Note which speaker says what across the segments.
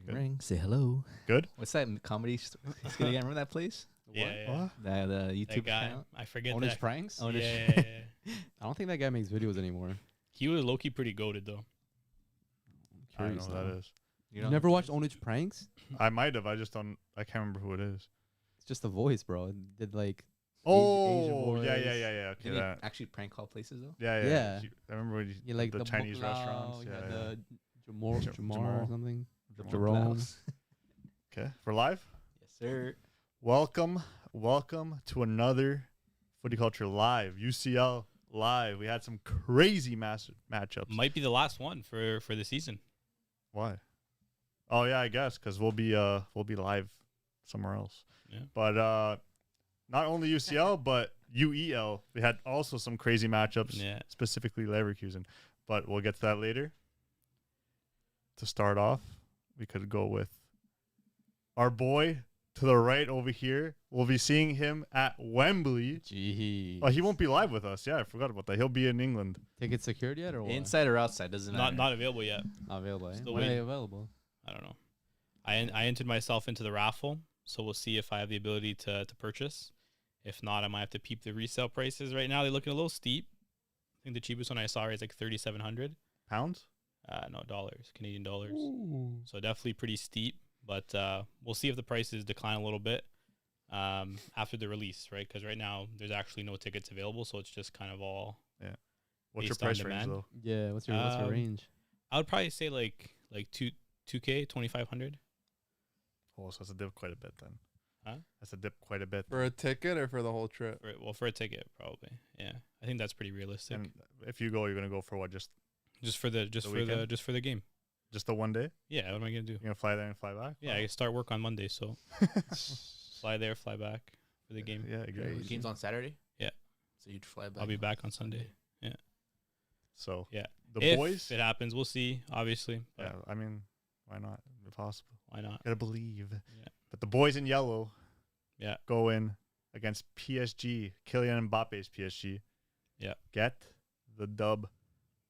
Speaker 1: Ring. Say hello.
Speaker 2: Good.
Speaker 1: What's that comedy? Remember that place?
Speaker 3: Yeah.
Speaker 1: The YouTube
Speaker 3: That guy.
Speaker 1: channel.
Speaker 3: I forget
Speaker 4: Owners
Speaker 3: that.
Speaker 4: Pranks?
Speaker 3: Yeah.
Speaker 4: I don't think that guy makes videos anymore.
Speaker 3: He was low-key pretty goated, though.
Speaker 2: I don't know
Speaker 4: Curious
Speaker 2: who
Speaker 4: now.
Speaker 2: that is.
Speaker 4: You never watched Owners Pranks?
Speaker 2: I might have. I just don't. I can't remember who it is.
Speaker 4: It's just the voice, bro. It did like
Speaker 2: Oh,
Speaker 4: Asian
Speaker 2: yeah.
Speaker 4: boys.
Speaker 2: Okay,
Speaker 1: Did he
Speaker 2: that.
Speaker 1: actually prank call places though?
Speaker 2: Yeah.
Speaker 4: Yeah.
Speaker 2: I remember when
Speaker 4: you like
Speaker 2: the Chinese
Speaker 4: Buklao,
Speaker 2: restaurants.
Speaker 4: you
Speaker 2: Yeah,
Speaker 4: had
Speaker 2: yeah.
Speaker 4: the Jamar
Speaker 2: Jamal.
Speaker 4: or something.
Speaker 2: Jamal.
Speaker 4: Jerome.
Speaker 2: Okay, we're live.
Speaker 1: Yes, sir.
Speaker 2: Welcome to another Footy Culture Live, UCL Live. We had some crazy matchups.
Speaker 3: Might be the last one for the season.
Speaker 2: Why? Oh yeah, I guess because we'll be live somewhere else.
Speaker 3: Yeah.
Speaker 2: But not only UCL but UEL. We had also some crazy matchups.
Speaker 3: Yeah.
Speaker 2: Specifically Leverkusen, but we'll get to that later. To start off, we could go with our boy to the right over here. We'll be seeing him at Wembley.
Speaker 4: Gee.
Speaker 2: Oh, he won't be live with us. Yeah, I forgot about that. He'll be in England.
Speaker 4: Tickets secured yet or what?
Speaker 1: Inside or outside doesn't matter.
Speaker 3: Not available yet.
Speaker 4: Not available. Eh?
Speaker 3: Still
Speaker 4: When are they
Speaker 3: waiting.
Speaker 4: available?
Speaker 3: I don't know. I entered myself into the raffle, so we'll see if I have the ability to purchase. If not, I might have to peep the resale prices. Right now, they're looking a little steep. I think the cheapest one I saw is like 3,700.
Speaker 2: Pounds?
Speaker 3: No, dollars, Canadian dollars.
Speaker 4: Ooh.
Speaker 3: So definitely pretty steep. But we'll see if the prices decline a little bit after the release, right? Because right now there's actually no tickets available, so it's just kind of all.
Speaker 2: What's your
Speaker 3: Based on
Speaker 2: price range
Speaker 3: demand.
Speaker 2: though?
Speaker 4: Yeah, what's your range?
Speaker 3: I would probably say like 2K, 2,500.
Speaker 2: Oh, so that's a dip quite a bit then.
Speaker 3: Huh?
Speaker 2: That's a dip quite a bit.
Speaker 5: For a ticket or for the whole trip?
Speaker 3: For a ticket, probably. Yeah, I think that's pretty realistic.
Speaker 2: And if you go, you're gonna go for what? Just
Speaker 3: For the game.
Speaker 2: just the one day?
Speaker 3: Yeah, what am I gonna do?
Speaker 2: You're gonna fly there and fly back?
Speaker 3: Yeah, I start work on Monday, so fly there, fly back for the game.
Speaker 2: Yeah,
Speaker 1: The
Speaker 2: exactly.
Speaker 1: game's on Saturday.
Speaker 3: Yeah.
Speaker 1: So you'd fly back.
Speaker 3: I'll be back on Sunday.
Speaker 2: So
Speaker 3: Yeah.
Speaker 2: the
Speaker 3: If
Speaker 2: boys.
Speaker 3: it happens, we'll see. Obviously, but
Speaker 2: Yeah, I mean, why not? If possible.
Speaker 3: why not?
Speaker 2: Gotta believe.
Speaker 3: Yeah.
Speaker 2: But the boys in yellow
Speaker 3: Yeah.
Speaker 2: go in against PSG, Kylian Mbappe's PSG.
Speaker 3: Yeah.
Speaker 2: Get the dub.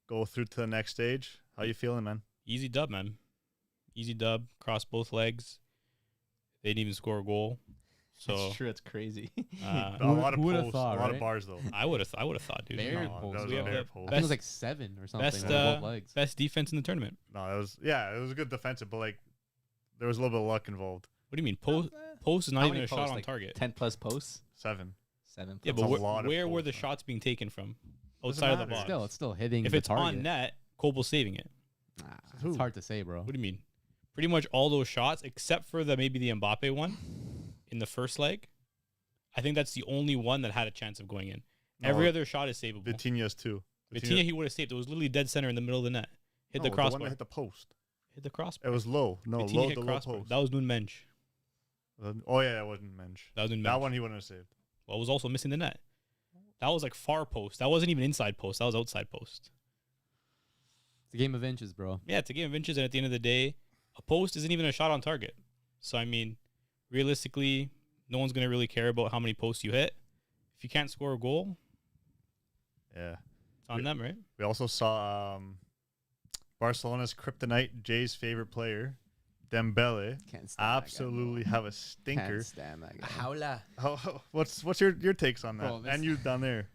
Speaker 2: Go through to the next stage. How you feeling, man?
Speaker 3: Easy dub, man. Easy dub. Cross both legs. They didn't even score a goal. So
Speaker 1: That's true. It's crazy.
Speaker 2: A lot of
Speaker 4: who would've
Speaker 2: posts,
Speaker 4: thought,
Speaker 2: a lot of
Speaker 4: right?
Speaker 2: bars though.
Speaker 3: I would have thought, dude.
Speaker 4: Very
Speaker 2: No,
Speaker 4: post,
Speaker 2: that was
Speaker 3: We
Speaker 2: a
Speaker 3: have
Speaker 2: very
Speaker 3: the
Speaker 2: post.
Speaker 4: I think it was
Speaker 3: Best-
Speaker 4: like 7 or something.
Speaker 3: best,
Speaker 4: on both legs.
Speaker 3: Best defense in the tournament.
Speaker 2: No, it was a good defensive, but like there was a little bit of luck involved.
Speaker 3: What do you mean? Post is not
Speaker 1: How
Speaker 3: even
Speaker 1: many
Speaker 3: a shot
Speaker 1: posts?
Speaker 3: on
Speaker 1: Like
Speaker 3: target.
Speaker 1: 10 plus posts.
Speaker 2: 7.
Speaker 1: 7.
Speaker 3: Yeah,
Speaker 1: Plus.
Speaker 3: but
Speaker 2: That's a lot of
Speaker 3: where were
Speaker 2: posts,
Speaker 3: the
Speaker 2: man.
Speaker 3: shots being taken from?
Speaker 2: Doesn't
Speaker 3: Outside of the
Speaker 2: matter.
Speaker 3: box.
Speaker 4: It's still hitting
Speaker 3: If
Speaker 4: the
Speaker 3: it's
Speaker 4: target.
Speaker 3: on net, Kobel's saving it.
Speaker 4: Nah,
Speaker 2: Who?
Speaker 4: it's hard to say, bro.
Speaker 3: What do you mean? Pretty much all those shots, except for maybe the Mbappe one in the first leg. I think that's the only one that had a chance of going in. Every other shot is savable.
Speaker 2: Vitinha's too.
Speaker 3: Vitinha, he would have saved. It was literally dead center in the middle of the net. Hit
Speaker 2: No,
Speaker 3: the
Speaker 2: one
Speaker 3: crossbar.
Speaker 2: that hit the post.
Speaker 3: Hit the crossbar.
Speaker 2: It was low. No,
Speaker 3: Vitinha
Speaker 2: low
Speaker 3: hit
Speaker 2: the low
Speaker 3: crossbar.
Speaker 2: post.
Speaker 3: That was Nunmensch.
Speaker 2: Oh yeah, that wasn't Mensch.
Speaker 3: That was Nunmensch.
Speaker 2: That one he wouldn't have saved.
Speaker 3: Well, it was also missing the net. That was like far post. That wasn't even inside post. That was outside post.
Speaker 4: It's a game of inches, bro.
Speaker 3: Yeah, it's a game of inches, and at the end of the day, a post isn't even a shot on target. So, I mean, realistically, no one's going to really care about how many posts you hit. If you can't score a goal,
Speaker 2: Yeah.
Speaker 3: it's on them, right?
Speaker 2: We also saw Barcelona's kryptonite, Jay's favorite player, Dembele,
Speaker 4: Can't stand that guy,
Speaker 2: absolutely
Speaker 4: bro.
Speaker 2: have a stinker.
Speaker 4: Can't stand that guy.
Speaker 1: Howla.
Speaker 2: What's your takes on that?
Speaker 4: Bro, this-
Speaker 2: And you down there.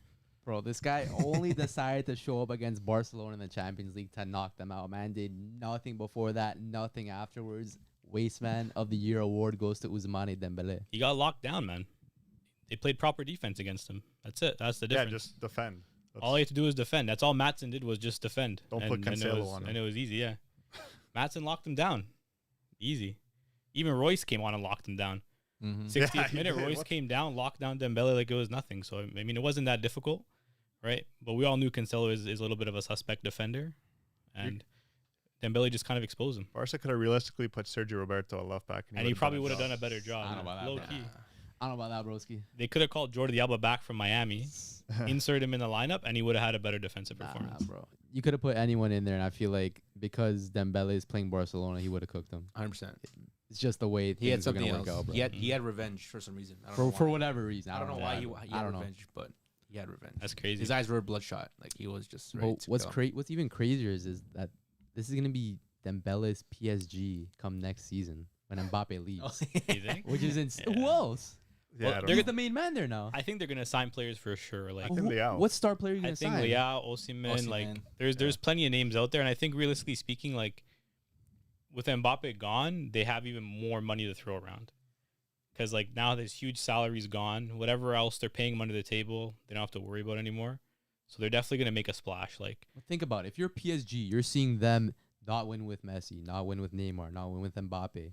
Speaker 4: Bro, this guy only decided to show up against Barcelona in the Champions League to knock them out. Man did nothing before that, nothing afterwards. Wasteman of the Year award goes to Ousmane Dembele.
Speaker 3: He got locked down, man. They played proper defense against him. That's it. That's the
Speaker 2: Yeah,
Speaker 3: difference.
Speaker 2: just defend.
Speaker 3: All he had to do was defend. That's all Maatsen did was just defend.
Speaker 2: Don't put Cancelo on him.
Speaker 3: And it was easy, yeah. Maatsen locked him down. Easy. Even Royce came on and locked him down.
Speaker 4: Mm-hmm.
Speaker 3: 60th
Speaker 2: Yeah, he
Speaker 3: minute,
Speaker 2: did.
Speaker 3: Royce
Speaker 2: What?
Speaker 3: came down, locked down Dembele like it was nothing. So, I mean, it wasn't that difficult, right? But we all knew Cancelo is a little bit of a suspect defender. And Dembele just kind of exposed him.
Speaker 2: Barca could have realistically put Sergio Roberto at left back.
Speaker 3: And he probably would have
Speaker 2: job.
Speaker 3: done a better job.
Speaker 4: I don't know about that,
Speaker 3: Low
Speaker 4: bro.
Speaker 3: key.
Speaker 4: I don't know about that, broski.
Speaker 3: They could have called Jordi Alba back from Miami, insert him in the lineup, and he would have had a better defensive performance.
Speaker 4: Nah, bro. You could have put anyone in there, and I feel like because Dembele is playing Barcelona, he would have cooked them.
Speaker 1: 100%.
Speaker 4: It's just the way
Speaker 1: He had
Speaker 4: things are
Speaker 1: something
Speaker 4: going to
Speaker 1: else.
Speaker 4: work out, bro.
Speaker 1: He had revenge for some reason. I don't know
Speaker 4: For
Speaker 1: why.
Speaker 4: whatever reason.
Speaker 1: I don't know why he
Speaker 4: I
Speaker 1: had
Speaker 4: don't know.
Speaker 1: revenge, but he had revenge.
Speaker 3: That's crazy.
Speaker 1: His eyes were bloodshot. Like he was just ready
Speaker 4: But
Speaker 1: to
Speaker 4: what's
Speaker 1: go.
Speaker 4: what's even crazier is that this is going to be Dembele's PSG come next season when Mbappe leaves.
Speaker 3: You think?
Speaker 4: Which is insane.
Speaker 3: Yeah.
Speaker 4: Who else?
Speaker 2: Yeah,
Speaker 3: Well,
Speaker 2: I don't
Speaker 3: they're
Speaker 4: He's
Speaker 2: know.
Speaker 4: the main man there now.
Speaker 3: I think they're gonna sign players for sure. Like
Speaker 2: I think Leao.
Speaker 4: What star player are you
Speaker 3: I
Speaker 4: gonna
Speaker 3: think
Speaker 4: sign?
Speaker 3: Leao, Osimhen, like
Speaker 6: Osimhen.
Speaker 3: there's plenty of names out there, and I think realistically speaking, like with Mbappe gone, they have even more money to throw around. Because like now this huge salary's gone, whatever else they're paying him under the table, they don't have to worry about anymore. So they're definitely gonna make a splash. Like
Speaker 4: Think about it. If you're PSG, you're seeing them not win with Messi, not win with Neymar, not win with Mbappe.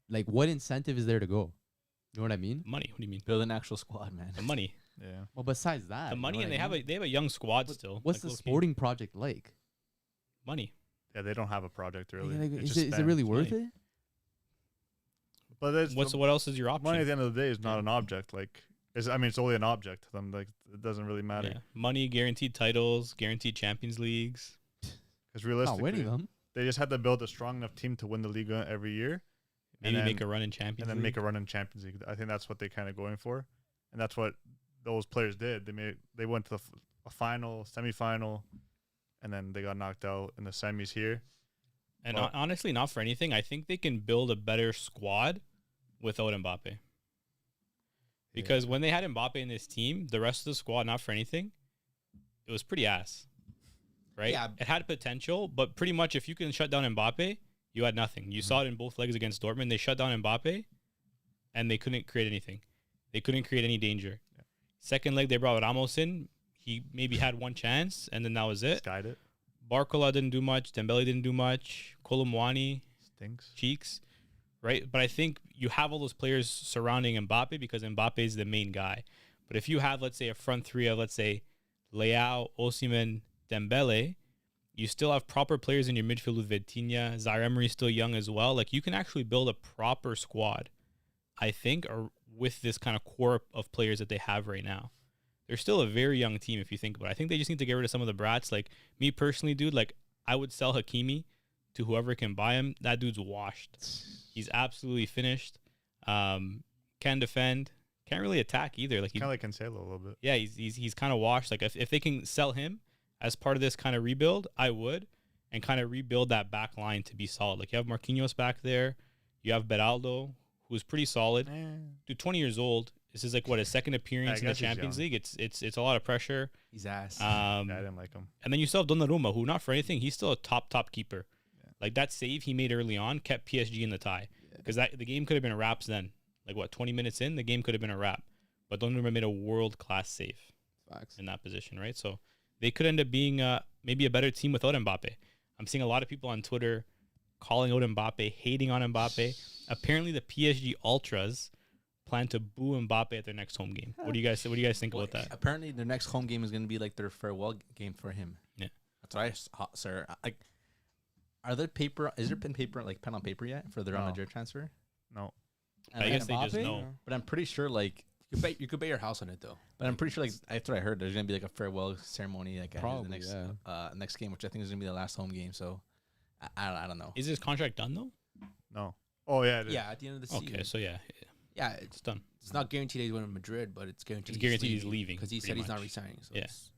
Speaker 4: Like, what incentive is there to go? You know what I mean?
Speaker 3: money. What do you mean?
Speaker 6: Build an actual squad, man.
Speaker 3: The money,
Speaker 2: Yeah.
Speaker 4: Well, besides that,
Speaker 3: the
Speaker 4: you
Speaker 3: money,
Speaker 4: know
Speaker 3: and
Speaker 4: what I mean?
Speaker 3: they have a young squad still.
Speaker 4: What's
Speaker 3: like,
Speaker 4: the
Speaker 3: low-key.
Speaker 4: sporting project like?
Speaker 3: money?
Speaker 2: Yeah, they don't have a project really.
Speaker 4: Like,
Speaker 2: It's
Speaker 4: is
Speaker 2: just
Speaker 4: it
Speaker 2: spend.
Speaker 4: really worth
Speaker 3: money.
Speaker 4: it?
Speaker 2: But it's
Speaker 3: What else is your option?
Speaker 2: money at the end of the day is not an object. Like, it's only an object to them. Like, it doesn't really matter
Speaker 3: Yeah. Money, guaranteed titles, guaranteed Champions Leagues.
Speaker 2: because
Speaker 4: Not
Speaker 2: realistically,
Speaker 4: winning them.
Speaker 2: they just had to build a strong enough team to win the Liga every year.
Speaker 3: Maybe
Speaker 2: And
Speaker 3: make
Speaker 2: then-
Speaker 3: a run in Champions
Speaker 2: and then
Speaker 3: League.
Speaker 2: make a run in Champions League. I think that's what they're kind of going for, and that's what those players did. They went to a final, semifinal, and then they got knocked out in the semis here.
Speaker 3: And
Speaker 2: Well-
Speaker 3: honestly, not for anything. I think they can build a better squad without Mbappe. Because when they had Mbappe in this team, the rest of the squad, not for anything, it was pretty ass. Right?
Speaker 6: Yeah.
Speaker 3: It had potential, but pretty much if you can shut down Mbappe, you had nothing. You saw it in both legs against Dortmund. They shut down Mbappe, and they couldn't create anything. They couldn't create any danger.
Speaker 2: Yeah.
Speaker 3: Second leg, they brought Ramos in. He maybe had one chance, and then that was it.
Speaker 2: Skied it.
Speaker 3: Barcola didn't do much. Dembele didn't do much. Kolomwani,
Speaker 2: Stinks.
Speaker 3: Cheeks, right? But I think you have all those players surrounding Mbappe because Mbappe is the main guy. But if you have, let's say, a front three of, let's say, Leao, Osimhen, Dembele, you still have proper players in your midfield with Vitinha. Zaire Emery is still young as well. Like, you can actually build a proper squad, I think, or with this kind of core of players that they have right now. They're still a very young team if you think about it. I think they just need to get rid of some of the brats. Like, me personally, dude, like, I would sell Hakimi to whoever can buy him. That dude's washed. He's absolutely finished. Can defend. Can't really attack either. Like,
Speaker 2: Kind of like Cancelo a little bit.
Speaker 3: yeah, he's kind of washed. Like, if they can sell him as part of this kind of rebuild, I would, and kind of rebuild that back line to be solid. Like, you have Marquinhos back there. You have Beraldo, who's pretty solid. Dude, 20 years old. This is like what, his second appearance in the
Speaker 2: guess he's
Speaker 3: Champions
Speaker 2: young.
Speaker 3: League. It's a lot of pressure.
Speaker 1: He's ass.
Speaker 2: Yeah, I didn't like him.
Speaker 3: And then you still have Donnarumma, who, not for anything, he's still a top keeper.
Speaker 2: Yeah.
Speaker 3: Like, that save he made early on kept PSG in the tie, because the game could have been a wraps then. Like, what, 20 minutes in, the game could have been a wrap. But Donnarumma made a world-class save
Speaker 4: Facts.
Speaker 3: in that position, right? So they could end up being maybe a better team without Mbappe. I'm seeing a lot of people on Twitter calling out Mbappe, hating on Mbappe. Apparently, the PSG ultras plan to boo Mbappe at their next home game. What do you guys think about that?
Speaker 6: Apparently, their next home game is going to be like their farewell game for him.
Speaker 3: Yeah.
Speaker 6: That's what I saw, sir. Like, is there pen on paper yet for the Real
Speaker 2: No.
Speaker 6: Madrid transfer?
Speaker 2: No.
Speaker 3: I guess they just
Speaker 4: Mbappe?
Speaker 3: know.
Speaker 6: But I'm pretty sure, like,
Speaker 1: You could bet your house on it though.
Speaker 6: but I'm pretty sure, like, that's what I heard. There's going to be like a farewell ceremony, like, ahead of the
Speaker 4: Probably,
Speaker 6: next,
Speaker 4: yeah.
Speaker 6: next game, which I think is going to be the last home game. So, I don't know.
Speaker 3: Is his contract done though?
Speaker 2: No. Oh yeah. It is.
Speaker 1: Yeah, at the end of the season.
Speaker 3: Okay, so yeah,
Speaker 1: Yeah,
Speaker 3: it's done.
Speaker 1: it's not guaranteed that he's going to Madrid, but it's guaranteed.
Speaker 3: It's guaranteed he's leaving,
Speaker 1: because he
Speaker 3: pretty
Speaker 1: said he's not
Speaker 3: much.
Speaker 1: resigning. So
Speaker 3: Yeah.
Speaker 1: it's-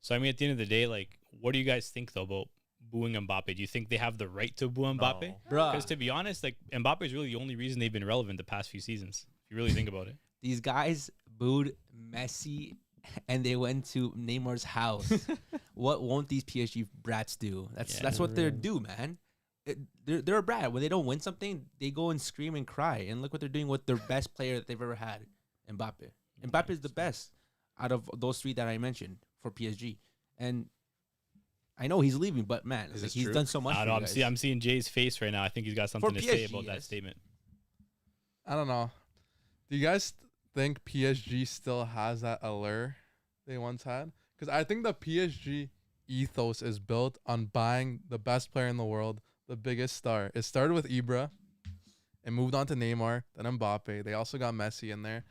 Speaker 3: So I mean, at the end of the day, like, what do you guys think though about booing Mbappe? Do you think they have the right to boo Mbappe?
Speaker 2: No.
Speaker 3: Because to be honest, like, Mbappe is really the only reason they've been relevant the past few seasons. If you really think about it.
Speaker 1: These guys booed Messi, and they went to Neymar's house. What won't these PSG brats do? That's what they're do, man. They're a brat. When they don't win something, they go and scream and cry. And look what they're doing with their best player that they've ever had, Mbappe. Mbappe is the best out of those three that I mentioned for PSG. And I know he's leaving, but man,
Speaker 5: Is
Speaker 1: like,
Speaker 5: this
Speaker 1: he's
Speaker 5: true?
Speaker 1: done so much.
Speaker 3: I
Speaker 1: for
Speaker 3: don't know.
Speaker 1: you guys.
Speaker 3: I'm seeing Jay's face right now. I think he's got something to say
Speaker 1: PSG,
Speaker 3: about that
Speaker 1: yes.
Speaker 3: statement.
Speaker 5: I don't know. Do you guys think PSG still has that allure they once had? Because I think the PSG ethos is built on buying the best player in the world, the biggest star. It started with Ibra. It moved on to Neymar, then Mbappe. They also got Messi in there.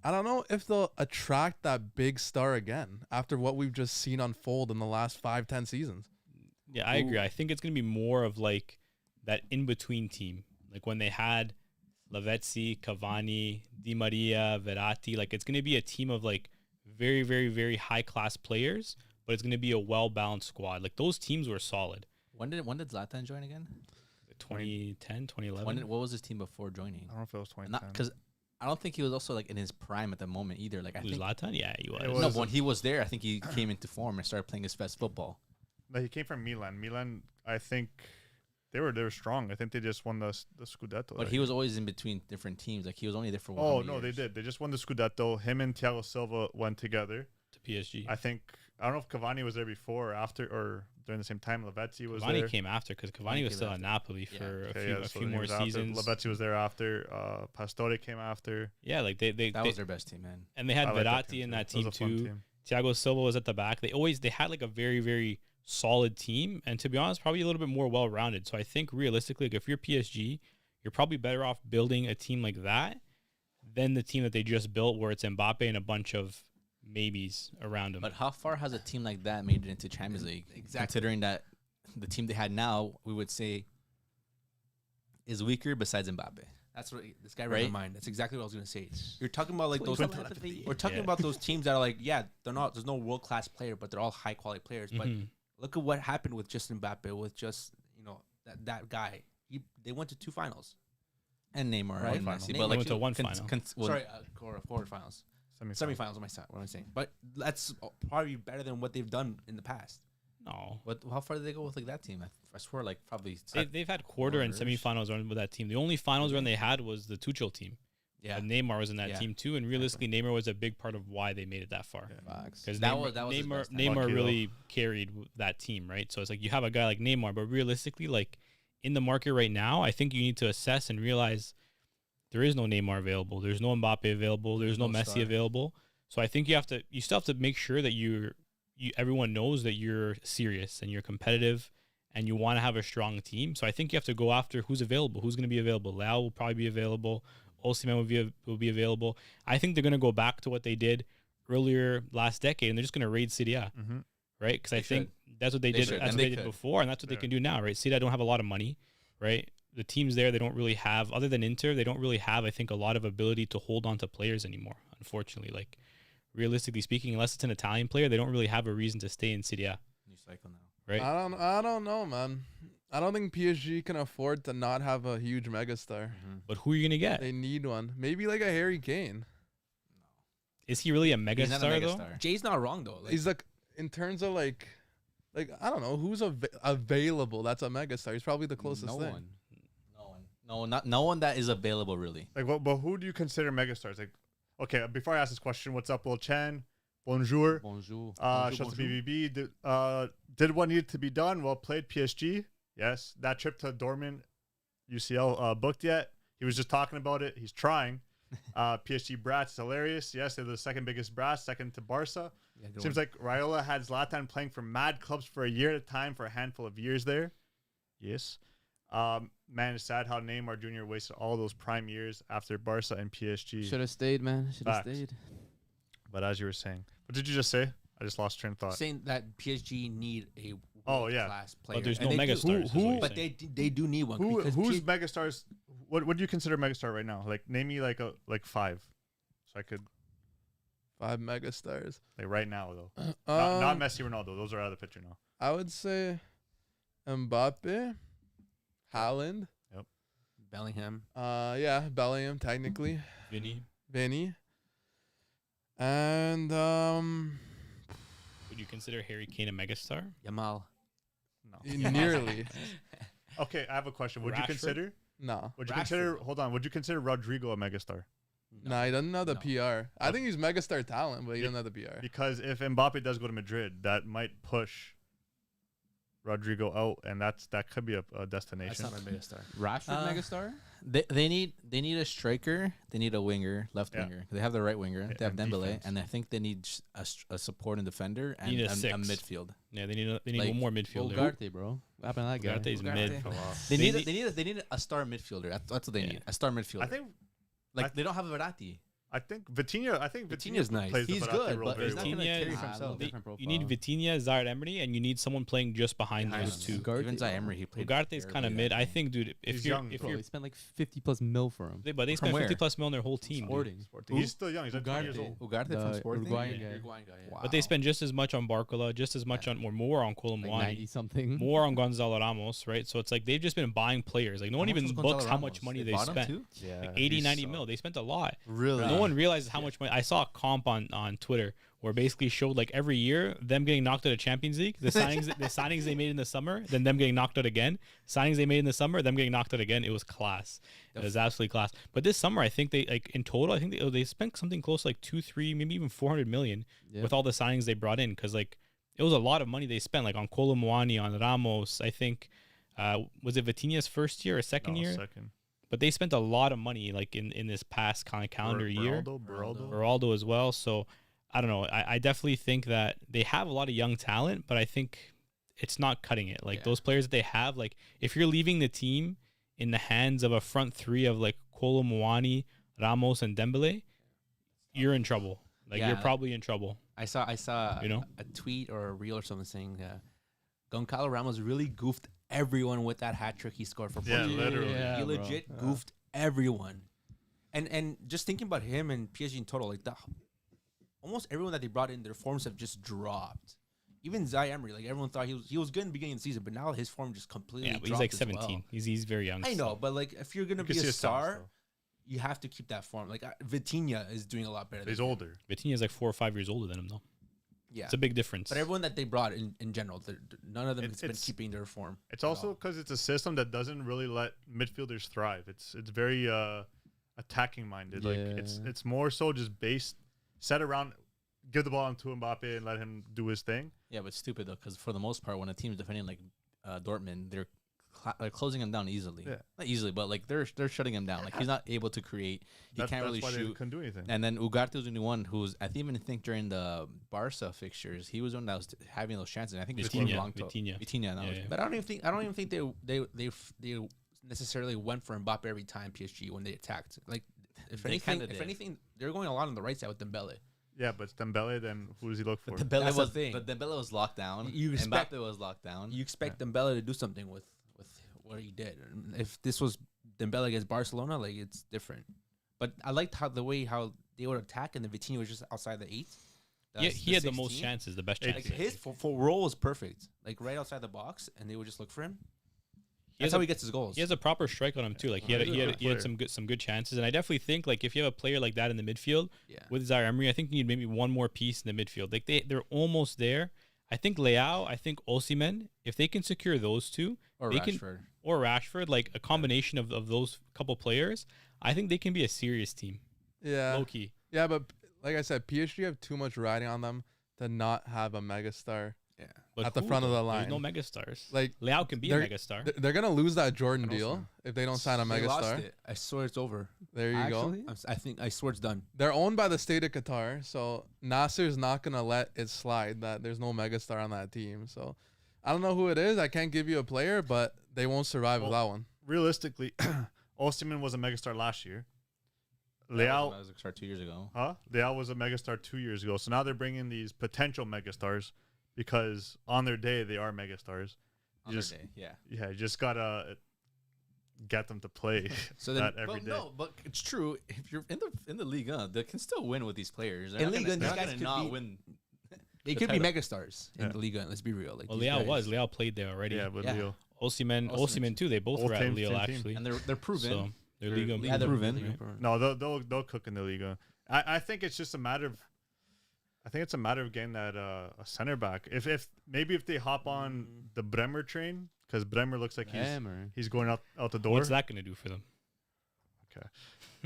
Speaker 5: I don't know if they'll attract that big star again after what we've just seen unfold in the last 5-10 seasons.
Speaker 3: Yeah, I agree. I think it's going to be more of like that in-between team. Like when they had Lavezzi, Cavani, Di Maria, Verratti. Like, it's going to be a team of like very, very, very high-class players, but it's going to be a well-balanced squad. Like, those teams were solid.
Speaker 6: When did Zlatan join again?
Speaker 3: 2010, 2011.
Speaker 6: What was his team before joining?
Speaker 2: I don't know if it was 2010.
Speaker 6: Because I don't think he was also like in his prime at the moment either. Like I
Speaker 3: Who's
Speaker 6: think
Speaker 3: Zlatan? Yeah, he was.
Speaker 2: It
Speaker 6: no,
Speaker 2: was-
Speaker 6: but when he was there, I think he came into form and started playing his best football.
Speaker 2: No, he came from Milan. Milan, I think they were strong. I think they just won the Scudetto.
Speaker 6: But he was always in between different teams. Like he was only there for.
Speaker 2: Oh
Speaker 6: how many
Speaker 2: no, they
Speaker 6: years?
Speaker 2: did. They just won the Scudetto. Him and Thiago Silva went together.
Speaker 3: To PSG.
Speaker 2: I don't know if Cavani was there before or after or during the same time. Lavezzi was
Speaker 3: Cavani
Speaker 2: there.
Speaker 3: came after because Cavani was
Speaker 6: came
Speaker 3: still at
Speaker 6: after.
Speaker 3: Napoli
Speaker 6: Yeah.
Speaker 3: for
Speaker 2: Okay,
Speaker 3: a
Speaker 2: so
Speaker 3: few
Speaker 2: he
Speaker 3: more
Speaker 2: was after.
Speaker 3: seasons.
Speaker 2: Lavezzi was there after. Pastore came after.
Speaker 3: Yeah, like they
Speaker 6: That was their best team, man.
Speaker 3: and they had
Speaker 2: I like that
Speaker 3: Verratti
Speaker 2: team
Speaker 3: in
Speaker 2: too.
Speaker 3: that
Speaker 2: It was
Speaker 3: team
Speaker 2: a fun
Speaker 3: too.
Speaker 2: team.
Speaker 3: Thiago Silva was at the back. They had like a very, very solid team, and to be honest, probably a little bit more well-rounded. So I think realistically, like if you're PSG, you're probably better off building a team like that than the team that they just built, where it's Mbappe and a bunch of maybes around him.
Speaker 6: But how far has a team like that made it into Champions League?
Speaker 1: Exactly.
Speaker 6: Considering that the team they had now, we would say, is weaker besides Mbappe.
Speaker 1: That's what this guy read
Speaker 6: Right?
Speaker 1: my mind. That's exactly what I was gonna say. You're talking about like those.
Speaker 6: Telepathy.
Speaker 1: We're talking
Speaker 3: Yeah.
Speaker 1: about those teams that are like, yeah, they're not. There's no world class player, but they're all high quality players. But
Speaker 3: Mhm.
Speaker 1: look at what happened with just Mbappe, with just that guy. They went to 2 finals.
Speaker 6: And Neymar
Speaker 1: Right.
Speaker 6: and Messi.
Speaker 1: Neymar
Speaker 6: But like
Speaker 3: went to one final.
Speaker 1: Sorry, forward finals,
Speaker 2: Semifinals.
Speaker 1: semifinals. What am I saying? But that's probably better than what they've done in the past.
Speaker 3: No,
Speaker 6: How far did they go with like that team? I swear, like probably.
Speaker 3: they've had quarter and
Speaker 6: quarters.
Speaker 3: semifinals run with that team. The only finals run they had was the Tuchel team.
Speaker 1: Yeah,
Speaker 3: And Neymar was in that
Speaker 1: Yeah.
Speaker 3: team too, and realistically, Neymar was a big part of why they made it that far.
Speaker 6: Facts.
Speaker 3: Because
Speaker 6: That
Speaker 3: Neymar,
Speaker 6: was his
Speaker 3: Neymar,
Speaker 6: best time.
Speaker 3: Neymar
Speaker 2: Lucky
Speaker 3: really carried that team, right? So it's like you have a guy like Neymar, but realistically, like in the market right now, I think you need to assess and realize there is no Neymar available. There's no Mbappe available. There's no Messi
Speaker 1: star.
Speaker 3: available. So I think you still have to make sure that everyone knows that you're serious and you're competitive and you want to have a strong team. So I think you have to go after who's available, who's going to be available. Leao will probably be available. Osimhen will be available. I think they're going to go back to what they did earlier last decade, and they're just going to raid Serie A,
Speaker 2: Mm-hmm.
Speaker 3: right? Because I
Speaker 6: They
Speaker 3: think that's what they
Speaker 6: They
Speaker 3: did.
Speaker 6: should,
Speaker 3: That's
Speaker 6: and
Speaker 3: what
Speaker 6: they
Speaker 3: they did
Speaker 6: could.
Speaker 3: before, and that's what they
Speaker 2: Yeah.
Speaker 3: can do now, right? Serie A don't have a lot of money, right? The teams there, they don't really have, other than Inter, they don't really have, I think, a lot of ability to hold on to players anymore, unfortunately. Like, realistically speaking, unless it's an Italian player, they don't really have a reason to stay in Serie A,
Speaker 6: New cycle now.
Speaker 3: right?
Speaker 5: I don't know, man. I don't think PSG can afford to not have a huge megastar.
Speaker 3: But who are you going to get?
Speaker 5: They need one. Maybe like a Harry Kane.
Speaker 3: Is he really a
Speaker 6: He's not a
Speaker 3: megastar, though?
Speaker 6: megastar.
Speaker 1: Jay's not wrong though. Like,
Speaker 5: He's like in terms of like I don't know who's available. That's a megastar. He's probably the closest
Speaker 6: No
Speaker 5: thing.
Speaker 6: one. No one that is available really.
Speaker 2: Like, but who do you consider megastars? Like, okay, before I ask this question, what's up, Will Chen? Bonjour.
Speaker 6: Bonjour.
Speaker 2: Shouts to BBB. Did what needed to be done? Well played, PSG. Yes. That trip to Dortmund, UCL, booked yet? He was just talking about it. He's trying. PSG brats, hilarious. Yes, they're the second biggest brats, second to Barca.
Speaker 1: yeah, good
Speaker 2: Seems
Speaker 1: one.
Speaker 2: like Raiola had Zlatan playing for mad clubs for a year at a time for a handful of years there. Yes. Man, it's sad how Neymar Jr. wasted all those prime years after Barca and PSG.
Speaker 4: Should have stayed, man. Should have
Speaker 2: Facts.
Speaker 4: stayed.
Speaker 2: But as you were saying, what did you just say? I just lost train of thought.
Speaker 1: saying that PSG need a
Speaker 2: Oh, yeah.
Speaker 1: class player.
Speaker 3: But there's
Speaker 1: And
Speaker 3: no
Speaker 1: they do.
Speaker 3: megastars. is what you're
Speaker 1: But
Speaker 3: saying.
Speaker 1: they do need one. because
Speaker 2: Who's
Speaker 1: PSG
Speaker 2: megastars? What do you consider megastar right now? Like, name me like 5, so I could
Speaker 5: 5 megastars.
Speaker 2: like right now though.
Speaker 5: Um,
Speaker 2: Not Messi, Ronaldo. Those are out of the picture now.
Speaker 5: I would say Mbappe, Haaland.
Speaker 1: Bellingham.
Speaker 5: Yeah, Bellingham technically,
Speaker 3: Vinny,
Speaker 5: Vinny, and
Speaker 3: would you consider Harry Kane a megastar?
Speaker 1: Yamal.
Speaker 2: No.
Speaker 5: nearly.
Speaker 2: Okay, I have a question. Would you
Speaker 3: Rashford?
Speaker 2: consider?
Speaker 5: No,
Speaker 2: Would you
Speaker 1: Rashford.
Speaker 2: consider? Hold on. Would you consider Rodrigo a megastar?
Speaker 5: no, he doesn't have the
Speaker 1: No.
Speaker 5: PR. I think he's megastar talent, but he doesn't have the PR.
Speaker 2: Because if Mbappe does go to Madrid, that might push Rodrigo out, and that could be a
Speaker 1: That's
Speaker 2: destination.
Speaker 1: not a megastar.
Speaker 4: Rashford
Speaker 6: Uh,
Speaker 4: megastar.
Speaker 6: They need a striker. They need a winger, left
Speaker 2: Yeah.
Speaker 6: winger. They have the right winger.
Speaker 2: Yeah,
Speaker 6: They have
Speaker 2: and
Speaker 6: Dembele,
Speaker 2: defense.
Speaker 6: and I think they need a supporting defender and
Speaker 3: need a
Speaker 6: a
Speaker 3: six.
Speaker 6: midfield.
Speaker 3: Yeah, they need
Speaker 6: Like,
Speaker 3: one more midfielder.
Speaker 4: Ugarte, bro. What happened to that guy?
Speaker 3: Ugarte's
Speaker 1: Ugarte.
Speaker 3: mid.
Speaker 6: They
Speaker 3: They
Speaker 6: need a star midfielder. That's what they
Speaker 3: Yeah.
Speaker 6: need. A star midfielder.
Speaker 2: I think
Speaker 6: like they don't have a Verratti.
Speaker 2: I think Vitinha.
Speaker 1: Vitinha's nice.
Speaker 2: Plays the
Speaker 6: He's
Speaker 2: Verratti
Speaker 6: good,
Speaker 2: role
Speaker 6: but
Speaker 2: very
Speaker 6: he's not
Speaker 2: well.
Speaker 6: gonna carry
Speaker 3: Vitinha
Speaker 6: for himself.
Speaker 4: different
Speaker 3: You need
Speaker 4: profile.
Speaker 3: Vitinha, Zaire Emery, and you need someone playing just behind
Speaker 6: Behind
Speaker 3: those
Speaker 6: him.
Speaker 3: two.
Speaker 4: Ugarte.
Speaker 6: Even Zaire Emery, he played.
Speaker 3: Ugarte's kind of
Speaker 6: terribly
Speaker 3: mid.
Speaker 6: that
Speaker 3: I
Speaker 6: game.
Speaker 3: think, dude, if
Speaker 2: He's
Speaker 3: you're
Speaker 2: young,
Speaker 3: if
Speaker 4: Bro,
Speaker 3: you're
Speaker 4: they spent like 50 plus mil for him.
Speaker 3: but they
Speaker 6: From
Speaker 3: spent 50
Speaker 6: where?
Speaker 3: plus mil on their whole team. dude.
Speaker 4: Sporting.
Speaker 2: He's still young. He's like 20 years
Speaker 4: Ugarte.
Speaker 2: old.
Speaker 6: Ugarte from
Speaker 4: The
Speaker 6: Sporting.
Speaker 4: Uruguayan
Speaker 3: Yeah.
Speaker 4: guy.
Speaker 1: Uruguayan guy, yeah.
Speaker 3: But they spend just as much on Barcola, just as much on, or more on
Speaker 4: Like
Speaker 3: Colomwani,
Speaker 4: 90 something.
Speaker 3: more on Gonzalo Ramos, right? So it's like they've just been buying players. Like no one
Speaker 6: How much
Speaker 3: even
Speaker 6: was
Speaker 3: looks
Speaker 6: Gonzalo
Speaker 3: how much
Speaker 6: Ramos?
Speaker 3: money
Speaker 6: They
Speaker 3: they
Speaker 6: bought him
Speaker 3: spent.
Speaker 6: too?
Speaker 2: Yeah,
Speaker 3: Like 80,
Speaker 2: he
Speaker 3: 90
Speaker 2: sucks.
Speaker 3: mil. They spent a lot.
Speaker 6: Really?
Speaker 3: No one realizes how much money. I saw a comp on Twitter where it basically showed like every year them getting knocked out of Champions League, the signings they made in the summer, then them getting knocked out again. Signings they made in the summer, them getting knocked out again. It was class. It was absolutely class. But this summer, I think they like in total, I think they spent something close to like 2, 3, maybe even 400 million
Speaker 4: Yeah.
Speaker 3: with all the signings they brought in because like it was a lot of money they spent like on Colomwani, on Ramos. I think was it Vitinha's first year or second
Speaker 2: No,
Speaker 3: year?
Speaker 2: second.
Speaker 3: But they spent a lot of money like in this past kind of calendar year.
Speaker 2: Beraldo.
Speaker 3: Ronaldo as well. So I don't know. I definitely think that they have a lot of young talent, but I think it's not cutting it. Like those players that they have, like if you're leaving the team in the hands of a front three of like Kolo Muani, Ramos, and Dembele, you're in trouble. Like you're
Speaker 1: Yeah.
Speaker 3: probably in trouble.
Speaker 1: I saw
Speaker 3: You know?
Speaker 1: a tweet or a reel or something saying Goncalo Ramos really goofed everyone with that hat trick he scored for
Speaker 2: Yeah,
Speaker 1: Portugal.
Speaker 2: literally.
Speaker 4: Yeah,
Speaker 1: He
Speaker 4: bro.
Speaker 1: legit goofed everyone. And just thinking about him and PSG in total, like almost everyone that they brought in, their forms have just dropped. Even Zaire Emery, like everyone thought he was good in the beginning of the season, but now his form just completely
Speaker 3: Yeah, but he's
Speaker 1: dropped
Speaker 3: like
Speaker 1: as
Speaker 3: 17.
Speaker 1: well.
Speaker 3: He's very young.
Speaker 1: I
Speaker 3: still.
Speaker 1: know, but like if you're gonna
Speaker 2: You can
Speaker 1: be
Speaker 2: see
Speaker 1: a
Speaker 2: his talent
Speaker 1: star,
Speaker 2: still.
Speaker 1: you have to keep that form. Like Vitinha is doing a lot better.
Speaker 2: He's
Speaker 1: than him.
Speaker 2: older.
Speaker 3: Vitinha's like 4 or 5 years older than him though.
Speaker 1: Yeah,
Speaker 3: It's a big difference.
Speaker 1: but everyone that they brought in general, none of them has been
Speaker 2: It's-
Speaker 1: keeping their form.
Speaker 2: It's
Speaker 1: at
Speaker 2: also
Speaker 1: all.
Speaker 2: because it's a system that doesn't really let midfielders thrive. It's very attacking minded. Like
Speaker 4: Yeah.
Speaker 2: it's more so just set around, give the ball on to Mbappe and let him do his thing.
Speaker 6: Yeah, but stupid though, because for the most part, when a team's defending like Dortmund, they're closing him down easily.
Speaker 2: Yeah.
Speaker 6: Not easily, but like they're shutting him down. Like he's not able to create. He can't really
Speaker 2: that's why they
Speaker 6: shoot.
Speaker 2: couldn't do anything.
Speaker 6: And then Ugarte was the only one who's I even think during the Barca fixtures, he was the one that was having those chances. And I think he scored Blanco.
Speaker 3: Vitinha.
Speaker 6: Vitinha, that
Speaker 3: Yeah,
Speaker 6: was
Speaker 3: yeah.
Speaker 1: But I don't even think they necessarily went for Mbappe every time PSG when they attacked. Like if
Speaker 6: They
Speaker 1: anything,
Speaker 6: kinda did.
Speaker 1: they're going a lot on the right side with Dembele.
Speaker 2: Yeah, but it's Dembele. Then who does he look for?
Speaker 6: But Dembele
Speaker 1: That's the
Speaker 6: was
Speaker 1: thing.
Speaker 6: but Dembele was locked down.
Speaker 1: You expect-
Speaker 6: Mbappe was locked down.
Speaker 1: You expect Dembele to do something with what he did. And if this was Dembele against Barcelona, like it's different. But I liked how they would attack, and the Vitinha was just outside the 8.
Speaker 3: Yeah, he had the most
Speaker 1: 16.
Speaker 3: chances, the best
Speaker 2: Like,
Speaker 3: chances.
Speaker 1: Like his for role was perfect. Like right outside the box, and they would just look for him.
Speaker 3: He
Speaker 1: That's
Speaker 3: has
Speaker 1: how
Speaker 3: a-
Speaker 1: he gets his goals.
Speaker 3: He has a proper strike on him too. Like he had
Speaker 2: He's a good
Speaker 3: he had
Speaker 2: player.
Speaker 3: some good chances, and I definitely think like if you have a player like that in the midfield
Speaker 1: Yeah.
Speaker 3: with Zaire Emery, I think you need maybe one more piece in the midfield. Like they're almost there. I think Leao, I think Osimhen, if they can secure those two,
Speaker 6: or
Speaker 3: they
Speaker 6: Rashford.
Speaker 3: or Rashford, like a combination of those couple players, I think they can be a serious team.
Speaker 5: Yeah.
Speaker 3: Low key.
Speaker 5: Yeah, but like I said, PSG have too much riding on them to not have a megastar.
Speaker 1: Yeah.
Speaker 3: But
Speaker 5: At the
Speaker 3: who,
Speaker 5: front of
Speaker 3: though?
Speaker 5: the line.
Speaker 3: There's no megastars.
Speaker 5: Like
Speaker 3: Leao can be a
Speaker 5: they're-
Speaker 3: megastar.
Speaker 5: they're gonna lose that Jordan
Speaker 2: And
Speaker 5: deal
Speaker 2: also-
Speaker 5: if they don't sign a
Speaker 1: They lost
Speaker 5: megastar.
Speaker 1: it. I swear it's over.
Speaker 5: There you go.
Speaker 4: Actually,
Speaker 1: I swear it's done.
Speaker 5: They're owned by the state of Qatar, so Nasser's not gonna let it slide that there's no megastar on that team. So I don't know who it is. I can't give you a player, but they won't survive
Speaker 2: Well,
Speaker 5: without one.
Speaker 2: Realistically, Osimhen was a megastar last year. Leao,
Speaker 6: That was 2 years ago.
Speaker 2: Leao was a megastar 2 years ago. So now they're bringing these potential megastars because on their day they are megastars.
Speaker 6: On
Speaker 2: just-
Speaker 6: their day, yeah.
Speaker 2: Yeah, you just gotta get them to play
Speaker 1: So then-
Speaker 2: that every
Speaker 6: But
Speaker 2: day.
Speaker 6: no, but it's true. If you're in the Liga, they can still win with these players. They're
Speaker 1: In
Speaker 6: not
Speaker 1: Liga,
Speaker 6: gonna,
Speaker 1: these
Speaker 6: they're
Speaker 1: guys
Speaker 6: not
Speaker 1: could
Speaker 6: gonna not
Speaker 1: be-
Speaker 6: win.
Speaker 1: They
Speaker 6: the
Speaker 1: could be
Speaker 6: title.
Speaker 1: megastars in
Speaker 2: Yeah.
Speaker 1: the Liga. Let's be real. Like
Speaker 3: Well,
Speaker 1: these
Speaker 3: Leao
Speaker 1: guys.
Speaker 3: Leao played there already.
Speaker 2: Yeah, but
Speaker 1: Yeah.
Speaker 2: Leo.
Speaker 3: Osimhen too. They both
Speaker 2: Both
Speaker 3: were at
Speaker 2: teams,
Speaker 3: Lille
Speaker 2: same team.
Speaker 3: actually.
Speaker 6: And they're proven.
Speaker 3: So they're
Speaker 6: They're
Speaker 3: Liga
Speaker 6: Liga
Speaker 1: Yeah, they're
Speaker 6: proven.
Speaker 1: Liga
Speaker 3: right?
Speaker 1: proven.
Speaker 2: No, they'll cook in the Liga. I think it's just a matter of. I think it's a matter of getting that a center back. If they hop on the Bremer train because Bremer looks like he's going out the door.
Speaker 3: What's that going to do for them?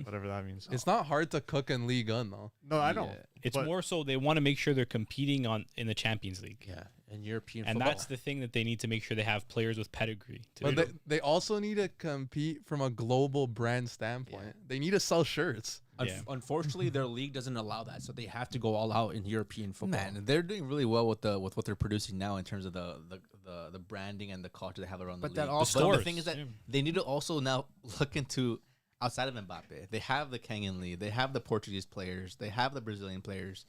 Speaker 2: Whatever that means.
Speaker 5: It's not hard to cook in League One though.
Speaker 2: No, I don't.
Speaker 1: Yeah.
Speaker 3: It's
Speaker 2: But-
Speaker 3: more so they want to make sure they're competing in the Champions League.
Speaker 1: Yeah, and European
Speaker 3: And
Speaker 1: football.
Speaker 3: that's the thing that they need to make sure they have players with pedigree. To
Speaker 5: But
Speaker 3: do.
Speaker 5: they also need to compete from a global brand standpoint. They need to sell shirts.
Speaker 3: Yeah.
Speaker 1: Unfortunately, their league doesn't allow that, so they have to go all out in European football.
Speaker 6: Man, they're doing really well with what they're producing now in terms of the branding and the culture they have around
Speaker 1: But
Speaker 6: the
Speaker 1: that
Speaker 6: league.
Speaker 1: also-
Speaker 6: But the
Speaker 3: stores,
Speaker 6: thing is that
Speaker 3: yeah.
Speaker 6: they need to also now look into outside of Mbappe. They have the Kenyan League. They have the Portuguese players. They have the Brazilian players.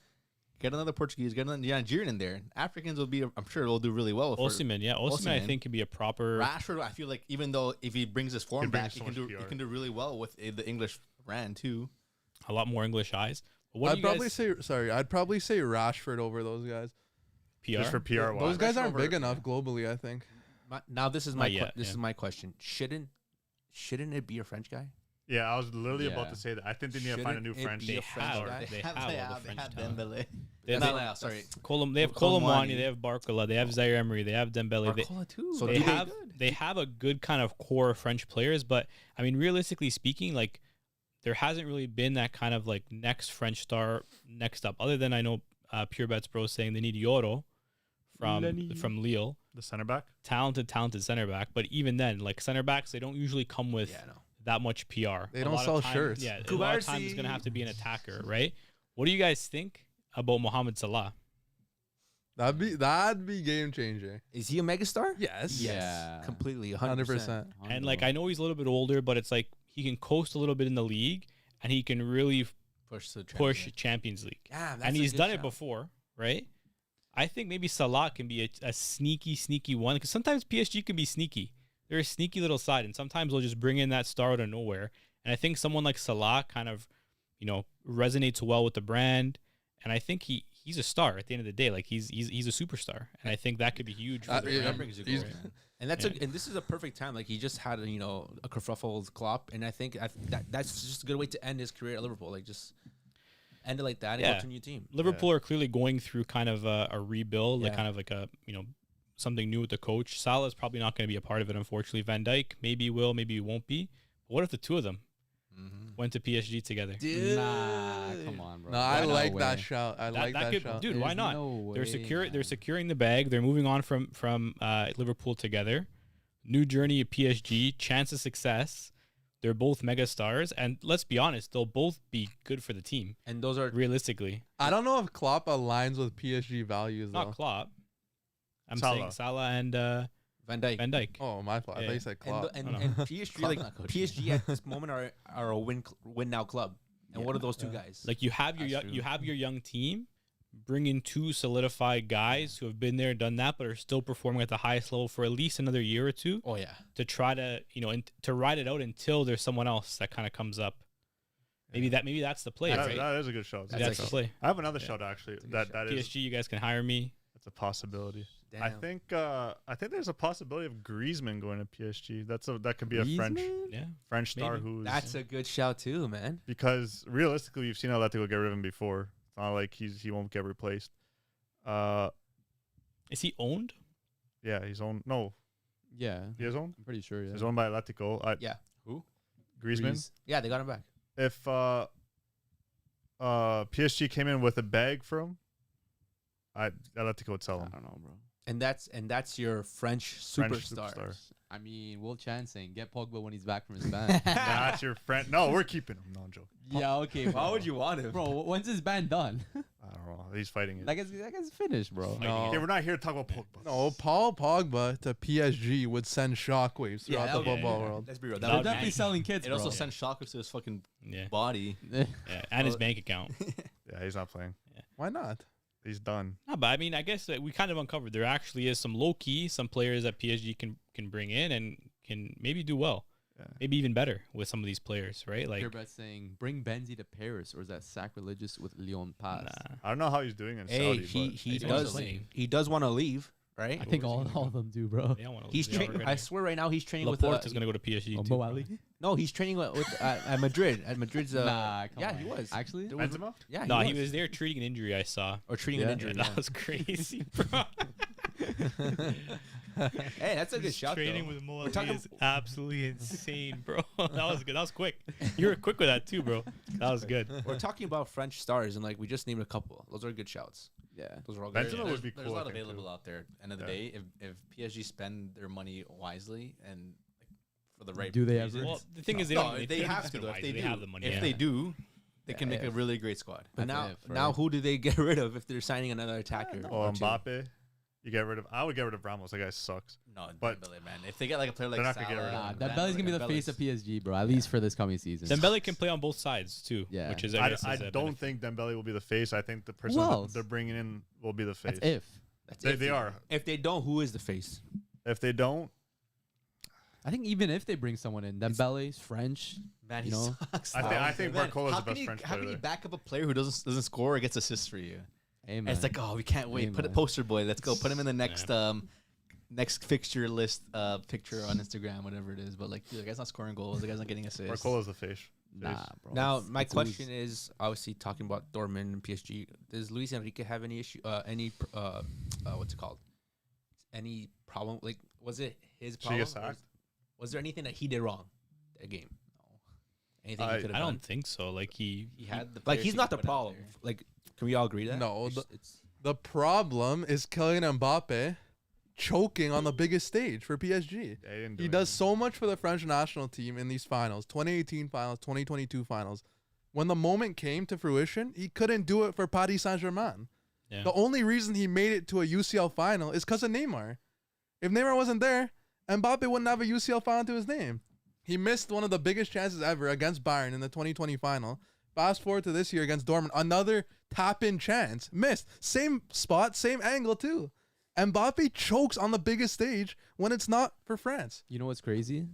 Speaker 6: Get another Portuguese. Get another Nigerian in there. Africans will be. I'm sure will do really well. With
Speaker 3: Osimhen, yeah, Osimhen, I think can be a proper.
Speaker 6: Rashford, I feel like even though if he brings his form
Speaker 2: bring
Speaker 6: back,
Speaker 2: so
Speaker 6: he can
Speaker 2: much
Speaker 6: do
Speaker 2: PR.
Speaker 6: he can do really well with the English brand too.
Speaker 3: A lot more English eyes. But what
Speaker 5: I'd
Speaker 3: do you
Speaker 5: probably
Speaker 3: guys,
Speaker 5: say I'd probably say Rashford over those guys.
Speaker 3: PR?
Speaker 2: Just for PR
Speaker 5: Those
Speaker 2: wise.
Speaker 5: guys
Speaker 6: Rashford
Speaker 5: aren't
Speaker 6: over-
Speaker 5: big enough globally, I think.
Speaker 1: Now this is
Speaker 3: Not
Speaker 1: my
Speaker 3: yet,
Speaker 1: this
Speaker 3: yeah.
Speaker 1: is my question. Shouldn't it be a French guy?
Speaker 2: Yeah, I was literally
Speaker 4: Yeah.
Speaker 2: about to say that. I think they need to find a new
Speaker 1: Shouldn't it
Speaker 2: French.
Speaker 1: be
Speaker 3: They
Speaker 1: a French
Speaker 3: have.
Speaker 1: guy?
Speaker 3: They have all the French talent.
Speaker 6: Dembele.
Speaker 3: They,
Speaker 6: No,
Speaker 3: they,
Speaker 6: no, sorry.
Speaker 3: They have
Speaker 6: Kolo
Speaker 3: Colomwani,
Speaker 6: Muani.
Speaker 3: they have Barcola, they have Zaire Emery, they have Dembele.
Speaker 1: Barcola too.
Speaker 6: So
Speaker 3: They
Speaker 6: do
Speaker 3: have they have a good kind of core of French players, but I mean, realistically speaking, like there hasn't really been that kind of like next French star next up. Other than I know Pure Bets Bro saying they need Yoro from Lille,
Speaker 2: The center back.
Speaker 3: talented center back. But even then, like center backs, they don't usually come with
Speaker 1: Yeah, no.
Speaker 3: that much PR.
Speaker 5: They
Speaker 3: A
Speaker 5: don't
Speaker 3: lot of
Speaker 5: sell
Speaker 3: time-
Speaker 5: shirts.
Speaker 3: Yeah, a lot of times it's gonna have to be an attacker, right? What do you guys think about Mohamed Salah?
Speaker 5: That'd be game changing.
Speaker 1: Is he a megastar?
Speaker 5: Yes.
Speaker 4: Yeah.
Speaker 1: completely,
Speaker 5: 100%.
Speaker 3: And like I know he's a little bit older, but it's like he can coast a little bit in the league, and he can really
Speaker 6: Push the
Speaker 3: push Champions League.
Speaker 1: Damn,
Speaker 3: And he's done it before, right? I think maybe Salah can be a sneaky one because sometimes PSG can be sneaky. They're a sneaky little side, and sometimes they'll just bring in that star out of nowhere. And I think someone like Salah kind of, resonates well with the brand. And I think he's a star at the end of the day. Like he's a superstar, and I think that could be huge. For the
Speaker 5: yeah,
Speaker 3: brand.
Speaker 5: he's-
Speaker 1: And that's
Speaker 3: Yeah.
Speaker 1: and this is a perfect time. Like he just had a kerfuffle with Klopp, and I think that's just a good way to end his career at Liverpool. Like just end it like that and
Speaker 3: Yeah.
Speaker 1: go to a new team.
Speaker 3: Liverpool are clearly going through kind of a rebuild, like
Speaker 1: Yeah.
Speaker 3: kind of like a something new with the coach. Salah's probably not going to be a part of it, unfortunately. Van Dijk maybe will, maybe he won't be. But what if the two of them went to PSG together?
Speaker 4: Nah, come on, bro.
Speaker 5: No, I
Speaker 4: No
Speaker 5: like
Speaker 4: way.
Speaker 5: that shout. I like that
Speaker 3: could,
Speaker 5: shout.
Speaker 3: dude. Why
Speaker 4: There's
Speaker 3: not?
Speaker 4: no
Speaker 3: They're
Speaker 4: way,
Speaker 3: They're
Speaker 4: man.
Speaker 3: securing the bag. They're moving on from Liverpool together. New journey at PSG. Chance of success. They're both mega stars, and let's be honest, they'll both be good for the team.
Speaker 1: And those are
Speaker 3: Realistically,
Speaker 5: I don't know if Klopp aligns with PSG values though.
Speaker 3: not Klopp. I'm
Speaker 2: Salah.
Speaker 3: saying Salah and
Speaker 1: Van Dijk.
Speaker 3: Van Dijk.
Speaker 5: Oh, my fault. I
Speaker 3: Yeah.
Speaker 5: thought you said
Speaker 1: And,
Speaker 5: Klopp.
Speaker 1: and,
Speaker 3: I know.
Speaker 1: and PSG
Speaker 6: Klopp's not coaching.
Speaker 1: PSG at this moment are a win now club. And what are those two guys?
Speaker 3: Like you have your
Speaker 6: That's true.
Speaker 3: you have your young team, bring in two solidified guys who have been there, done that, but are still performing at the highest level for at least another year or two
Speaker 1: oh yeah,
Speaker 3: to try to to ride it out until there's someone else that kind of comes up. Maybe that's the play,
Speaker 2: That,
Speaker 3: right?
Speaker 2: that is a good shout.
Speaker 3: Maybe that's the play.
Speaker 2: I have another
Speaker 3: Yeah.
Speaker 2: shout actually.
Speaker 1: a good
Speaker 2: That
Speaker 1: shout.
Speaker 2: that is
Speaker 3: PSG, you guys can hire me.
Speaker 2: that's a possibility.
Speaker 1: damn.
Speaker 2: I think there's a possibility of Griezmann going to PSG. That could be a
Speaker 3: Yeah.
Speaker 2: French star
Speaker 3: Maybe.
Speaker 2: who's
Speaker 1: That's a good shout too, man.
Speaker 2: because realistically you've seen Atletico get rid of him before. It's not like he won't get replaced.
Speaker 3: Is he owned?
Speaker 2: Yeah, he's owned. No,
Speaker 4: Yeah,
Speaker 2: he is owned.
Speaker 4: I'm pretty sure. Yeah.
Speaker 2: He's owned by Atletico.
Speaker 1: Yeah.
Speaker 2: Griezmann.
Speaker 1: Yeah, they got him back.
Speaker 2: If PSG came in with a bag for him, Atletico would sell
Speaker 4: I
Speaker 2: him.
Speaker 4: don't know, bro.
Speaker 1: And that's your French superstar.
Speaker 2: superstar.
Speaker 4: I mean, Will Chancing, get Pogba when he's back from his ban.
Speaker 2: That's your friend. No, we're keeping him. No, I'm joking.
Speaker 4: Yeah, okay.
Speaker 1: Why would you want him?
Speaker 4: Bro, when's his ban done?
Speaker 2: I don't know. He's fighting it.
Speaker 4: that guy's finished, bro.
Speaker 5: No.
Speaker 2: Okay, we're not here to talk about Pogba.
Speaker 5: No, Paul Pogba to PSG would send shockwaves throughout the
Speaker 3: would-
Speaker 5: football
Speaker 3: yeah.
Speaker 5: world.
Speaker 1: Let's be real.
Speaker 3: That
Speaker 4: They're
Speaker 3: would be-
Speaker 4: definitely selling kids,
Speaker 6: It
Speaker 4: bro.
Speaker 6: also sends shockwaves to his fucking
Speaker 3: Yeah.
Speaker 6: body.
Speaker 3: Yeah. And his bank account.
Speaker 2: Yeah, he's not playing.
Speaker 5: Why not?
Speaker 2: He's done.
Speaker 3: No, but I mean, I guess that we kind of uncovered there actually is some low key, some players that PSG can bring in and can maybe do well,
Speaker 2: Yeah.
Speaker 3: maybe even better with some of these players, right? Like,
Speaker 4: Pure Bet saying, bring Benzi to Paris, or is that sacrilegious with Lyon pass?
Speaker 3: nah.
Speaker 2: I don't know how he's doing in
Speaker 1: Hey,
Speaker 2: Saudi.
Speaker 1: he
Speaker 2: but
Speaker 3: he's
Speaker 1: does
Speaker 3: playing.
Speaker 1: he does want to leave, right?
Speaker 4: I think all of them do, bro.
Speaker 3: They don't want to.
Speaker 1: He's training. I swear right now he's training with
Speaker 3: Laporte is going to go to PSG.
Speaker 4: Oh,
Speaker 3: too,
Speaker 4: Mo
Speaker 3: bro.
Speaker 4: Ali?
Speaker 1: no, he's training with at Madrid. At Madrid's
Speaker 4: Nah, come
Speaker 1: yeah,
Speaker 4: on.
Speaker 1: he was.
Speaker 4: Actually?
Speaker 1: There was-
Speaker 2: Benzema?
Speaker 1: yeah,
Speaker 3: No, he was there treating an injury I saw.
Speaker 1: or treating
Speaker 4: Yeah.
Speaker 1: an injury.
Speaker 3: Yeah, that was crazy, bro.
Speaker 1: Hey, that's a good shot.
Speaker 3: Training
Speaker 1: though.
Speaker 3: with Mo
Speaker 1: We're
Speaker 3: Ali
Speaker 1: talking-
Speaker 3: is absolutely insane, bro. That was good. That was quick. You were quick with that too, bro. That was good.
Speaker 1: We're talking about French stars, and like we just named a couple. Those are good shouts.
Speaker 4: Yeah.
Speaker 1: Those are all good.
Speaker 2: Benzema
Speaker 1: shouts.
Speaker 2: would be
Speaker 6: There's
Speaker 2: cool.
Speaker 6: a
Speaker 2: I
Speaker 6: lot
Speaker 2: think,
Speaker 6: available
Speaker 2: too.
Speaker 6: out there. End of the
Speaker 2: Yeah.
Speaker 6: day, if PSG spend their money wisely and for the right
Speaker 4: Do they
Speaker 6: reasons-
Speaker 4: ever?
Speaker 3: Well, the thing is, they
Speaker 6: no,
Speaker 3: don't.
Speaker 6: they
Speaker 3: don't
Speaker 6: have to.
Speaker 3: spend
Speaker 6: Though, if
Speaker 3: wisely.
Speaker 6: they
Speaker 3: They
Speaker 6: do,
Speaker 3: have the money.
Speaker 6: if
Speaker 3: yeah.
Speaker 6: they do, they can make
Speaker 4: Yeah.
Speaker 6: a really great squad.
Speaker 1: But now,
Speaker 4: If, right?
Speaker 1: now who do they get rid of if they're signing another attacker?
Speaker 2: Oh,
Speaker 1: or two?
Speaker 2: Mbappe. I would get rid of Ramos. That guy sucks.
Speaker 6: No,
Speaker 2: But
Speaker 6: Dembele, man. If they get like a player like
Speaker 2: they're not gonna get rid of
Speaker 6: Salah,
Speaker 2: him.
Speaker 4: Dembele's gonna be the face of PSG, bro. At least for this coming season.
Speaker 3: Dembele can play on both sides too.
Speaker 4: Yeah.
Speaker 3: Which is
Speaker 2: I
Speaker 3: guess, is a
Speaker 2: don't
Speaker 3: benefit.
Speaker 2: think Dembele will be the face. I think the person
Speaker 4: Who
Speaker 2: that
Speaker 4: else?
Speaker 2: they're bringing in will be the face.
Speaker 4: That's if.
Speaker 1: That's
Speaker 2: They are.
Speaker 1: If they don't, who is the face?
Speaker 2: If they don't,
Speaker 4: I think even if they bring someone in, Dembele's French.
Speaker 6: man,
Speaker 4: You
Speaker 6: he
Speaker 4: know?
Speaker 6: sucks.
Speaker 2: I think
Speaker 6: Man,
Speaker 2: Barcola's
Speaker 6: how
Speaker 2: the
Speaker 6: can
Speaker 2: best
Speaker 6: you-
Speaker 2: French
Speaker 6: How
Speaker 2: player
Speaker 6: can you
Speaker 2: there.
Speaker 6: back up a player who doesn't score or gets assists for you?
Speaker 4: Hey,
Speaker 6: And
Speaker 4: man.
Speaker 6: it's like, oh, we can't wait.
Speaker 4: Hey,
Speaker 6: Put a
Speaker 4: man.
Speaker 6: poster boy. Let's go. Put him in the next next fixture list picture on Instagram, whatever it is. But like, dude, the guy's not scoring goals. The guy's not getting assists.
Speaker 2: Barcola's the face.
Speaker 4: Nah, bro.
Speaker 1: Now,
Speaker 4: It's-
Speaker 1: my
Speaker 4: it's
Speaker 1: question
Speaker 4: loose.
Speaker 1: is, obviously talking about Dortmund and PSG. Does Luis Enrique have any issue? What's it called? Any problem? Like, was it his
Speaker 2: Should he
Speaker 1: problem?
Speaker 2: get sacked?
Speaker 1: Was there anything that he did wrong that game? No. Anything
Speaker 2: I-
Speaker 1: he could have
Speaker 3: I
Speaker 1: done?
Speaker 3: don't think so. Like
Speaker 6: He had the
Speaker 1: Like,
Speaker 6: players
Speaker 1: he's
Speaker 6: he
Speaker 1: not
Speaker 6: could
Speaker 1: the
Speaker 6: put out
Speaker 1: problem.
Speaker 6: there.
Speaker 1: Like, can we all agree that?
Speaker 5: No,
Speaker 1: It's
Speaker 5: The problem is Kylian Mbappe choking on the biggest stage for PSG.
Speaker 2: Yeah, he didn't do
Speaker 5: He does
Speaker 2: anything.
Speaker 5: so much for the French national team in these finals, 2018 finals, 2022 finals. When the moment came to fruition, he couldn't do it for Paris Saint-Germain.
Speaker 3: Yeah.
Speaker 5: The only reason he made it to a UCL final is because of Neymar. If Neymar wasn't there, Mbappe wouldn't have a UCL final to his name. He missed one of the biggest chances ever against Bayern in the 2020 final. Fast forward to this year against Dortmund, another tap-in chance. Missed. Same spot, same angle too. Mbappe chokes on the biggest stage when it's not for France.
Speaker 4: You know what's crazy?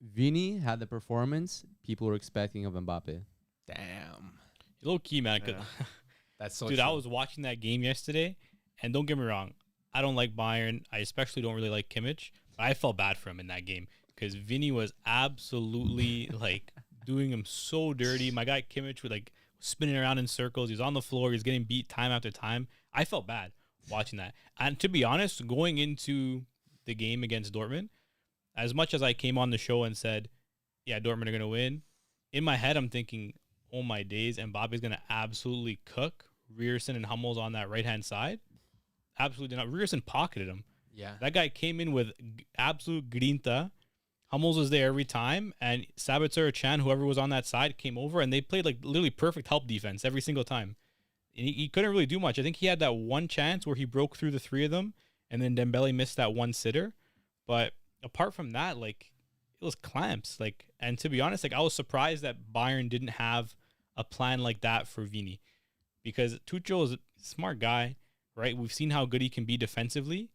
Speaker 4: Vini had the performance people were expecting of Mbappe.
Speaker 1: damn.
Speaker 3: Low key, man. 'Cause-
Speaker 1: That's so
Speaker 3: Dude,
Speaker 1: true.
Speaker 3: I was watching that game yesterday, and don't get me wrong, I don't like Bayern. I especially don't really like Kimmich. But I felt bad for him in that game because Vinny was absolutely like doing him so dirty. My guy Kimmich was like spinning around in circles. He's on the floor. He's getting beat time after time. I felt bad watching that. And to be honest, going into the game against Dortmund, as much as I came on the show and said, yeah, Dortmund are going to win, in my head, I'm thinking, oh my days, Mbappe's going to absolutely cook Rierson and Hummels on that right-hand side. Absolutely not. Rierson pocketed him.
Speaker 1: Yeah.
Speaker 3: That guy came in with absolute grinta. Hummels was there every time, and Sabitzer, Chan, whoever was on that side, came over, and they played like literally perfect help defense every single time. And he couldn't really do much. I think he had that one chance where he broke through the three of them, and then Dembele missed that one sitter. But apart from that, like, it was clamps. Like, and to be honest, like, I was surprised that Bayern didn't have a plan like that for Vini, because Tuchel is a smart guy, right? We've seen how good he can be defensively,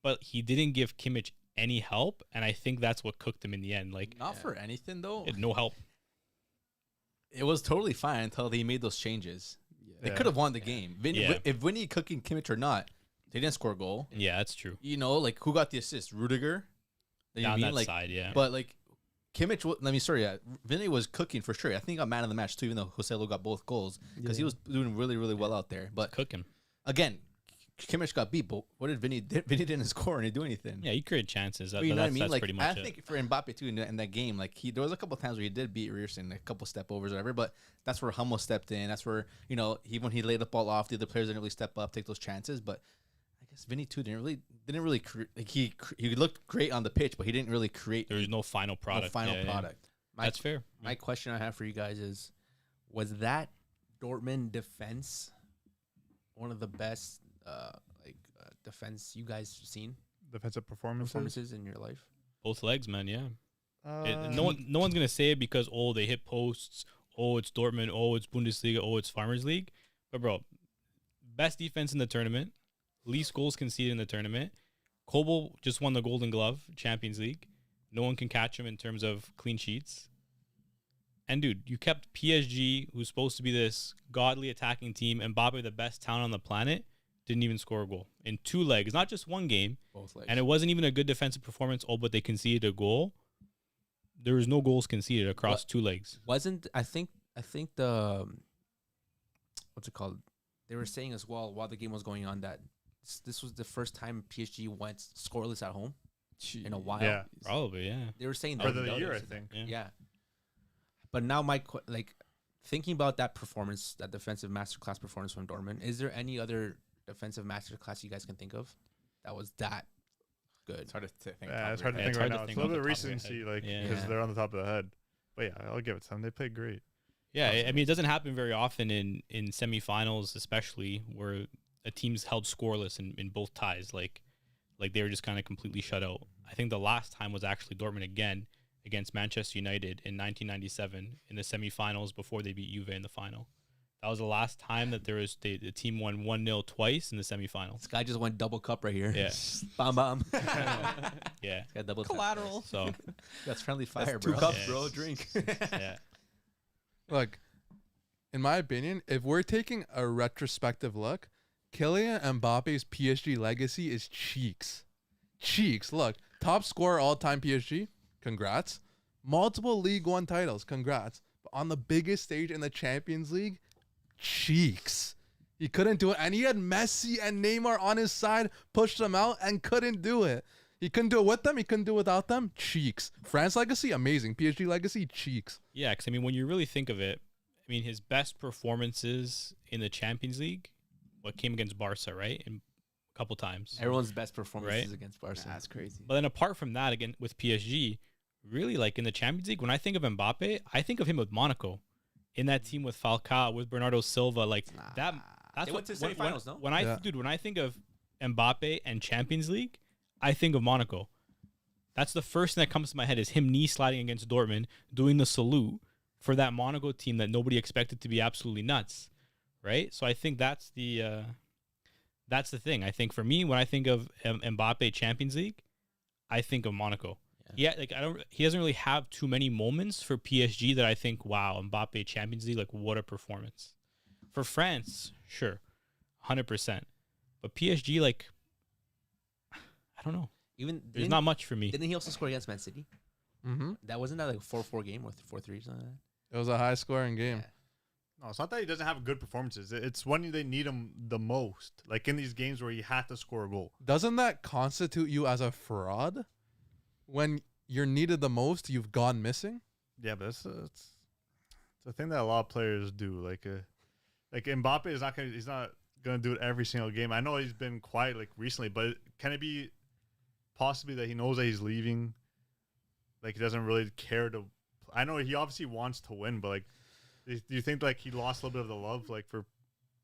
Speaker 3: but he didn't give Kimmich any help, and I think that's what cooked him in the end. Like,
Speaker 6: Not for anything though.
Speaker 3: he had no help.
Speaker 6: It was totally fine until he made those changes. They
Speaker 2: Yeah.
Speaker 6: could have won the game.
Speaker 3: Yeah.
Speaker 6: If Vinny cooking Kimmich or not, they didn't score a goal.
Speaker 3: Yeah, that's true.
Speaker 6: You know, like who got the assist? Rudiger. You
Speaker 3: Down
Speaker 6: mean?
Speaker 3: that
Speaker 6: Like,
Speaker 3: side, yeah.
Speaker 6: but like Kimmich. Vinny was cooking for sure. I think he got man of the match too, even though Joselu got both goals because he was doing really, really well out there. But
Speaker 3: Cooking.
Speaker 6: again, Kimmich got beat. But what did Vinny? Vinny didn't score and he do anything.
Speaker 3: Yeah, he created chances.
Speaker 6: But you know what I mean?
Speaker 3: That's
Speaker 6: Like
Speaker 3: pretty
Speaker 6: I
Speaker 3: much it.
Speaker 6: think for Mbappe too in that game, like there was a couple of times where he did beat Rierson, a couple step overs or whatever. But that's where Hummel stepped in. That's where when he laid the ball off, the other players didn't really step up, take those chances. But I guess Vinny too didn't really like he looked great on the pitch, but he didn't really create
Speaker 3: There was no final product.
Speaker 6: final
Speaker 3: Yeah, yeah.
Speaker 6: product.
Speaker 3: That's fair.
Speaker 1: My question I have for you guys is, was that Dortmund defense one of the best defense you guys seen
Speaker 2: Defensive
Speaker 1: performances in your life?
Speaker 3: Both legs, man. Yeah.
Speaker 2: Uh,
Speaker 3: No one's gonna say it because they hit posts. It's Dortmund. It's Bundesliga. It's Farmers League. But bro, best defense in the tournament, least goals conceded in the tournament. Kobel just won the Golden Glove, Champions League. No one can catch him in terms of clean sheets. And dude, you kept PSG, who's supposed to be this godly attacking team, and Mbappe, the best talent on the planet, didn't even score a goal in 2 legs, not just one game.
Speaker 1: Both legs.
Speaker 3: And it wasn't even a good defensive performance. But they conceded a goal. There was no goals conceded across 2 legs.
Speaker 1: Wasn't I think the what's it called? They were saying as well while the game was going on that this was the first time PSG went scoreless at home in a while.
Speaker 2: Yeah.
Speaker 3: Probably, yeah.
Speaker 1: They were saying
Speaker 2: For
Speaker 1: that
Speaker 2: the
Speaker 1: other
Speaker 2: year, I
Speaker 1: season.
Speaker 2: think.
Speaker 1: Yeah. But now thinking about that performance, that defensive masterclass performance from Dortmund, is there any other defensive masterclass you guys can think of that was that good?
Speaker 6: It's hard to think.
Speaker 2: Yeah, it's hard to
Speaker 3: Yeah,
Speaker 2: think
Speaker 3: it's
Speaker 2: right
Speaker 3: hard to
Speaker 2: now. It's
Speaker 3: think
Speaker 2: a little
Speaker 3: off
Speaker 2: bit
Speaker 3: the top of your
Speaker 2: recency,
Speaker 3: head.
Speaker 2: like
Speaker 3: Yeah.
Speaker 2: because
Speaker 1: Yeah.
Speaker 2: they're on the top of the head. But yeah, I'll give it to them. They played great.
Speaker 3: Yeah,
Speaker 2: Awesome.
Speaker 3: I mean, it doesn't happen very often in semifinals, especially where a team's held scoreless in both ties. Like, Like they were just kind of completely shut out. I think the last time was actually Dortmund again against Manchester United in 1997 in the semifinals before they beat Juve in the final. That was the last time that the team won 1-0 twice in the semifinals.
Speaker 1: This guy just went double cup right here.
Speaker 3: Yeah.
Speaker 1: Bam, bam.
Speaker 3: Yeah.
Speaker 6: Got double
Speaker 1: Collateral.
Speaker 3: So
Speaker 6: That's friendly fire,
Speaker 1: That's
Speaker 6: bro.
Speaker 1: 2 cups,
Speaker 3: Yeah.
Speaker 1: bro. Drink.
Speaker 3: yeah.
Speaker 5: Look, in my opinion, if we're taking a retrospective look, Kylian Mbappe's PSG legacy is cheeks. Cheeks. Look, top scorer all-time PSG. Congrats. Multiple League One titles. Congrats. But on the biggest stage in the Champions League, cheeks. He couldn't do it. And he had Messi and Neymar on his side, pushed them out, and couldn't do it. He couldn't do it with them. He couldn't do it without them. Cheeks. France legacy, amazing. PSG legacy, cheeks.
Speaker 3: Yeah, because I mean, when you really think of it, I mean, his best performances in the Champions League, what came against Barca, right? And a couple times.
Speaker 1: Everyone's best performances
Speaker 3: Right?
Speaker 1: against Barca.
Speaker 4: That's crazy.
Speaker 3: But then apart from that, again, with PSG, really, like in the Champions League, when I think of Mbappe, I think of him with Monaco. In that team with Falcao, with Bernardo Silva, like that. That's
Speaker 1: They
Speaker 3: what
Speaker 1: went to semifinals, no?
Speaker 3: When I
Speaker 5: Yeah.
Speaker 3: dude, when I think of Mbappe and Champions League, I think of Monaco. That's the first thing that comes to my head is him knee sliding against Dortmund, doing the salute for that Monaco team that nobody expected to be absolutely nuts, right? So I think that's the thing. I think for me, when I think of Mbappe Champions League, I think of Monaco. Yeah, like he doesn't really have too many moments for PSG that I think, wow, Mbappe Champions League, like what a performance. For France, sure, 100%, but PSG, like, I don't know.
Speaker 1: Even
Speaker 3: There's not much for me.
Speaker 1: Didn't he also score against Man City?
Speaker 5: Mm-hmm.
Speaker 1: That wasn't that like a 4-4 game or 4-3 something like that?
Speaker 5: It was a high-scoring game.
Speaker 1: Yeah.
Speaker 2: No, it's not that he doesn't have good performances. It's when they need him the most. Like in these games where you have to score a goal.
Speaker 5: Doesn't that constitute you as a fraud? When you're needed the most, you've gone missing?
Speaker 2: Yeah, but it's a thing that a lot of players do. Like Mbappe is he's not gonna do it every single game. I know he's been quiet like recently, but can it be possibly that he knows that he's leaving? Like he doesn't really care to. I know he obviously wants to win, but like, do you think like he lost a little bit of the love like for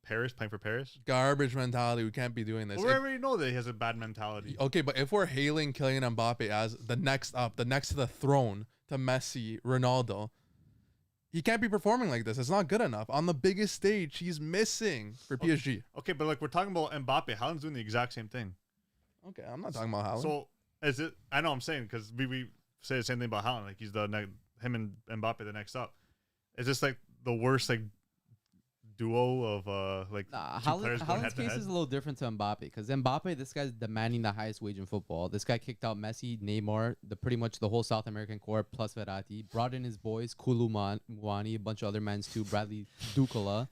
Speaker 2: Paris, playing for Paris?
Speaker 5: Garbage mentality. We can't be doing this.
Speaker 2: Well, we already know that he has a bad mentality.
Speaker 5: Okay, but if we're hailing Kylian Mbappe as the next up, the next to the throne to Messi, Ronaldo, he can't be performing like this. It's not good enough. On the biggest stage, he's missing for PSG.
Speaker 2: Okay, but like we're talking about Mbappe. Haaland's doing the exact same thing.
Speaker 5: Okay, I'm not talking about Haaland.
Speaker 2: So is it? I know I'm saying because we say the same thing about Haaland. Like he's him and Mbappe the next up. Is this like the worst like duo of like
Speaker 4: Nah,
Speaker 2: two players going
Speaker 4: Haaland's
Speaker 2: head to
Speaker 4: case
Speaker 2: head?
Speaker 4: is a little different to Mbappe because Mbappe, this guy's demanding the highest wage in football. This guy kicked out Messi, Neymar, pretty much the whole South American core plus Verratti, brought in his boys, Kulu Muani, a bunch of other mans too, Bradley Ducola,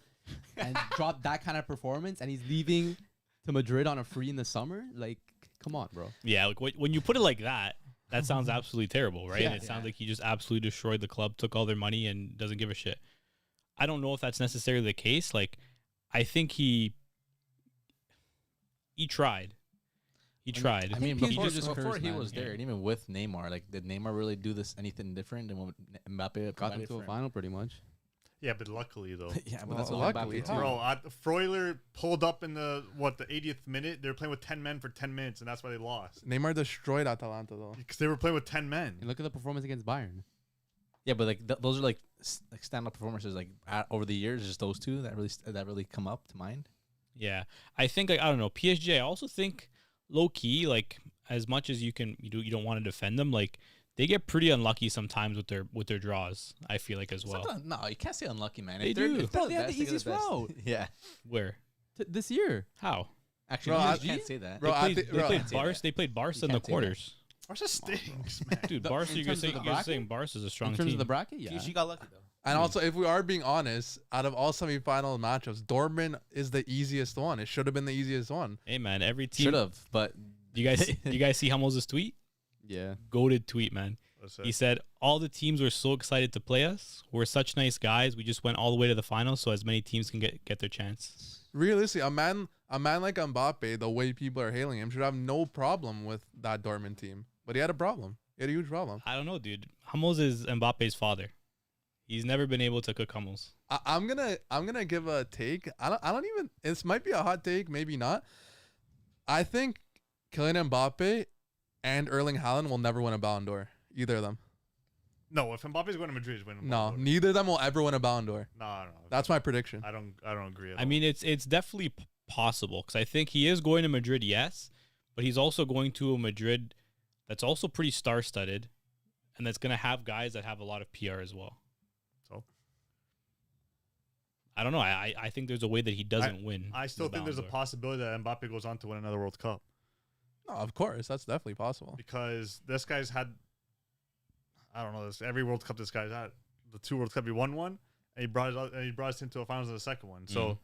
Speaker 4: and dropped that kind of performance, and he's leaving to Madrid on a free in the summer. Like, come on, bro.
Speaker 3: Yeah, like when you put it like that, that sounds absolutely terrible, right? And it
Speaker 4: Yeah.
Speaker 3: sounds like he just absolutely destroyed the club, took all their money, and doesn't give a shit. I don't know if that's necessarily the case. Like, I think he tried. He tried.
Speaker 6: I mean,
Speaker 4: PSG
Speaker 6: before,
Speaker 4: just
Speaker 6: before
Speaker 4: cursed,
Speaker 6: he
Speaker 4: man.
Speaker 6: was there, and even with Neymar, like, did Neymar really do this anything different than what Mbappe
Speaker 4: Got them
Speaker 6: provided
Speaker 4: to a
Speaker 6: for him?
Speaker 4: final pretty much.
Speaker 2: Yeah, but luckily though.
Speaker 6: Yeah, but
Speaker 5: Well,
Speaker 6: that's what
Speaker 5: luckily,
Speaker 6: Mbappe
Speaker 5: too.
Speaker 6: did.
Speaker 2: Bro, Freuler pulled up in the 80th minute. They were playing with 10 men for 10 minutes, and that's why they lost.
Speaker 5: Neymar destroyed Atalanta, though.
Speaker 2: Because they were playing with 10 men.
Speaker 4: And look at the performance against Bayern.
Speaker 6: Yeah, but like those are like stand-up performances. Like over the years, just those two that really come up to mind.
Speaker 3: Yeah, I think like I don't know PSG. I also think low key, like as much as you don't want to defend them, like they get pretty unlucky sometimes with their draws. I feel like as well.
Speaker 6: No, you can't say unlucky, man.
Speaker 3: They
Speaker 6: If they're-
Speaker 3: do.
Speaker 6: if they're
Speaker 4: Bro, they had
Speaker 6: best,
Speaker 4: the
Speaker 6: they get
Speaker 4: easiest
Speaker 6: best.
Speaker 4: route.
Speaker 6: Yeah,
Speaker 3: Where?
Speaker 4: This year.
Speaker 3: How?
Speaker 6: actually,
Speaker 5: Bro,
Speaker 6: you
Speaker 5: I-
Speaker 6: can't say that.
Speaker 5: Bro,
Speaker 3: They
Speaker 5: I
Speaker 3: played,
Speaker 5: think-
Speaker 3: they
Speaker 5: bro,
Speaker 3: played
Speaker 6: can't say
Speaker 3: Barca.
Speaker 6: that.
Speaker 3: They played Barca
Speaker 6: You
Speaker 3: in the
Speaker 6: can't say that.
Speaker 3: quarters.
Speaker 2: Barca stinks, man.
Speaker 3: Dude,
Speaker 4: The-
Speaker 3: Barca.
Speaker 4: in
Speaker 3: You're
Speaker 4: terms of the
Speaker 3: saying
Speaker 4: bracket?
Speaker 3: Barca's a strong
Speaker 4: In terms
Speaker 3: team.
Speaker 4: of the bracket, yeah.
Speaker 1: PSG got lucky though.
Speaker 5: And also, if we are being honest, out of all semifinal matchups, Dortmund is the easiest one. It should have been the easiest one.
Speaker 3: Hey man, every team.
Speaker 6: Should have, but
Speaker 3: You guys see Hummels' tweet?
Speaker 4: Yeah.
Speaker 3: Goated tweet, man.
Speaker 2: What's
Speaker 3: He
Speaker 2: that?
Speaker 3: said, all the teams were so excited to play us. We're such nice guys. We just went all the way to the final so as many teams can get their chance.
Speaker 5: Realistically, a man like Mbappe, the way people are hailing him, should have no problem with that Dortmund team. But he had a problem. He had a huge problem.
Speaker 3: I don't know, dude. Hummels is Mbappe's father. He's never been able to cook Hummels.
Speaker 5: I'm gonna give a take. I don't even. This might be a hot take, maybe not. I think Kylian Mbappe and Erling Haaland will never win a Ballon d'Or. Either of them.
Speaker 2: No, if Mbappe's going to Madrid, he's winning.
Speaker 5: No,
Speaker 2: Ballon d'Or.
Speaker 5: neither of them will ever win a Ballon d'Or.
Speaker 2: No.
Speaker 5: That's my prediction.
Speaker 2: I don't agree. At
Speaker 3: I
Speaker 2: all.
Speaker 3: mean, it's definitely possible because I think he is going to Madrid, yes, but he's also going to a Madrid that's also pretty star-studded, and that's going to have guys that have a lot of PR as well.
Speaker 2: So?
Speaker 3: I don't know. I think there's a way that he doesn't win.
Speaker 2: I still
Speaker 3: the
Speaker 2: think there's a
Speaker 3: Ballon d'Or.
Speaker 2: possibility that Mbappe goes on to win another World Cup
Speaker 5: No, of course, that's definitely possible.
Speaker 2: because this guy's had, I don't know, this every World Cup this guy's had. The 2 World Cup, he won one, and he brought us into a finals in the second one. So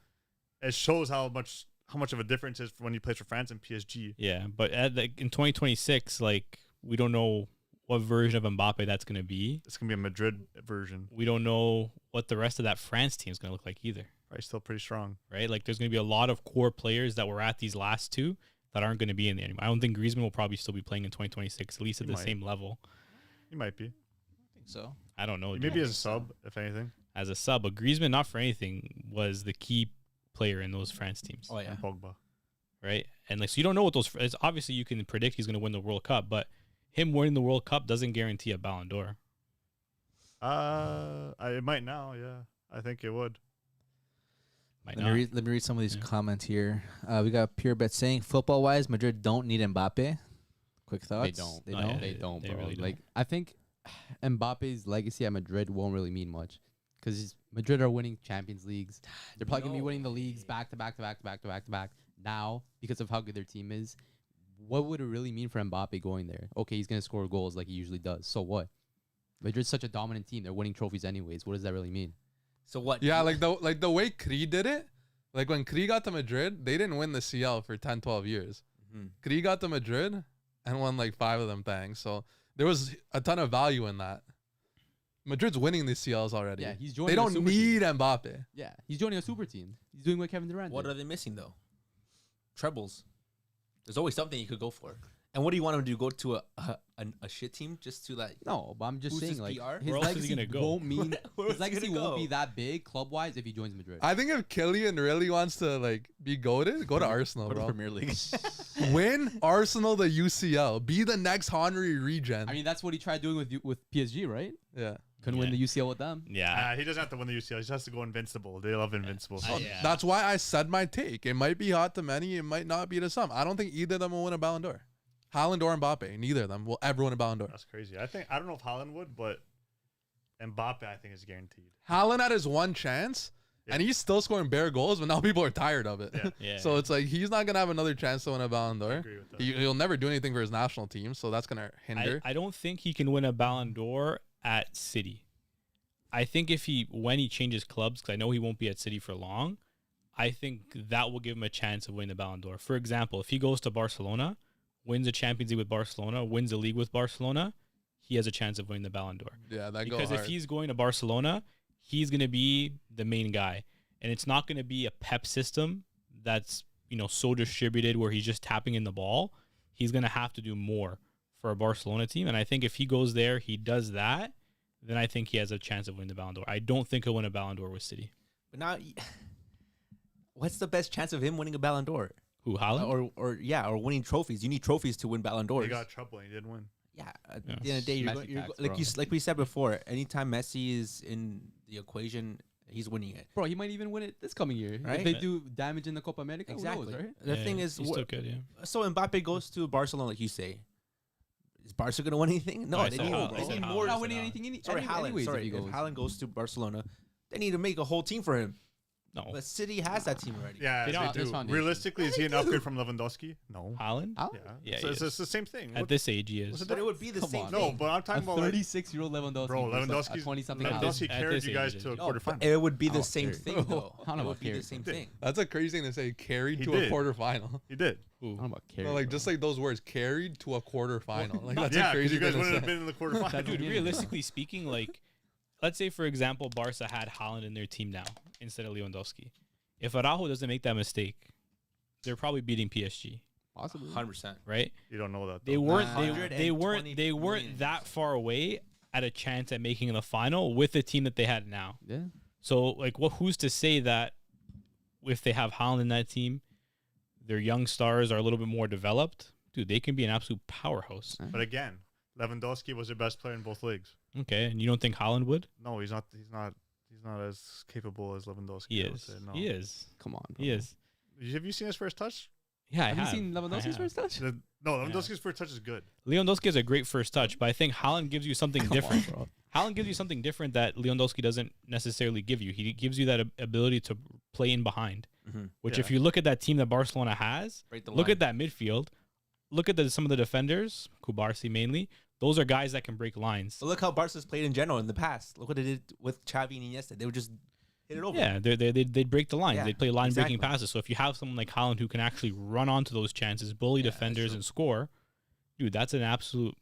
Speaker 2: it shows how much of a difference is when he plays for France and PSG.
Speaker 3: Yeah, but in 2026, like we don't know what version of Mbappe that's going to be.
Speaker 2: It's gonna be a Madrid version.
Speaker 3: We don't know what the rest of that France team is going to look like either,
Speaker 2: Right, still pretty strong.
Speaker 3: right? Like there's going to be a lot of core players that were at these last 2 that aren't going to be in there anymore. I don't think Griezmann will probably still be playing in 2026, at least at
Speaker 2: He
Speaker 3: the
Speaker 2: might.
Speaker 3: same level.
Speaker 2: He might be.
Speaker 6: I think so.
Speaker 3: I don't know.
Speaker 2: Maybe
Speaker 3: dude.
Speaker 2: as a sub, if anything.
Speaker 3: As a sub, but Griezmann, not for anything, was the key player in those France teams,
Speaker 6: Oh yeah.
Speaker 2: And Pogba.
Speaker 3: right? And like, so you don't know what those. It's obviously you can predict he's going to win the World Cup, but him winning the World Cup doesn't guarantee a Ballon d'Or.
Speaker 2: It might now. Yeah, I think it would.
Speaker 3: Might
Speaker 6: Let
Speaker 3: not.
Speaker 6: me read some of these
Speaker 3: Yeah.
Speaker 6: comments here. We got Pure Bet saying, football wise, Madrid don't need Mbappe. Quick thoughts.
Speaker 4: They don't.
Speaker 6: They
Speaker 3: No,
Speaker 6: don't.
Speaker 3: yeah,
Speaker 4: They don't,
Speaker 3: they
Speaker 4: bro.
Speaker 3: really don't.
Speaker 4: Like, I think Mbappe's legacy at Madrid won't really mean much because Madrid are winning Champions Leagues. They're probably gonna be winning the leagues back to back to back to back to back to back. Now, because of how good their team is, what would it really mean for Mbappe going there? Okay, he's gonna score goals like he usually does. So what? Madrid's such a dominant team. They're winning trophies anyways. What does that really mean?
Speaker 6: So what?
Speaker 5: Yeah, like the way Krieg did it. Like when Krieg got to Madrid, they didn't win the CL for 10, 12 years.
Speaker 6: Mhm.
Speaker 5: Krieg got to Madrid and won like 5 of them things. So there was a ton of value in that. Madrid's winning the CLs already.
Speaker 4: Yeah, he's joining.
Speaker 5: They
Speaker 4: a
Speaker 5: don't
Speaker 4: super
Speaker 5: need
Speaker 4: Team.
Speaker 5: Mbappe.
Speaker 4: Yeah, he's joining a super team. He's doing what Kevin Durant
Speaker 6: What
Speaker 4: did.
Speaker 6: are they missing though? Trebles. There's always something you could go for. And what do you want him to do? Go to a shit team just to like?
Speaker 4: No, but I'm just
Speaker 6: Boost
Speaker 4: saying,
Speaker 6: his
Speaker 4: like,
Speaker 6: PR?
Speaker 4: his
Speaker 3: Where else is he
Speaker 4: legacy
Speaker 3: gonna go?
Speaker 4: won't mean
Speaker 6: Where
Speaker 4: his
Speaker 6: else is he
Speaker 4: legacy
Speaker 6: gonna
Speaker 4: won't be
Speaker 6: go?
Speaker 4: that big club wise if he joins Madrid.
Speaker 5: I think if Kylian really wants to like be goated, go to Arsenal,
Speaker 6: Go to the
Speaker 5: bro.
Speaker 6: Premier League.
Speaker 5: Win Arsenal the UCL. Be the next Henry regen.
Speaker 4: I mean, that's what he tried doing with PSG, right?
Speaker 5: yeah.
Speaker 4: Couldn't win
Speaker 3: Yeah.
Speaker 4: the UCL with them.
Speaker 3: Yeah.
Speaker 2: He doesn't have to win the UCL. He just has to go invincible. They love invincible.
Speaker 3: I- yeah.
Speaker 5: That's why I said my take. It might be hot to many. It might not be to some. I don't think either of them will win a Ballon d'Or. Haaland or Mbappe. Neither of them will ever win a Ballon d'Or.
Speaker 2: That's crazy. I don't know if Haaland would, but Mbappe I think is guaranteed.
Speaker 5: Haaland had his one chance, and he's still scoring bare goals, but now people are tired of it.
Speaker 2: Yeah.
Speaker 3: Yeah.
Speaker 5: So it's like he's not gonna have another chance to win a Ballon
Speaker 2: I
Speaker 5: d'Or.
Speaker 2: agree with that.
Speaker 5: He'll never do anything for his national team, so that's gonna hinder.
Speaker 3: I don't think he can win a Ballon d'Or at City. I think when he changes clubs, because I know he won't be at City for long, I think that will give him a chance of winning the Ballon d'Or. For example, if he goes to Barcelona, wins a Champions League with Barcelona, wins a league with Barcelona, he has a chance of winning the Ballon d'Or.
Speaker 5: Yeah, that
Speaker 3: Because
Speaker 5: go
Speaker 3: if
Speaker 5: hard.
Speaker 3: he's going to Barcelona, he's going to be the main guy. And it's not going to be a Pep system that's, so distributed where he's just tapping in the ball. He's going to have to do more for a Barcelona team. And I think if he goes there, he does that, then I think he has a chance of winning the Ballon d'Or. I don't think he'll win a Ballon d'Or with City.
Speaker 6: But now, what's the best chance of him winning a Ballon d'Or?
Speaker 3: Who, Haaland?
Speaker 6: Or winning trophies? You need trophies to win Ballon d'Ors.
Speaker 2: He got trouble and he didn't win.
Speaker 6: Yeah, at
Speaker 3: Yeah.
Speaker 6: the end of the day,
Speaker 4: Messi tax, bro.
Speaker 6: like we said before, anytime Messi is in the equation, he's winning it.
Speaker 4: Bro, he might even win it this coming year.
Speaker 6: Right?
Speaker 4: If they do damage in the Copa America,
Speaker 6: Exactly.
Speaker 4: who knows, right?
Speaker 6: The thing is,
Speaker 3: he still could, yeah.
Speaker 6: so Mbappe goes to Barcelona, like you say. Is Barca gonna win anything? No,
Speaker 3: No, I
Speaker 6: they
Speaker 3: said
Speaker 6: need,
Speaker 3: Haaland.
Speaker 6: they
Speaker 3: I said
Speaker 6: need
Speaker 3: Haaland.
Speaker 6: more.
Speaker 3: I
Speaker 4: Not
Speaker 3: said
Speaker 4: winning
Speaker 3: Haaland.
Speaker 4: anything.
Speaker 6: Sorry, Haaland.
Speaker 4: anyways,
Speaker 6: Sorry,
Speaker 4: if he
Speaker 6: if
Speaker 4: goes.
Speaker 6: Haaland goes to Barcelona, they need to make a whole team for him.
Speaker 3: No.
Speaker 6: But City has that team already.
Speaker 2: Yeah,
Speaker 3: They
Speaker 2: they,
Speaker 3: don't-
Speaker 4: there's
Speaker 2: do.
Speaker 4: foundation.
Speaker 2: Realistically, is he an upgrade from Lewandowski? No.
Speaker 3: Haaland?
Speaker 4: How?
Speaker 2: Yeah.
Speaker 3: Yeah,
Speaker 2: So
Speaker 3: he
Speaker 2: it's
Speaker 3: is.
Speaker 2: the same thing.
Speaker 3: At
Speaker 2: What-
Speaker 3: this age, he is.
Speaker 2: what's the
Speaker 6: But it would be the
Speaker 4: Come
Speaker 6: same
Speaker 4: on.
Speaker 2: no,
Speaker 6: thing.
Speaker 2: but I'm
Speaker 4: A
Speaker 2: talking about like,
Speaker 4: 36-year-old Lewandowski.
Speaker 2: bro,
Speaker 4: versus
Speaker 2: Lewandowski's
Speaker 4: a 20-something.
Speaker 3: At
Speaker 2: Lewandowski
Speaker 3: this
Speaker 2: carried you
Speaker 3: age,
Speaker 2: guys
Speaker 3: it
Speaker 2: to a
Speaker 3: is.
Speaker 6: No, but
Speaker 2: quarterfinal.
Speaker 6: it would be
Speaker 4: I
Speaker 6: the
Speaker 4: don't
Speaker 6: same
Speaker 4: care.
Speaker 6: thing,
Speaker 4: I
Speaker 6: though.
Speaker 4: don't know
Speaker 6: It would
Speaker 4: about
Speaker 6: be the
Speaker 4: carry.
Speaker 6: same
Speaker 2: Did.
Speaker 6: thing.
Speaker 5: That's a crazy thing to say. Carried
Speaker 2: He
Speaker 5: to
Speaker 2: did.
Speaker 5: a quarterfinal.
Speaker 2: He did.
Speaker 4: I don't know about carry.
Speaker 5: No, like
Speaker 4: bro.
Speaker 5: just like those words, carried to a quarterfinal. Like that's
Speaker 2: Yeah,
Speaker 5: a
Speaker 2: because
Speaker 5: crazy
Speaker 2: you guys
Speaker 5: thing
Speaker 2: wouldn't
Speaker 5: to
Speaker 2: have
Speaker 5: say.
Speaker 2: been in the quarterfinal.
Speaker 3: Dude, realistically speaking, like, let's say, for example, Barca had Haaland in their team now instead of Lewandowski. If Araujo doesn't make that mistake, they're probably beating PSG,
Speaker 4: Possibly.
Speaker 6: 100%.
Speaker 3: right?
Speaker 2: You don't know that.
Speaker 3: They
Speaker 2: Though.
Speaker 3: weren't.
Speaker 6: Nah.
Speaker 3: They weren't. They
Speaker 6: 120
Speaker 3: weren't
Speaker 6: million.
Speaker 3: that far away at a chance at making the final with the team that they had now.
Speaker 4: Yeah.
Speaker 3: So, like, who's to say that if they have Haaland in that team, their young stars are a little bit more developed, dude, they can be an absolute powerhouse.
Speaker 2: But again, Lewandowski was their best player in both leagues.
Speaker 3: Okay, and you don't think Haaland would?
Speaker 2: No, he's not. He's not as capable as Lewandowski.
Speaker 3: He
Speaker 2: I would
Speaker 3: is.
Speaker 2: say. No.
Speaker 3: He is.
Speaker 4: Come on,
Speaker 3: He is.
Speaker 2: Have you seen his first touch?
Speaker 3: Yeah, I
Speaker 4: Have
Speaker 3: have.
Speaker 4: you seen Lewandowski's first touch?
Speaker 2: No, Lewandowski's first touch is good.
Speaker 3: Lewandowski has a great first touch, but I think Haaland gives you something different.
Speaker 4: Come on, bro.
Speaker 3: Haaland gives you something different that Lewandowski doesn't necessarily give you. He gives you that ability to play in behind, which if you look at that team that Barcelona has, look at that midfield, look at some of the defenders, Kubarsi mainly. Those are guys that can break lines.
Speaker 1: But look how Barca's played in general in the past. Look what they did with Xavi and Iniesta. They would just hit it over.
Speaker 3: Yeah, they'd break the lines.
Speaker 1: Yeah,
Speaker 3: They'd play line-breaking
Speaker 1: exactly.
Speaker 3: passes. So if you have someone like Haaland who can actually run onto those chances, bully defenders, and score, dude, that's an absolute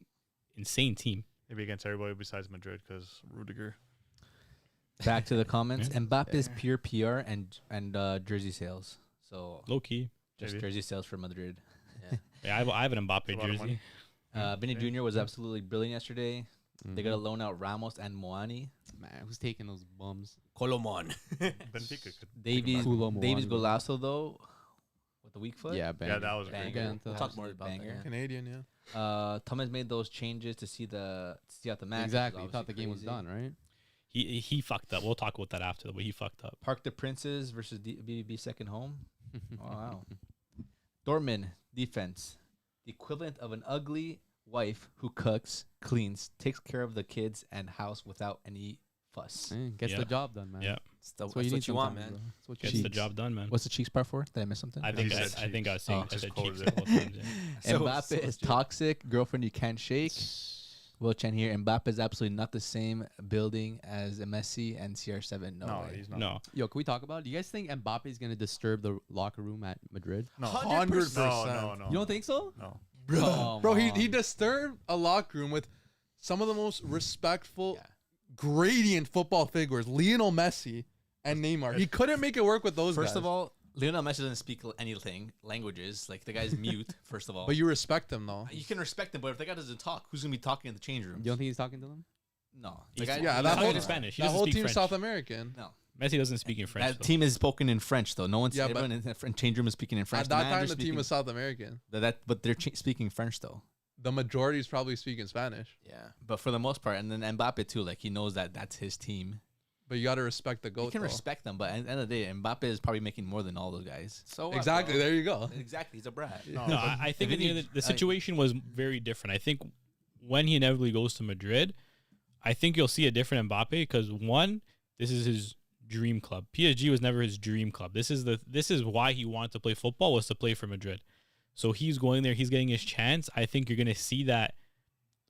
Speaker 3: insane team.
Speaker 2: Maybe against everybody besides Madrid because Rudiger.
Speaker 6: Back to the comments. Mbappe's pure PR and jersey sales. So
Speaker 3: Low key.
Speaker 6: just
Speaker 2: Maybe.
Speaker 6: jersey sales for Madrid.
Speaker 3: Yeah, I have an Mbappe
Speaker 2: a lot of
Speaker 3: jersey.
Speaker 2: money.
Speaker 6: Vinny Jr. was absolutely brilliant yesterday. They got to loan out Ramos and Moani.
Speaker 4: Man, who's taking those bums?
Speaker 1: Colomon.
Speaker 2: Benfica could.
Speaker 6: Davies
Speaker 4: Kulo
Speaker 6: Davies
Speaker 4: Moani.
Speaker 6: Golasso though, with the weak foot.
Speaker 4: Yeah,
Speaker 2: Yeah,
Speaker 4: banger.
Speaker 2: that was
Speaker 6: Banger.
Speaker 2: great.
Speaker 4: We'll
Speaker 6: We'll talk more about
Speaker 1: Banger.
Speaker 6: that.
Speaker 5: Canadian, yeah.
Speaker 6: Thomas made those changes to see out the match.
Speaker 4: Exactly.
Speaker 6: which
Speaker 4: You
Speaker 6: is
Speaker 4: thought the game was
Speaker 6: crazy.
Speaker 4: done, right?
Speaker 3: He fucked up. We'll talk about that after, but he fucked up.
Speaker 6: Park the Princes versus BBB second home. Oh, wow. Dortmund defense, the equivalent of an ugly wife who cooks, cleans, takes care of the kids and house without any fuss.
Speaker 4: Gets
Speaker 3: Yeah.
Speaker 4: the job done, man.
Speaker 3: Yeah,
Speaker 1: That's
Speaker 4: what you need
Speaker 1: what you want,
Speaker 4: sometimes,
Speaker 1: man.
Speaker 4: bro. That's what you
Speaker 3: gets
Speaker 4: need.
Speaker 3: the job done, man.
Speaker 6: What's the Cheeks part for? Did I miss something?
Speaker 3: I think
Speaker 2: He
Speaker 3: I
Speaker 2: said
Speaker 3: think I was
Speaker 2: cheeks.
Speaker 3: saying
Speaker 6: Oh.
Speaker 3: I said
Speaker 2: Just quoted
Speaker 3: cheeks
Speaker 2: it.
Speaker 3: a couple times. Yeah.
Speaker 6: Mbappe is toxic. Girlfriend you can't shake. Will Chen here. Mbappe is absolutely not the same building as Messi and CR7. No,
Speaker 2: No,
Speaker 6: way.
Speaker 2: he's not.
Speaker 3: No,
Speaker 4: Yo, can we talk about it? Do you guys think Mbappe is going to disturb the locker room at Madrid?
Speaker 2: No,
Speaker 5: 100%.
Speaker 2: no.
Speaker 4: You don't think so?
Speaker 2: No.
Speaker 5: Bro, he disturbed a locker room with some of the most respectful, gradient football figures, Lionel Messi and Neymar. He couldn't make it work with those guys.
Speaker 6: First of all, Lionel Messi doesn't speak languages. Like the guy's mute. First of all,
Speaker 5: But you respect him, though.
Speaker 6: you can respect him. But if the guy doesn't talk, who's gonna be talking in the change room?
Speaker 4: You don't think he's talking to them?
Speaker 6: No,
Speaker 3: He's-
Speaker 6: guy,
Speaker 5: Yeah,
Speaker 3: he's
Speaker 5: that
Speaker 3: talking
Speaker 5: whole
Speaker 3: in Spanish. He
Speaker 5: that
Speaker 3: doesn't
Speaker 5: whole
Speaker 3: speak
Speaker 5: team
Speaker 3: French.
Speaker 5: South American.
Speaker 6: no.
Speaker 3: Messi doesn't speak in French.
Speaker 6: That
Speaker 3: though.
Speaker 6: team is spoken in French though. No one's
Speaker 5: Yeah, but-
Speaker 6: everyone in the change room is speaking in French.
Speaker 5: At that time,
Speaker 6: manager's
Speaker 5: the team
Speaker 6: speaking-
Speaker 5: was South American.
Speaker 6: but they're speaking French though.
Speaker 5: The majority is probably speaking Spanish.
Speaker 6: Yeah, but for the most part, and then Mbappe too. Like he knows that that's his team.
Speaker 5: But you got to respect the
Speaker 6: You
Speaker 5: GOAT,
Speaker 6: can
Speaker 5: though.
Speaker 6: respect them, but at the end of the day, Mbappe is probably making more than all those guys.
Speaker 1: So what,
Speaker 5: Exactly.
Speaker 1: bro?
Speaker 5: There you go.
Speaker 1: Exactly. He's a brat.
Speaker 2: No,
Speaker 3: No,
Speaker 2: but
Speaker 3: I think
Speaker 6: if
Speaker 3: at the end
Speaker 6: he-
Speaker 3: of the situation was very different. I think when he inevitably goes to Madrid, I think you'll see a different Mbappe because one, this is his dream club. PSG was never his dream club. This is why he wanted to play football, was to play for Madrid. So he's going there, he's getting his chance. I think you're going to see that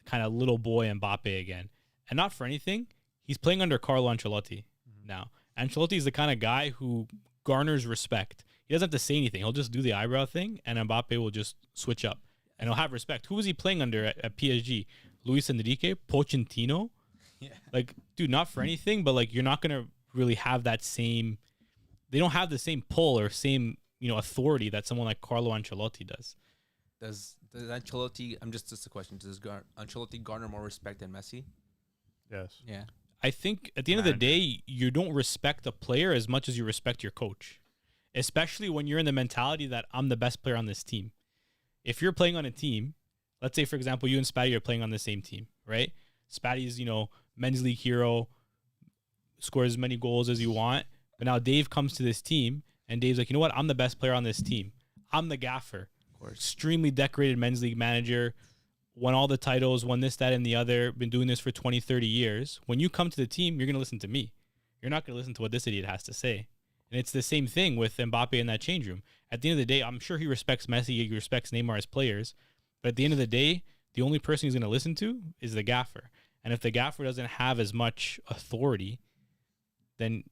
Speaker 3: kind of little boy Mbappe again. And not for anything, he's playing under Carlo Ancelotti now. Ancelotti is the kind of guy who garners respect. He doesn't have to say anything. He'll just do the eyebrow thing, and Mbappe will just switch up. And he'll have respect. Who was he playing under at PSG? Luis Enrique? Pochettino?
Speaker 6: Yeah.
Speaker 3: Like, dude, not for anything, but, like, you're not going to really have that same... They don't have the same pull or same, authority that someone like Carlo Ancelotti does.
Speaker 1: Does Ancelotti? Just a question. Does Ancelotti garner more respect than Messi?
Speaker 2: yes.
Speaker 6: Yeah,
Speaker 3: I think at the end of the day, you don't respect a player as much as you respect your coach, especially when you're in the mentality that I'm the best player on this team. If you're playing on a team, let's say, for example, you and Spatty are playing on the same team, right? Spatty's, men's league hero, scores as many goals as you want. But now Dave comes to this team, and Dave's like, you know what? I'm the best player on this team. I'm the gaffer. Extremely decorated men's league manager, won all the titles, won this, that, and the other, been doing this for 20, 30 years. When you come to the team, you're going to listen to me. You're not going to listen to what this idiot has to say. And it's the same thing with Mbappe in that change room. At the end of the day, I'm sure he respects Messi, he respects Neymar as players. But at the end of the day, the only person he's going to listen to is the gaffer. And if the gaffer doesn't have as much authority, then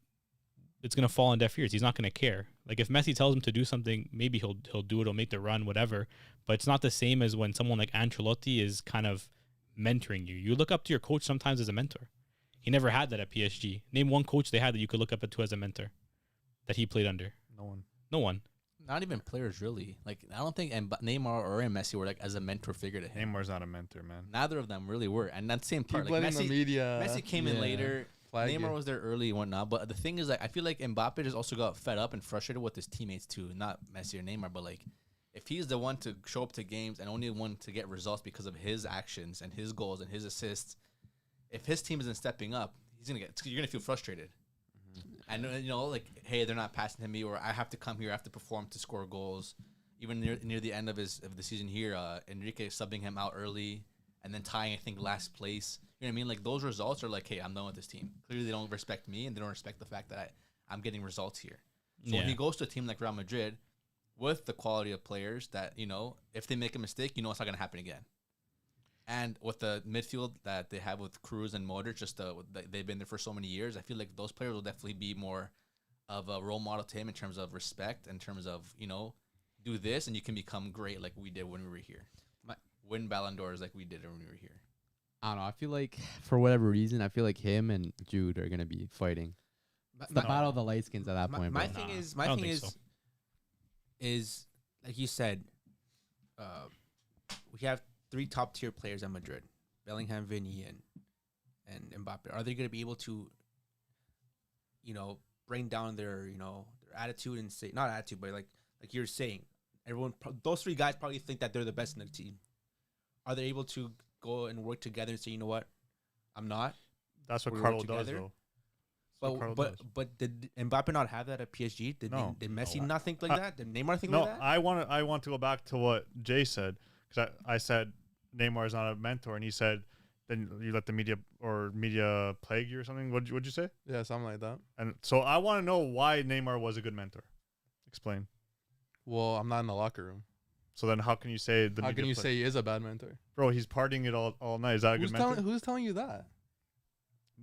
Speaker 3: it's going to fall on deaf ears. He's not going to care. Like if Messi tells him to do something, maybe he'll do it, he'll make the run, whatever. But it's not the same as when someone like Ancelotti is kind of mentoring you. You look up to your coach sometimes as a mentor. He never had that at PSG. Name one coach they had that you could look up to as a mentor that he played under.
Speaker 2: No one.
Speaker 3: No one.
Speaker 6: not even players really. Like I don't think Neymar or Messi were like as a mentor figure to him.
Speaker 2: Neymar's not a mentor, man.
Speaker 6: Neither of them really were, and that same part.
Speaker 5: Keep
Speaker 6: Like
Speaker 5: letting the
Speaker 6: Messi,
Speaker 5: media.
Speaker 6: Messi came in later.
Speaker 5: flag
Speaker 6: Neymar
Speaker 5: it.
Speaker 6: was there early and whatnot, but the thing is, like, I feel like Mbappe just also got fed up and frustrated with his teammates too. Not Messi or Neymar, but like if he's the one to show up to games and only one to get results because of his actions and his goals and his assists, if his team isn't stepping up, you're gonna feel frustrated. And like, hey, they're not passing to me, or I have to come here, I have to perform to score goals. Even near the end of the season here, Enrique subbing him out early and then tying, I think, last place. You know what I mean? Like, those results are like, hey, I'm done with this team. Clearly, they don't respect me, and they don't respect the fact that I'm getting results here. So when he goes to a team like Real Madrid with the quality of players that, if they make a mistake, it's not going to happen again. And with the midfield that they have with Cruz and Modric, they've been there for so many years, I feel like those players will definitely be more of a role model to him in terms of respect, in terms of, do this and you can become great like we did when we were here. Win Ballon d'Ors like we did when we were here.
Speaker 4: I don't know. I feel like for whatever reason, I feel like him and Jude are gonna be fighting. It's the battle of the light skins at that point.
Speaker 1: My
Speaker 4: bro.
Speaker 1: thing is like you said, we have 3 top tier players at Madrid: Bellingham, Vinny, and Mbappe. Are they going to be able to, bring down their attitude and say, not attitude, but like you're saying, those 3 guys probably think that they're the best in the team. Are they able to go and work together and say, you know what, I'm not?
Speaker 2: That's what
Speaker 1: We
Speaker 2: Carlo
Speaker 1: work
Speaker 2: does,
Speaker 1: together?
Speaker 2: though.
Speaker 1: But did Mbappe not have that at PSG? Did Messi not think like that? Did Neymar think
Speaker 2: No,
Speaker 1: like that?
Speaker 2: I want to go back to what Jay said, because I said Neymar is not a mentor, and he said then you let the media plague you or something. What'd you say?
Speaker 5: Yeah, something like that.
Speaker 2: And so I want to know why Neymar was a good mentor. Explain.
Speaker 5: Well, I'm not in the locker room.
Speaker 2: So then how can you say
Speaker 5: How can you say he is a bad mentor?
Speaker 2: Bro, he's partying it all night. Is that a good mentor?
Speaker 5: Who's telling you that?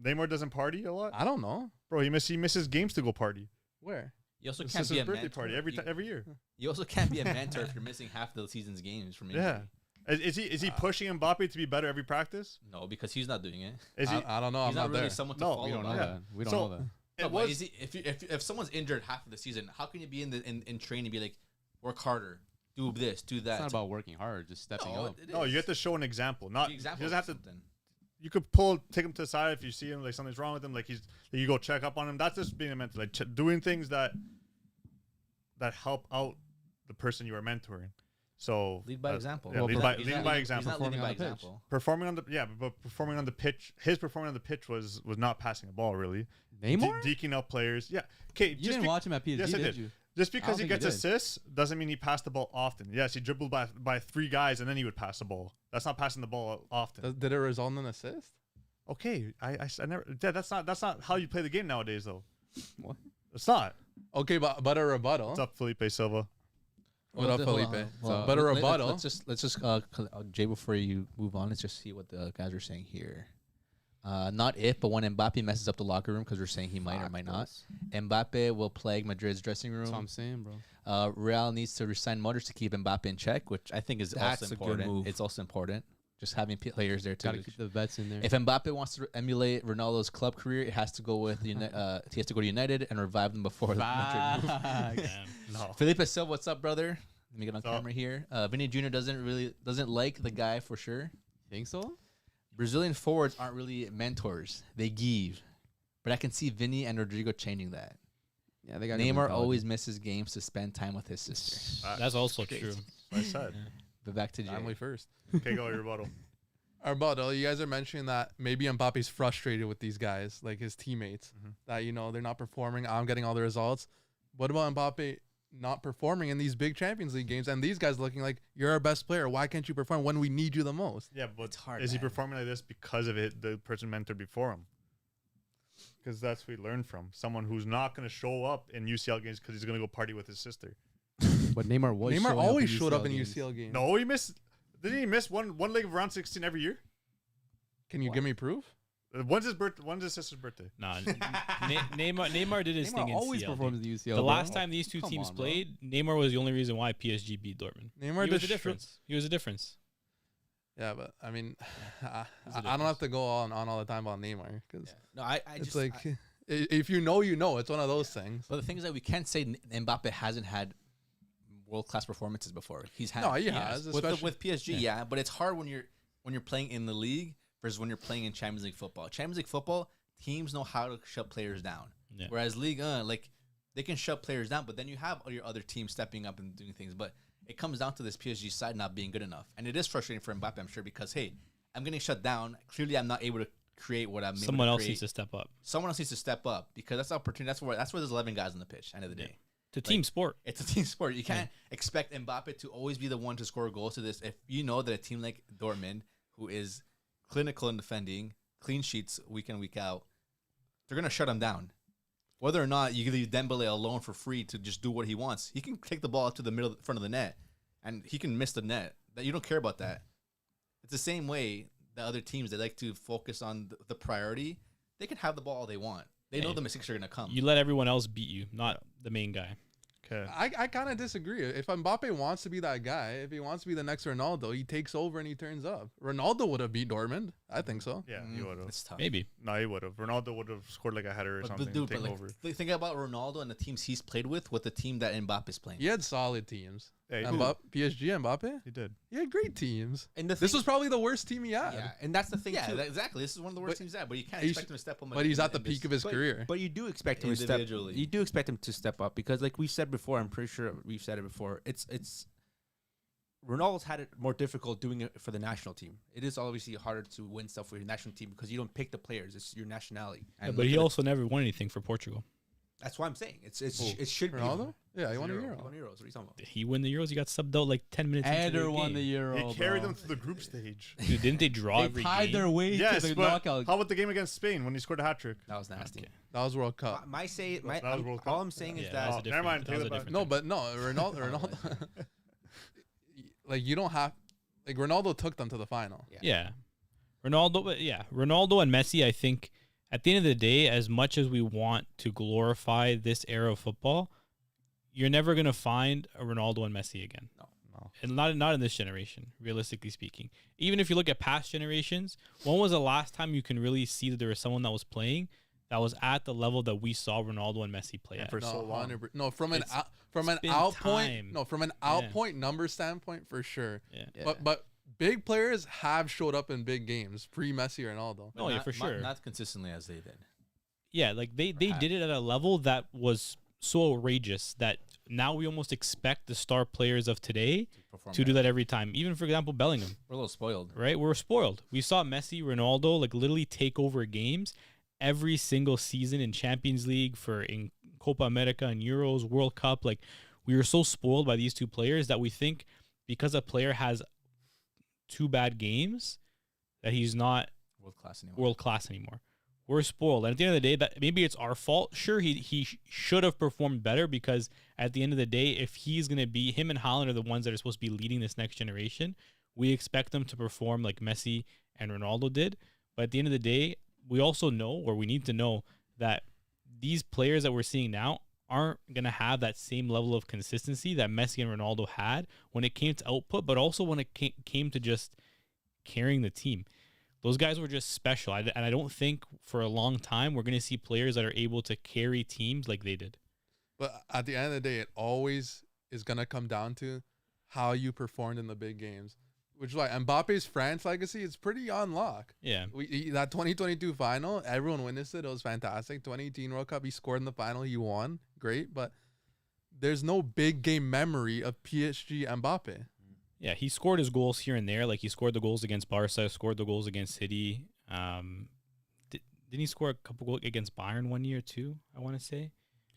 Speaker 2: Neymar doesn't party a lot?
Speaker 5: I don't know.
Speaker 2: Bro, he misses games to go party.
Speaker 5: Where?
Speaker 6: You also
Speaker 2: It's
Speaker 6: can't
Speaker 2: just
Speaker 6: be
Speaker 2: his
Speaker 6: a
Speaker 2: birthday
Speaker 6: mentor.
Speaker 2: party every year.
Speaker 6: You also can't be a mentor if you're missing half the season's games from injury.
Speaker 2: Yeah. Is he pushing Mbappe to be better every practice?
Speaker 6: No, because he's not doing it.
Speaker 2: Is he?
Speaker 5: I don't know.
Speaker 6: He's
Speaker 5: I'm
Speaker 6: not really
Speaker 5: there.
Speaker 6: someone to
Speaker 2: No,
Speaker 6: follow.
Speaker 4: We don't know
Speaker 6: about.
Speaker 4: that. We don't
Speaker 2: So-
Speaker 4: know that.
Speaker 6: No,
Speaker 2: It
Speaker 6: but
Speaker 2: was
Speaker 6: if someone's injured half of the season, how can you be in training and be like, work harder, do this, do that?
Speaker 4: It's not about working hard, just stepping up.
Speaker 2: no. You have to show an example. Not
Speaker 6: The
Speaker 2: he
Speaker 6: example
Speaker 2: doesn't have to.
Speaker 6: something.
Speaker 2: You could take him to the side if you see him like something's wrong with him. Like you go check up on him. That's just being a mentor. Like doing things that help out the person you are mentoring. So
Speaker 6: Lead by example.
Speaker 2: Yeah,
Speaker 4: Well,
Speaker 2: lead
Speaker 4: but
Speaker 2: by
Speaker 6: He's
Speaker 2: example.
Speaker 6: not leading
Speaker 4: Performing
Speaker 6: by
Speaker 4: on the pitch.
Speaker 6: example.
Speaker 2: Performing on the pitch. His performing on the pitch was not passing the ball really.
Speaker 4: Neymar?
Speaker 2: Deking up players. Yeah. Okay.
Speaker 4: You didn't watch him at PSG,
Speaker 2: Yes, I
Speaker 4: did
Speaker 2: did.
Speaker 4: you?
Speaker 2: Just because he
Speaker 4: think he
Speaker 2: gets
Speaker 4: did.
Speaker 2: assists doesn't mean he passed the ball often. Yes, he dribbled by 3 guys and then he would pass the ball. That's not passing the ball often.
Speaker 5: Did it result in an assist?
Speaker 2: Okay, I never. Yeah, that's not how you play the game nowadays, though.
Speaker 4: What?
Speaker 2: It's not.
Speaker 5: Okay, but a rebuttal.
Speaker 2: What's up, Felipe Silva?
Speaker 5: What up,
Speaker 6: hold on,
Speaker 5: Felipe?
Speaker 6: hold on.
Speaker 5: But a
Speaker 6: Let-
Speaker 5: rebuttal.
Speaker 6: Let's just Jay, before you move on, let's just see what the guys are saying here. Not if, but when Mbappe messes up the locker room, because we're saying he might or might not. Mbappe will plague Madrid's dressing room.
Speaker 4: That's what I'm saying, bro.
Speaker 6: Real needs to resign Modric to keep Mbappe in check, which I think is
Speaker 1: That's
Speaker 6: also
Speaker 1: a good
Speaker 6: important.
Speaker 1: move.
Speaker 6: It's also important. Just having players there
Speaker 4: Got to
Speaker 6: too.
Speaker 4: keep the bets in there.
Speaker 6: If Mbappe wants to emulate Ronaldo's club career, it has to go with he has to go to United and revive them before the Madrid move.
Speaker 4: Facts.
Speaker 3: Damn.
Speaker 2: No.
Speaker 6: Felipe Silva, what's up, brother? Let me get on
Speaker 2: What's up?
Speaker 6: camera here. Vinny Jr. doesn't like the guy for sure.
Speaker 4: Think so?
Speaker 6: Brazilian forwards aren't really mentors; they give. But I can see Vinny and Rodrigo changing that.
Speaker 4: Yeah, they got
Speaker 6: Neymar always misses games to spend time with his sister.
Speaker 3: That's also true.
Speaker 2: I said.
Speaker 6: But back to Jay.
Speaker 5: Family first.
Speaker 2: Okay, go your rebuttal.
Speaker 5: Our rebuttal. You guys are mentioning that maybe Mbappe's frustrated with these guys, like his teammates, that they're not performing. I'm getting all the results. What about Mbappe not performing in these big Champions League games, and these guys looking like you're our best player? Why can't you perform when we need you the most?
Speaker 2: Yeah, but
Speaker 6: It's hard,
Speaker 2: is he
Speaker 6: man.
Speaker 2: performing like this because of the person mentored before him? Because that's what we learned from someone who's not going to show up in UCL games because he's going to go party with his sister.
Speaker 4: But Neymar was.
Speaker 5: Neymar
Speaker 4: showing
Speaker 5: always
Speaker 4: up in
Speaker 5: showed up in
Speaker 4: games.
Speaker 5: UCL games.
Speaker 2: No, he missed. Didn't he miss one leg of round 16 every year?
Speaker 5: Can you give me proof?
Speaker 2: When's his birthday? When's his sister's birthday?
Speaker 3: Nah, Neymar did his thing
Speaker 4: Neymar
Speaker 3: in
Speaker 4: always
Speaker 3: CL,
Speaker 4: performs
Speaker 3: dude.
Speaker 4: in the UCL.
Speaker 3: The
Speaker 4: bro.
Speaker 3: last time these two
Speaker 4: Come
Speaker 3: teams
Speaker 4: on, bro.
Speaker 3: played, Neymar was the only reason why PSG beat Dortmund.
Speaker 5: Neymar
Speaker 3: He was the
Speaker 5: just
Speaker 3: difference. He was the difference.
Speaker 5: Yeah, but I mean, I
Speaker 3: There's a
Speaker 5: don't have to go on all the time about Neymar because
Speaker 1: No, I
Speaker 5: it's
Speaker 1: just
Speaker 5: like if you know, you know. It's one of those things.
Speaker 6: But the thing is that we can't say Mbappe hasn't had world-class performances before. He's had
Speaker 5: No, he has,
Speaker 6: with
Speaker 5: especially-
Speaker 6: with PSG, yeah. But it's hard when you're playing in the league versus when you're playing in Champions League football. Champions League football teams know how to shut players down,
Speaker 3: Yeah.
Speaker 6: whereas League, like they can shut players down, but then you have all your other teams stepping up and doing things. But it comes down to this PSG side not being good enough. And it is frustrating for Mbappe, I'm sure, because, hey, I'm getting shut down. Clearly, I'm not able to create what I'm able to create.
Speaker 3: Someone else needs to step up.
Speaker 6: Someone else needs to step up because that's the opportunity. That's where there's 11 guys on the pitch, end of the day.
Speaker 3: It's a team sport.
Speaker 6: It's a team sport. You can't expect Mbappe to always be the one to score goals to this. If you know that a team like Dortmund, who is clinical in defending, clean sheets week in, week out, they're going to shut him down. Whether or not you leave Dembele alone for free to just do what he wants, he can take the ball up to the middle, front of the net, and he can miss the net. That you don't care about that. It's the same way the other teams, they like to focus on the priority. They can have the ball all they want. They know the mistakes are going to come.
Speaker 3: You let everyone else beat you, not the main guy.
Speaker 2: Okay.
Speaker 5: I kind of disagree. If Mbappe wants to be that guy, if he wants to be the next Ronaldo, he takes over and he turns up. Ronaldo would have beat Dortmund. I think so.
Speaker 2: Yeah, he would have.
Speaker 6: It's tough.
Speaker 3: Maybe.
Speaker 2: No, he would have. Ronaldo would have scored like a header or something.
Speaker 6: Dude,
Speaker 2: Take
Speaker 6: but
Speaker 2: over.
Speaker 6: think about Ronaldo and the teams he's played with the team that Mbappe's playing.
Speaker 5: He had solid teams.
Speaker 2: Yeah,
Speaker 5: PSG, Mbappe?
Speaker 2: he did.
Speaker 5: He had great teams.
Speaker 6: And the
Speaker 5: This
Speaker 6: thing-
Speaker 5: was probably the worst team he had.
Speaker 1: Yeah, and that's the thing
Speaker 6: Yeah,
Speaker 1: too.
Speaker 6: exactly. This is one of the worst
Speaker 5: But
Speaker 6: teams but you can't
Speaker 5: he's-
Speaker 6: expect him to step up.
Speaker 5: But he's at the
Speaker 6: in
Speaker 5: peak
Speaker 6: this-
Speaker 5: of his career.
Speaker 1: But you do expect him to step.
Speaker 6: Individually.
Speaker 1: You do expect him to step up because, like we've said before, I'm pretty sure we've said it before. It's Ronaldo's had it more difficult doing it for the national team. It is obviously harder to win stuff for your national team because you don't pick the players; it's your nationality. And
Speaker 3: But he also never won anything for Portugal.
Speaker 1: that's why I'm saying it should be
Speaker 5: Ronaldo? Yeah, he won a
Speaker 1: He
Speaker 5: Euro.
Speaker 1: won Euros. What are you talking about?
Speaker 3: Did he win the Euros? He got subbed out like 10 minutes into
Speaker 4: Eder
Speaker 3: the
Speaker 4: won
Speaker 3: game.
Speaker 4: the Euro.
Speaker 2: He carried
Speaker 4: bro.
Speaker 2: them to the group stage.
Speaker 3: Dude, didn't they draw
Speaker 4: They
Speaker 3: every
Speaker 4: tied
Speaker 3: game?
Speaker 4: their way
Speaker 2: Yes,
Speaker 4: to the
Speaker 2: but
Speaker 4: knockout.
Speaker 2: how about the game against Spain when he scored a hat trick?
Speaker 1: That was nasty.
Speaker 3: Okay.
Speaker 5: That was World Cup.
Speaker 1: That
Speaker 2: was World Cup.
Speaker 1: all I'm saying is
Speaker 3: Yeah,
Speaker 1: that
Speaker 3: that was a
Speaker 2: never mind,
Speaker 3: different-
Speaker 2: take
Speaker 3: that was
Speaker 2: it
Speaker 3: a
Speaker 2: back.
Speaker 3: different
Speaker 5: No,
Speaker 3: thing.
Speaker 5: but no, Ronaldo. Like you don't have, like Ronaldo took them to the final.
Speaker 3: Yeah. Ronaldo and Messi, I think at the end of the day, as much as we want to glorify this era of football, you're never going to find a Ronaldo and Messi again.
Speaker 2: No.
Speaker 3: And not in this generation, realistically speaking. Even if you look at past generations, when was the last time you can really see that there was someone that was playing that was at the level that we saw Ronaldo and Messi play
Speaker 2: And
Speaker 3: at?
Speaker 2: for so long.
Speaker 5: 100%. No, from an
Speaker 3: It's-
Speaker 5: out, from an
Speaker 3: been
Speaker 5: out
Speaker 3: time.
Speaker 5: point. No, from an out point number standpoint for sure.
Speaker 3: Yeah.
Speaker 1: Yeah.
Speaker 5: But big players have showed up in big games pre Messi Ronaldo.
Speaker 3: Oh, yeah, for sure.
Speaker 6: Not consistently as they did.
Speaker 3: Yeah, like they did it at a level that was so outrageous that now we almost expect the star players of today
Speaker 6: Perform
Speaker 3: to do that every time. Even, for example, Bellingham,
Speaker 6: We're a little spoiled.
Speaker 3: right? We're spoiled. We saw Messi, Ronaldo, like literally take over games every single season in Champions League, in Copa America and Euros, World Cup. Like we were so spoiled by these two players that we think because a player has two bad games that he's not
Speaker 6: World class anymore.
Speaker 3: world class anymore. We're spoiled. And at the end of the day, that maybe it's our fault. Sure, he should have performed better because at the end of the day, if he's going to be, him and Haaland are the ones that are supposed to be leading this next generation. We expect them to perform like Messi and Ronaldo did. But at the end of the day, we also know, or we need to know, that these players that we're seeing now aren't going to have that same level of consistency that Messi and Ronaldo had when it came to output, but also when it came to just carrying the team. Those guys were just special. And I don't think for a long time we're going to see players that are able to carry teams like they did.
Speaker 5: But at the end of the day, it always is gonna come down to how you performed in the big games. Which is like Mbappe's France legacy is pretty on lock.
Speaker 3: Yeah.
Speaker 5: That 2022 final, everyone witnessed it. It was fantastic. 2018 World Cup, he scored in the final. He won. Great. But there's no big game memory of PSG Mbappe.
Speaker 3: Yeah, he scored his goals here and there. Like he scored the goals against Barca, scored the goals against City. Didn't he score a couple goals against Bayern one year too? I want to say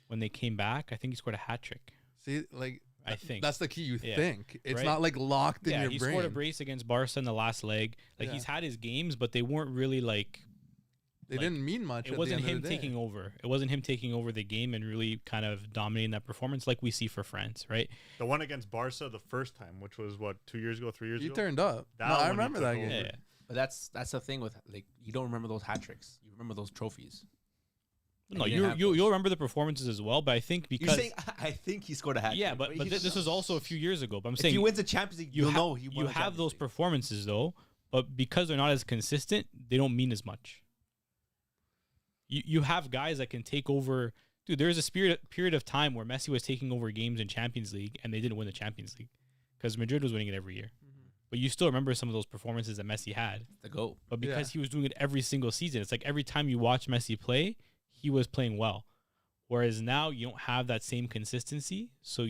Speaker 3: when they came back, I think he scored a hat trick.
Speaker 5: See, like
Speaker 3: I think
Speaker 5: that's the key. You
Speaker 3: Yeah.
Speaker 5: think it's
Speaker 3: Right?
Speaker 5: not like locked in
Speaker 3: yeah,
Speaker 5: your
Speaker 3: he
Speaker 5: brain.
Speaker 3: scored a brace against Barca in the last leg. Like
Speaker 5: Yeah.
Speaker 3: he's had his games, but they weren't really like.
Speaker 5: They
Speaker 3: like,
Speaker 5: didn't mean much.
Speaker 3: It
Speaker 5: at
Speaker 3: wasn't
Speaker 5: the end
Speaker 3: him
Speaker 5: of the day.
Speaker 3: taking over. It wasn't him taking over the game and really kind of dominating that performance like we see for France, right?
Speaker 2: The one against Barca the first time, which was what, 2 years ago, 3 years
Speaker 5: He
Speaker 2: ago?
Speaker 5: turned up.
Speaker 2: That
Speaker 5: No, I
Speaker 2: one he
Speaker 5: remember
Speaker 2: took
Speaker 5: that
Speaker 2: over.
Speaker 5: game.
Speaker 3: Yeah.
Speaker 1: But that's the thing with like you don't remember those hat tricks. You remember those trophies.
Speaker 3: No,
Speaker 1: he didn't have those.
Speaker 3: you'll remember the performances as well, but I think
Speaker 1: You're
Speaker 3: because
Speaker 1: saying I think he scored a hat.
Speaker 3: yeah,
Speaker 1: trick,
Speaker 3: but
Speaker 1: he
Speaker 3: this
Speaker 1: doesn't.
Speaker 3: was also a few years ago. But I'm
Speaker 1: If
Speaker 3: saying
Speaker 1: he wins the Champions League, you'll know he won.
Speaker 3: you
Speaker 1: the
Speaker 3: have
Speaker 1: Champions
Speaker 3: those
Speaker 1: League.
Speaker 3: performances though, but because they're not as consistent, they don't mean as much. You have guys that can take over. Dude, there was a period of time where Messi was taking over games in Champions League and they didn't win the Champions League because Madrid was winning it every year. But you still remember some of those performances that Messi had.
Speaker 1: The goat.
Speaker 3: But because
Speaker 5: Yeah.
Speaker 3: he was doing it every single season, it's like every time you watch Messi play, he was playing well. Whereas now you don't have that same consistency, so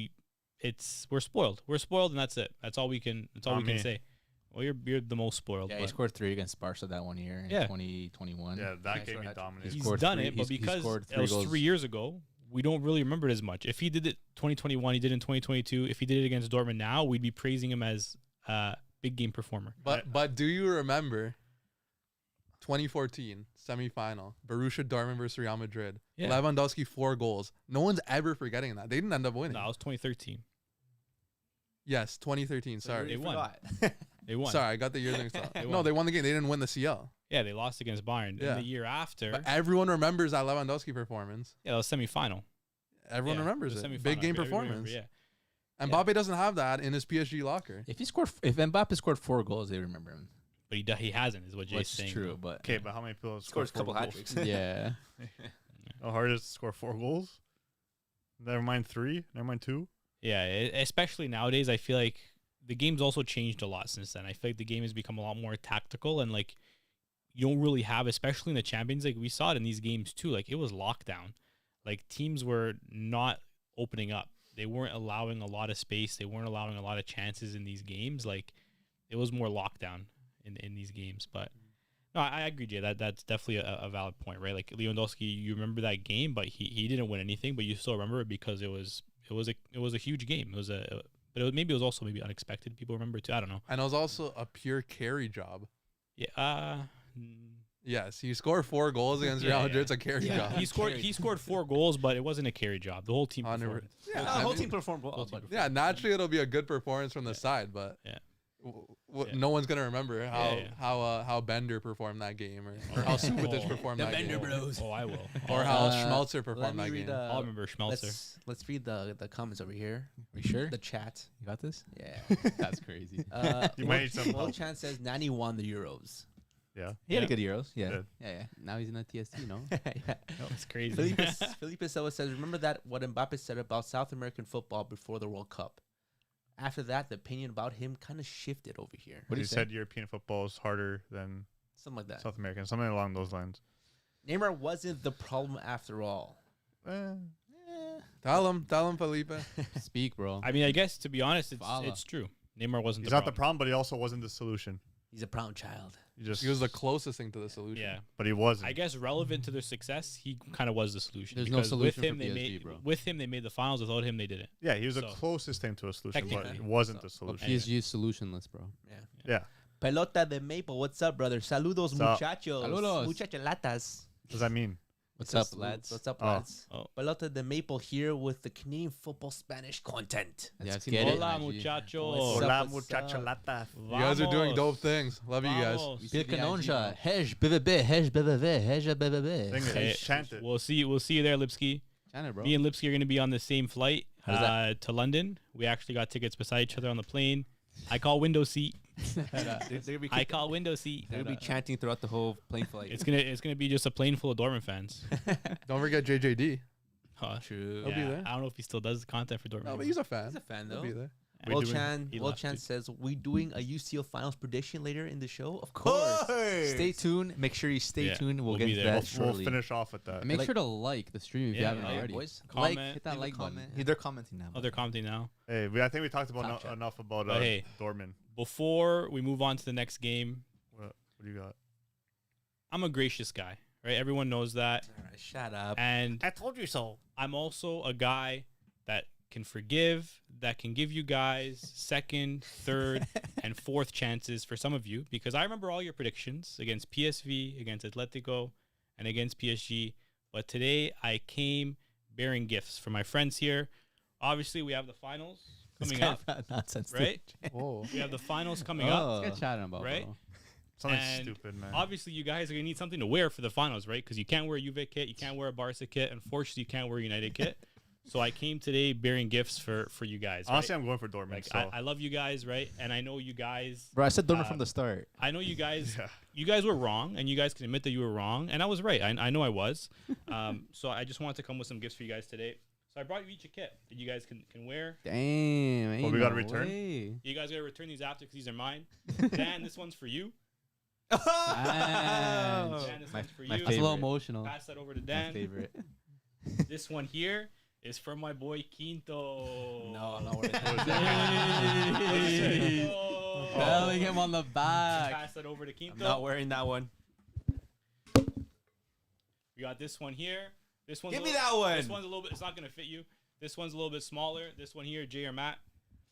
Speaker 3: we're spoiled. We're spoiled, and that's it. That's all we can. That's all we can say. Well, you're the most spoiled.
Speaker 6: Yeah, he scored 3 against Barca that one year in 2021.
Speaker 2: Yeah, that
Speaker 6: He
Speaker 2: game he
Speaker 6: scored
Speaker 2: dominated.
Speaker 3: He's
Speaker 6: scored
Speaker 3: done
Speaker 6: three-
Speaker 3: it, but
Speaker 6: he
Speaker 3: because
Speaker 6: scored
Speaker 3: it was
Speaker 6: 3 goals.
Speaker 3: 3 years ago, we don't really remember it as much. If he did it 2021, he did it in 2022. If he did it against Dortmund now, we'd be praising him as a big game performer.
Speaker 5: But do you remember 2014 semifinal, Borussia Dortmund versus Real Madrid?
Speaker 3: Yeah.
Speaker 5: Lewandowski 4 goals. No one's ever forgetting that. They didn't end up winning.
Speaker 3: No, it was 2013.
Speaker 5: Yes, 2013. Sorry.
Speaker 3: They won. They won.
Speaker 5: Sorry, I got the years mixed up.
Speaker 3: They
Speaker 5: No,
Speaker 3: won.
Speaker 5: they won the game. They didn't win the CL.
Speaker 3: Yeah, they lost against Bayern.
Speaker 5: Yeah.
Speaker 3: And the year after,
Speaker 5: But everyone remembers that Lewandowski performance.
Speaker 3: yeah, it was semifinal.
Speaker 5: Everyone
Speaker 3: Yeah,
Speaker 5: remembers
Speaker 3: the
Speaker 5: it.
Speaker 3: semifinal.
Speaker 5: Big game
Speaker 3: Everybody remember,
Speaker 5: performance.
Speaker 3: Yeah.
Speaker 5: And
Speaker 3: Yeah.
Speaker 5: Mbappe doesn't have that in his PSG locker.
Speaker 6: If Mbappe scored 4 goals, they remember him.
Speaker 3: But he hasn't, is what Jay's
Speaker 6: Which
Speaker 3: saying.
Speaker 6: is true, but
Speaker 2: Okay, but how many people
Speaker 6: scores
Speaker 2: scored
Speaker 6: a couple
Speaker 2: 4
Speaker 6: hat
Speaker 2: goals?
Speaker 6: tricks.
Speaker 4: Yeah.
Speaker 2: How hard is it to score 4 goals? Never mind 3. Never mind 2.
Speaker 3: Yeah, especially nowadays, I feel like the game's also changed a lot since then. I feel like the game has become a lot more tactical, and like you don't really have, especially in the Champions League, we saw it in these games too. Like it was lockdown. Like teams were not opening up. They weren't allowing a lot of space. They weren't allowing a lot of chances in these games. Like it was more lockdown in these games. But no, I agree, Jay. That's definitely a valid point, right? Like Lewandowski, you remember that game, but he didn't win anything, but you still remember it because it was a huge game. Maybe it was also unexpected. People remember too. I don't know.
Speaker 5: And it was also a pure carry job.
Speaker 3: Yeah.
Speaker 5: Yes, he scored 4 goals against
Speaker 3: Yeah,
Speaker 5: Real
Speaker 3: yeah.
Speaker 5: Madrid. It's a carry
Speaker 1: Yeah.
Speaker 5: job.
Speaker 3: He scored 4 goals, but it wasn't a carry job. The whole team performed.
Speaker 5: Yeah,
Speaker 6: the
Speaker 5: I
Speaker 6: whole
Speaker 5: mean-
Speaker 6: team performed well.
Speaker 3: Whole team
Speaker 6: but-
Speaker 3: performed.
Speaker 5: Yeah, naturally it'll be a good performance from the side, but
Speaker 3: Yeah.
Speaker 5: Yeah.
Speaker 3: Yeah.
Speaker 5: No one's gonna remember
Speaker 3: Yeah.
Speaker 5: how Bender performed that game, or how Subotic performed
Speaker 1: The
Speaker 5: that
Speaker 1: Bender
Speaker 5: game,
Speaker 1: Bros.
Speaker 3: Oh, I will.
Speaker 5: or how
Speaker 1: Uh,
Speaker 5: Schmelzer
Speaker 1: Let
Speaker 5: performed
Speaker 1: me
Speaker 5: that
Speaker 1: read.
Speaker 5: game.
Speaker 3: I'll remember Schmelzer.
Speaker 1: Let's read the comments over here.
Speaker 6: Are you sure?
Speaker 1: The chat.
Speaker 6: You got this?
Speaker 1: Yeah.
Speaker 4: That's crazy.
Speaker 2: You might need some
Speaker 1: Will
Speaker 2: help.
Speaker 1: Chan says Nani won the Euros.
Speaker 2: Yeah.
Speaker 6: He had
Speaker 3: Yeah.
Speaker 6: a good Euros. Yeah.
Speaker 2: Good.
Speaker 6: Yeah.
Speaker 4: Now he's in a TST, no?
Speaker 1: Yeah.
Speaker 3: It's crazy.
Speaker 1: Felipe Silva says, remember that what Mbappe said about South American football before the World Cup. After that, the opinion about him kind of shifted over here.
Speaker 6: What do
Speaker 2: He
Speaker 6: you say?
Speaker 2: said European football is harder than
Speaker 1: Something like that.
Speaker 2: South American, something along those lines.
Speaker 1: Neymar wasn't the problem after all.
Speaker 5: Tell him, Felipe.
Speaker 4: Speak, bro.
Speaker 3: I mean, I guess to be honest,
Speaker 4: Fala.
Speaker 3: it's true. Neymar wasn't
Speaker 2: He's
Speaker 3: the
Speaker 2: not the
Speaker 3: problem.
Speaker 2: problem, but he also wasn't the solution.
Speaker 1: He's a brown child.
Speaker 2: He just,
Speaker 5: He was the closest thing to the solution.
Speaker 3: Yeah,
Speaker 2: but he wasn't.
Speaker 3: I guess relevant to their success, he kind of was the solution.
Speaker 4: There's no
Speaker 3: because
Speaker 4: solution
Speaker 3: with him,
Speaker 4: for
Speaker 3: they
Speaker 4: PSG,
Speaker 3: made
Speaker 4: bro.
Speaker 3: with him they made the finals. Without him, they didn't.
Speaker 2: Yeah, he was the
Speaker 3: So,
Speaker 2: closest thing to a solution, but
Speaker 3: technically.
Speaker 2: it wasn't the
Speaker 4: Well,
Speaker 2: solution.
Speaker 3: Anyway.
Speaker 4: PSG is solutionless, bro.
Speaker 2: Yeah.
Speaker 1: Pelota de Maple, what's up, brother? Saludos,
Speaker 2: What's up?
Speaker 1: muchachos.
Speaker 4: Saludos.
Speaker 1: Muchachalatas.
Speaker 2: What does that mean?
Speaker 6: What's up, lads?
Speaker 1: What's up,
Speaker 2: Oh.
Speaker 1: lads?
Speaker 3: Oh.
Speaker 1: Pelota de Maple here with the Canadian football Spanish content.
Speaker 4: Yeah, I've seen
Speaker 6: get
Speaker 4: that
Speaker 6: it.
Speaker 3: Hola,
Speaker 4: on IG.
Speaker 3: muchachos.
Speaker 1: What's up?
Speaker 2: Hola,
Speaker 1: what's up?
Speaker 2: muchachalata.
Speaker 5: You guys are doing
Speaker 3: Vamos.
Speaker 5: dope things. Love you guys.
Speaker 3: Vamos.
Speaker 4: We see
Speaker 6: Pia
Speaker 4: the IG,
Speaker 6: Canonja.
Speaker 4: bro.
Speaker 6: Hej, BBB. Hej, BBB. Hej, BBB.
Speaker 2: Sing it.
Speaker 3: Hey,
Speaker 2: Chant it.
Speaker 3: We'll see you there, Lipsky.
Speaker 4: China, bro.
Speaker 3: Me and Lipsky are going to be on the same flight
Speaker 6: How's that?
Speaker 3: to London. We actually got tickets beside each other on the plane. I call window seat. I call window seat.
Speaker 1: They're gonna be chanting throughout the whole plane flight.
Speaker 3: It's gonna be just a plane full of Dortmund fans.
Speaker 5: Don't forget JJD.
Speaker 3: Huh.
Speaker 1: True.
Speaker 5: He'll be there.
Speaker 3: I don't know if he still does content for Dortmund.
Speaker 5: No, but he's a fan.
Speaker 1: He's a fan
Speaker 5: He'll
Speaker 1: though.
Speaker 5: be there.
Speaker 3: We
Speaker 1: Will
Speaker 3: doing-
Speaker 1: Chan,
Speaker 3: he
Speaker 1: Will
Speaker 3: left,
Speaker 1: Chan
Speaker 3: dude.
Speaker 1: says, we doing a UCL finals prediction later in the show? Of course.
Speaker 6: Stay tuned. Make sure you stay
Speaker 3: Yeah,
Speaker 6: tuned. We'll
Speaker 3: we'll
Speaker 6: get
Speaker 3: be
Speaker 6: into
Speaker 3: there.
Speaker 6: that
Speaker 2: We'll
Speaker 6: shortly.
Speaker 2: finish off with that.
Speaker 4: And make
Speaker 1: Like-
Speaker 4: sure to like the stream if you
Speaker 3: Yeah,
Speaker 4: haven't
Speaker 3: yeah,
Speaker 4: already.
Speaker 1: boys.
Speaker 3: Comment.
Speaker 6: Like,
Speaker 4: Hit that
Speaker 6: leave a
Speaker 4: like button.
Speaker 6: comment. They're commenting now.
Speaker 3: Oh, they're commenting now.
Speaker 2: Hey, I think we talked about
Speaker 1: Top chat.
Speaker 2: enough about
Speaker 3: But hey.
Speaker 2: Dortmund.
Speaker 3: Before we move on to the next game,
Speaker 2: What do you got?
Speaker 3: I'm a gracious guy, right? Everyone knows that.
Speaker 1: All right, shut up.
Speaker 3: And
Speaker 2: I told you so.
Speaker 3: I'm also a guy that can forgive, that can give you guys second, third, and fourth chances for some of you, because I remember all your predictions against PSV, against Atletico, and against PSG. But today I came bearing gifts for my friends here. Obviously, we have the finals coming up,
Speaker 6: Nonsense. dude.
Speaker 3: right?
Speaker 5: Whoa.
Speaker 3: We have the finals coming up.
Speaker 4: Let's get chatting about,
Speaker 3: Right?
Speaker 4: bro.
Speaker 2: Something
Speaker 3: And
Speaker 2: stupid, man.
Speaker 3: Obviously, you guys are gonna need something to wear for the finals, right? Because you can't wear a Juve kit, you can't wear a Barca kit. Unfortunately, you can't wear a United kit. So I came today bearing gifts for you guys.
Speaker 2: Honestly,
Speaker 3: right?
Speaker 2: I'm going for Dortmund.
Speaker 3: Like
Speaker 2: so
Speaker 3: I love you guys, right? And I know you guys.
Speaker 6: Bro, I said Dortmund from the start.
Speaker 3: I know you guys.
Speaker 2: yeah.
Speaker 3: You guys were wrong, and you guys can admit that you were wrong, and I was right. I know I was. So I just wanted to come with some gifts for you guys today. So I brought you each a kit that you guys can wear.
Speaker 4: Damn. ain't
Speaker 2: we gotta
Speaker 4: no
Speaker 2: return?
Speaker 4: way.
Speaker 3: You guys gotta return these after because these are mine. Dan, this one's for you.
Speaker 4: Damn.
Speaker 3: Dan, this
Speaker 6: My-
Speaker 3: one's for
Speaker 6: my
Speaker 3: you.
Speaker 4: That's a little
Speaker 6: Favorite.
Speaker 4: emotional.
Speaker 3: Pass that over to
Speaker 6: My
Speaker 3: Dan.
Speaker 6: favorite.
Speaker 3: This one here is from my boy Quinto.
Speaker 6: No, I'm not wearing
Speaker 3: Hey.
Speaker 4: Belling him on the back.
Speaker 3: Pass that over to Quinto.
Speaker 1: I'm not wearing that one.
Speaker 3: We got this one here. This one's
Speaker 1: Give
Speaker 3: a
Speaker 1: me
Speaker 3: little-
Speaker 1: that one.
Speaker 3: This one's a little bit. It's not gonna fit you. This one's a little bit smaller. This one here, Jay or Matt.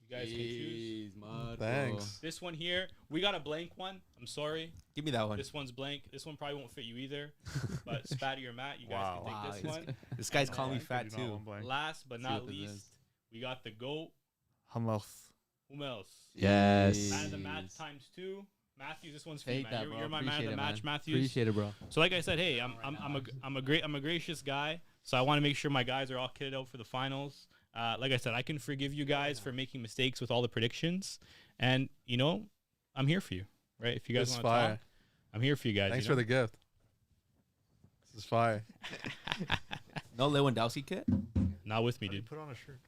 Speaker 3: You guys can choose.
Speaker 4: Jeez, Marco.
Speaker 5: Thanks.
Speaker 3: This one here, we got a blank one. I'm sorry.
Speaker 1: Give me that one.
Speaker 3: This one's blank. This one probably won't fit you either. But Spatty or Matt, you guys
Speaker 2: Wow.
Speaker 3: can take this
Speaker 1: Wow,
Speaker 3: one.
Speaker 1: This guy's calling me
Speaker 2: I
Speaker 1: fat
Speaker 2: do not
Speaker 1: too.
Speaker 2: want blank.
Speaker 3: Last but
Speaker 4: See
Speaker 3: not
Speaker 4: what this
Speaker 3: least,
Speaker 4: is.
Speaker 3: we got the GOAT.
Speaker 2: Hummels.
Speaker 3: Whom else?
Speaker 6: Yes.
Speaker 3: Man of the match times 2. Matthews, this one's for you,
Speaker 4: Take
Speaker 3: man.
Speaker 4: that,
Speaker 3: You're,
Speaker 4: bro.
Speaker 3: you're my man of
Speaker 4: Appreciate
Speaker 3: the
Speaker 4: it,
Speaker 3: match,
Speaker 4: man.
Speaker 3: Matthews.
Speaker 4: Appreciate it, bro.
Speaker 3: So like I said, hey, I'm a gracious guy. So I want to make sure my guys are all kitted out for the finals. Like I said, I can forgive you guys for making mistakes with all the predictions, and you know, I'm here for you, right? If you guys
Speaker 5: This
Speaker 3: want to
Speaker 5: fire.
Speaker 3: talk, I'm here for you guys.
Speaker 5: Thanks
Speaker 3: you
Speaker 5: for
Speaker 3: know?
Speaker 5: the gift. This is fire.
Speaker 1: No Lewandowski kit.
Speaker 3: Not with me,
Speaker 2: How do you
Speaker 3: dude.
Speaker 2: put on a shirt?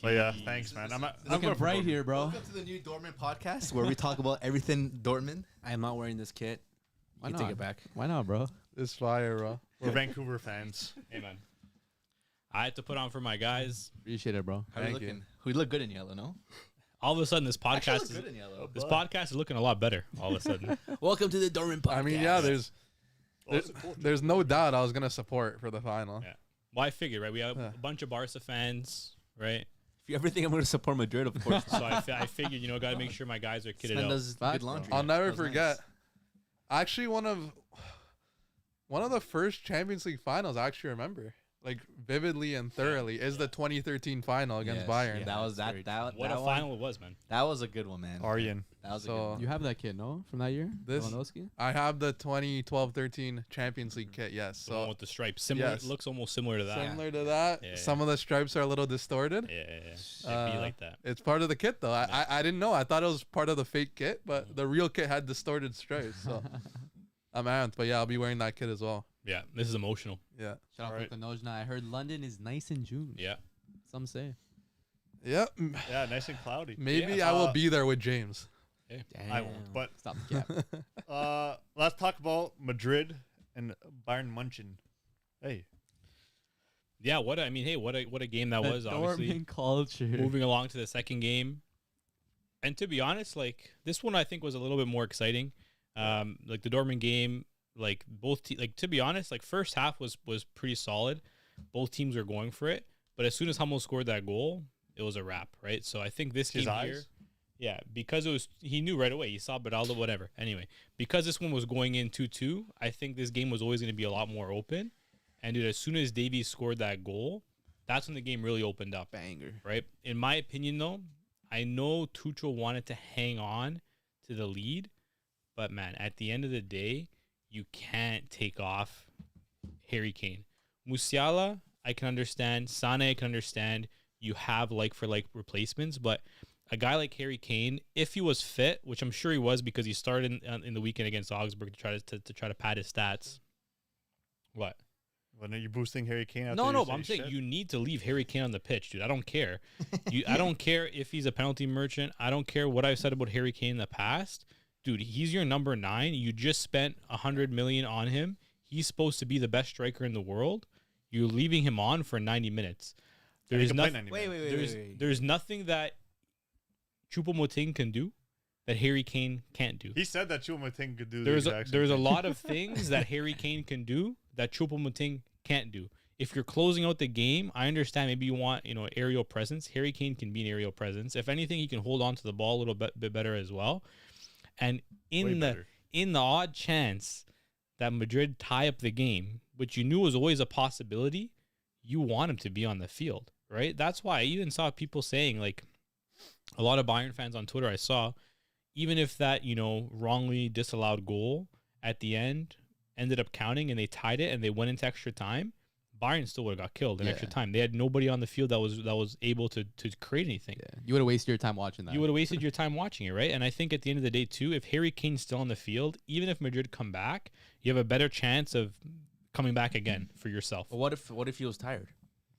Speaker 2: But yeah, thanks, man. I'm
Speaker 4: Looking
Speaker 2: going for
Speaker 4: bright
Speaker 2: Dortmund.
Speaker 4: here, bro.
Speaker 6: Welcome to the new Dortmund podcast where we talk about everything Dortmund.
Speaker 1: I am not wearing this kit.
Speaker 4: Why
Speaker 1: You can
Speaker 4: not?
Speaker 1: take it back.
Speaker 4: Why not, bro?
Speaker 5: This fire, bro.
Speaker 2: We're Vancouver fans.
Speaker 3: Hey, man. I had to put on for my guys.
Speaker 4: Appreciate it, bro.
Speaker 6: How are we
Speaker 5: Thank you.
Speaker 6: looking? We look good in yellow, no?
Speaker 3: All of a sudden, this
Speaker 6: Actually,
Speaker 3: podcast
Speaker 6: look
Speaker 3: is
Speaker 6: good in yellow.
Speaker 3: this podcast is looking a lot better. All of a sudden,
Speaker 1: Welcome to the Dortmund podcast.
Speaker 5: I mean, yeah,
Speaker 2: Oh, it's a cool
Speaker 5: there's no doubt I was gonna support for the final.
Speaker 3: Yeah. well, I figured, right? We have
Speaker 5: Yeah.
Speaker 3: a bunch of Barca fans, right?
Speaker 1: If you ever think I'm going to support Madrid, of course.
Speaker 3: So I figured, you know, got to make sure my guys are kitted
Speaker 6: Sven
Speaker 3: out.
Speaker 6: does
Speaker 4: Facts,
Speaker 6: good
Speaker 4: bro.
Speaker 6: laundry.
Speaker 5: I'll never
Speaker 6: That was
Speaker 5: forget.
Speaker 6: nice.
Speaker 5: Actually, one of the first Champions League finals I actually remember, like vividly and thoroughly, is the 2013 final against
Speaker 6: Yes,
Speaker 5: Bayern.
Speaker 6: yeah, that was
Speaker 1: that's very
Speaker 6: that.
Speaker 3: What
Speaker 6: that
Speaker 3: a
Speaker 6: one-
Speaker 3: final it was, man.
Speaker 6: That was a good one, man.
Speaker 2: Aryan.
Speaker 6: That was a
Speaker 5: So-
Speaker 6: good one.
Speaker 4: You have that kid, no? From that year?
Speaker 5: This-
Speaker 4: Lewandowski?
Speaker 5: I have the 2012-13 Champions League kit. Yes,
Speaker 3: The one
Speaker 5: so
Speaker 3: with the stripes. Similar.
Speaker 5: yes.
Speaker 3: It looks almost similar to that.
Speaker 5: similar to that.
Speaker 3: Yeah,
Speaker 5: Some of the stripes are a little distorted.
Speaker 3: Yeah. It'd be
Speaker 5: Uh,
Speaker 3: like that.
Speaker 5: It's part of the kit though. I didn't know. I thought it was part of the fake kit, but the real kit had distorted stripes. So I'm amped. But yeah, I'll be wearing that kit as well.
Speaker 3: Yeah, this is emotional.
Speaker 5: Yeah.
Speaker 4: Shout out
Speaker 2: Alright.
Speaker 4: to Nojna. I heard London is nice in June.
Speaker 3: Yeah.
Speaker 4: Some say.
Speaker 5: Yep.
Speaker 2: Yeah, nice and cloudy.
Speaker 5: Maybe
Speaker 3: Yeah.
Speaker 5: I will be there with James.
Speaker 1: Damn.
Speaker 2: I won't. But
Speaker 4: Stop the cap.
Speaker 2: let's talk about Madrid and Bayern Munchen. Hey,
Speaker 3: Yeah. What a game that was. Obviously,
Speaker 4: Dortmund culture.
Speaker 3: moving along to the second game, and to be honest, like this one, I think was a little bit more exciting. Like the Dortmund game, like to be honest, like first half was pretty solid. Both teams were going for it, but as soon as Hummels scored that goal, it was a wrap, right? So I think this
Speaker 2: His
Speaker 3: game
Speaker 2: eyes?
Speaker 3: here, yeah, because he knew right away. He saw Beraldo, whatever. Anyway, because this one was going in 2-2, I think this game was always going to be a lot more open. And dude, as soon as Davies scored that goal, that's when the game really opened up.
Speaker 1: Banger.
Speaker 3: Right? In my opinion, though, I know Tuchel wanted to hang on to the lead, but man, at the end of the day, you can't take off Harry Kane. Musiala, I can understand. Sane, I can understand. You have like-for-like replacements, but a guy like Harry Kane, if he was fit, which I'm sure he was because he started in the weekend against Augsburg to try to pad his stats. What?
Speaker 2: when are you boosting Harry Kane? After
Speaker 3: No,
Speaker 2: you
Speaker 3: no,
Speaker 2: say
Speaker 3: but I'm saying
Speaker 2: shit?
Speaker 3: you need to leave Harry Kane on the pitch, dude. I don't care. I don't care if he's a penalty merchant. I don't care what I've said about Harry Kane in the past. Dude, he's your number 9. You just spent $100 million on him. He's supposed to be the best striker in the world. You're leaving him on for 90 minutes.
Speaker 2: And he
Speaker 3: There's
Speaker 2: can play
Speaker 3: nothing.
Speaker 2: 90
Speaker 1: Wait,
Speaker 2: minutes.
Speaker 1: wait.
Speaker 3: There's nothing that Choupo-Moting can do that Harry Kane can't do.
Speaker 2: He said that Choupo-Moting could do
Speaker 3: There's
Speaker 2: the
Speaker 3: a,
Speaker 2: exact same
Speaker 3: there's a
Speaker 2: thing.
Speaker 3: lot of things that Harry Kane can do that Choupo-Moting can't do. If you're closing out the game, I understand maybe you want aerial presence. Harry Kane can be an aerial presence. If anything, he can hold on to the ball a little bit better as well. And
Speaker 2: Way
Speaker 3: in
Speaker 2: better.
Speaker 3: the odd chance that Madrid tie up the game, which you knew was always a possibility, you want him to be on the field, right? That's why I even saw people saying, like, a lot of Bayern fans on Twitter I saw, even if that, wrongly disallowed goal at the end ended up counting and they tied it and they went into extra time, Bayern still would have got killed in extra time. They had nobody on the field that was able to create anything.
Speaker 4: Yeah. You would have wasted your time watching that.
Speaker 3: You would have wasted your time watching it, right? And I think at the end of the day, too, if Harry Kane's still on the field, even if Madrid come back, you have a better chance of coming back again for yourself.
Speaker 1: But what if he was tired?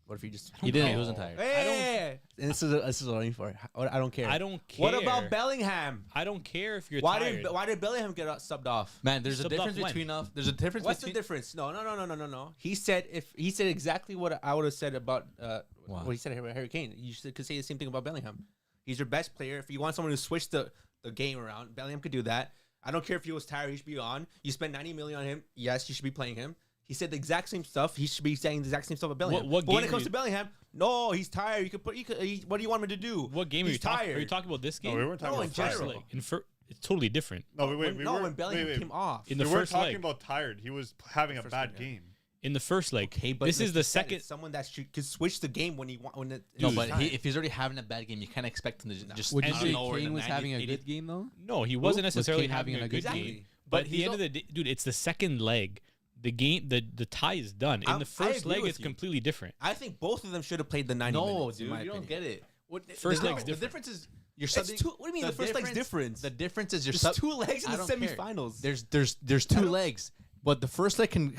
Speaker 1: What if he just
Speaker 6: He didn't. He
Speaker 3: know.
Speaker 6: wasn't tired.
Speaker 1: Hey, and this is what I'm aiming for. I don't care.
Speaker 3: I don't care.
Speaker 1: What about Bellingham?
Speaker 3: I don't care if you're
Speaker 1: Why
Speaker 3: tired.
Speaker 1: did Bellingham get subbed off?
Speaker 6: Man, there's a
Speaker 3: Subbed
Speaker 6: difference
Speaker 3: off when?
Speaker 6: between There's a difference
Speaker 1: What's the
Speaker 6: between.
Speaker 1: difference? No. He said exactly what I would have said about
Speaker 6: Wow.
Speaker 1: what he said about Harry Kane. You could say the same thing about Bellingham. He's your best player. If you want someone to switch the game around, Bellingham could do that. I don't care if he was tired. He should be on. You spend 90 million on him. Yes, you should be playing him. He said the exact same stuff. He should be saying the exact same stuff about Bellingham.
Speaker 3: What
Speaker 1: but when
Speaker 3: game
Speaker 1: it comes
Speaker 3: are
Speaker 1: to Bellingham, no, he's tired. What do you want him to do?
Speaker 3: What game
Speaker 1: he's
Speaker 3: are you talking?
Speaker 1: tired.
Speaker 3: Are you talking about this game?
Speaker 2: No, we weren't talking
Speaker 1: No,
Speaker 2: about
Speaker 1: in
Speaker 3: First
Speaker 1: general.
Speaker 3: leg. It's totally different.
Speaker 2: No, wait,
Speaker 1: when Bellingham came off.
Speaker 3: In the
Speaker 2: we weren't
Speaker 3: first
Speaker 2: talking
Speaker 3: leg.
Speaker 2: about tired. He was having a
Speaker 1: First
Speaker 2: bad
Speaker 1: leg, yeah.
Speaker 2: game.
Speaker 3: In the first leg.
Speaker 1: Okay, but
Speaker 3: this
Speaker 1: like
Speaker 3: is
Speaker 1: you
Speaker 3: the
Speaker 1: said,
Speaker 3: second.
Speaker 1: it's someone that could switch the game when he want when it.
Speaker 6: No,
Speaker 1: he's
Speaker 6: but
Speaker 1: tired.
Speaker 6: if he's already having a bad game, you can't expect him to just.
Speaker 4: Would you
Speaker 6: out of
Speaker 4: say
Speaker 6: nowhere in
Speaker 4: Kane
Speaker 6: the
Speaker 4: was having a
Speaker 6: 90th
Speaker 4: good game though?
Speaker 3: No, he wasn't
Speaker 4: Was
Speaker 3: necessarily
Speaker 4: Kane
Speaker 3: having a good
Speaker 1: Exactly.
Speaker 3: game. But at the
Speaker 6: he's
Speaker 3: end of the day, dude, it's the second leg. The game, the tie is done. In
Speaker 1: I
Speaker 3: the first
Speaker 1: agree
Speaker 3: leg,
Speaker 1: with
Speaker 3: it's
Speaker 1: you.
Speaker 3: completely different.
Speaker 1: I think both of them should have played the 90
Speaker 6: No,
Speaker 1: minutes.
Speaker 6: dude,
Speaker 1: in my
Speaker 6: you don't
Speaker 1: opinion.
Speaker 6: get it.
Speaker 3: First leg's
Speaker 6: The
Speaker 3: different.
Speaker 6: difference is you're
Speaker 1: It's
Speaker 6: subbing.
Speaker 1: two. What do you mean the first leg's different?
Speaker 6: The difference is you're
Speaker 1: There's
Speaker 6: sub.
Speaker 1: two legs in
Speaker 6: I
Speaker 1: the
Speaker 6: don't care.
Speaker 1: semifinals.
Speaker 6: There's two legs, but the first leg can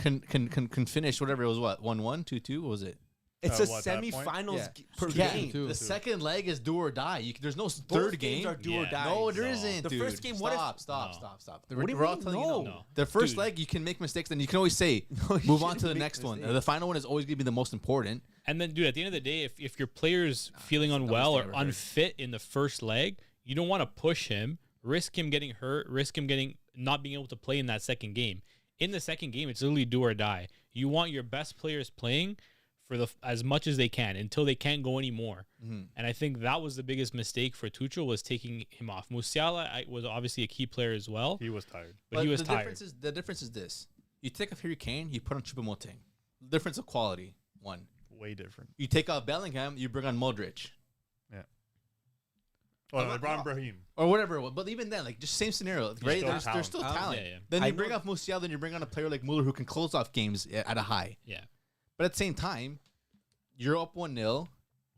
Speaker 6: finish whatever it was. What 1-1, 2-2? What was it?
Speaker 1: It's a
Speaker 2: what, that point?
Speaker 1: semifinals
Speaker 6: Yeah.
Speaker 1: per
Speaker 6: Yeah,
Speaker 1: game.
Speaker 4: Two.
Speaker 6: the second leg is do or die. There's no
Speaker 1: Both
Speaker 6: third
Speaker 1: games
Speaker 6: game.
Speaker 1: are do or
Speaker 3: Yeah.
Speaker 1: die.
Speaker 6: No, there
Speaker 3: No.
Speaker 6: isn't.
Speaker 1: The
Speaker 6: dude.
Speaker 1: first game, what if-
Speaker 6: Stop.
Speaker 1: What do you
Speaker 6: We're all
Speaker 1: mean?
Speaker 6: telling you
Speaker 1: No.
Speaker 3: No.
Speaker 6: The first
Speaker 3: Dude.
Speaker 6: leg, you can make mistakes, then you can always say,
Speaker 1: No, you
Speaker 6: move on to
Speaker 1: shouldn't
Speaker 6: the
Speaker 1: make
Speaker 6: next one.
Speaker 1: mistakes.
Speaker 6: The final one is always going to be the most important.
Speaker 3: And then, dude, at the end of the day, if your player's feeling
Speaker 1: that's the
Speaker 3: unwell
Speaker 1: dumbest
Speaker 3: or
Speaker 1: thing I've ever heard.
Speaker 3: unfit in the first leg, you don't want to push him, risk him getting hurt, risk him not being able to play in that second game. In the second game, it's literally do or die. You want your best players playing for as much as they can until they can't go anymore. And I think that was the biggest mistake for Tuchel, was taking him off. Musiala was obviously a key player as well,
Speaker 2: He was tired.
Speaker 3: but he was
Speaker 6: the
Speaker 3: tired.
Speaker 6: The difference is this: you take off Harry Kane, you put on Choupo-Moting. Difference of quality. One.
Speaker 2: Way different.
Speaker 6: You take out Bellingham, you bring on Modric.
Speaker 2: Oh, they brought in Brahim.
Speaker 6: Or whatever it was. But even then, like, just same scenario, right?
Speaker 2: still
Speaker 6: There's
Speaker 2: talent.
Speaker 6: still talent.
Speaker 3: Yeah.
Speaker 6: Then
Speaker 1: I
Speaker 6: you bring
Speaker 1: know-
Speaker 6: off Musiala, then you bring on a player like Muller who can close off games at a high.
Speaker 3: Yeah.
Speaker 6: But at the same time, you're up 1-0.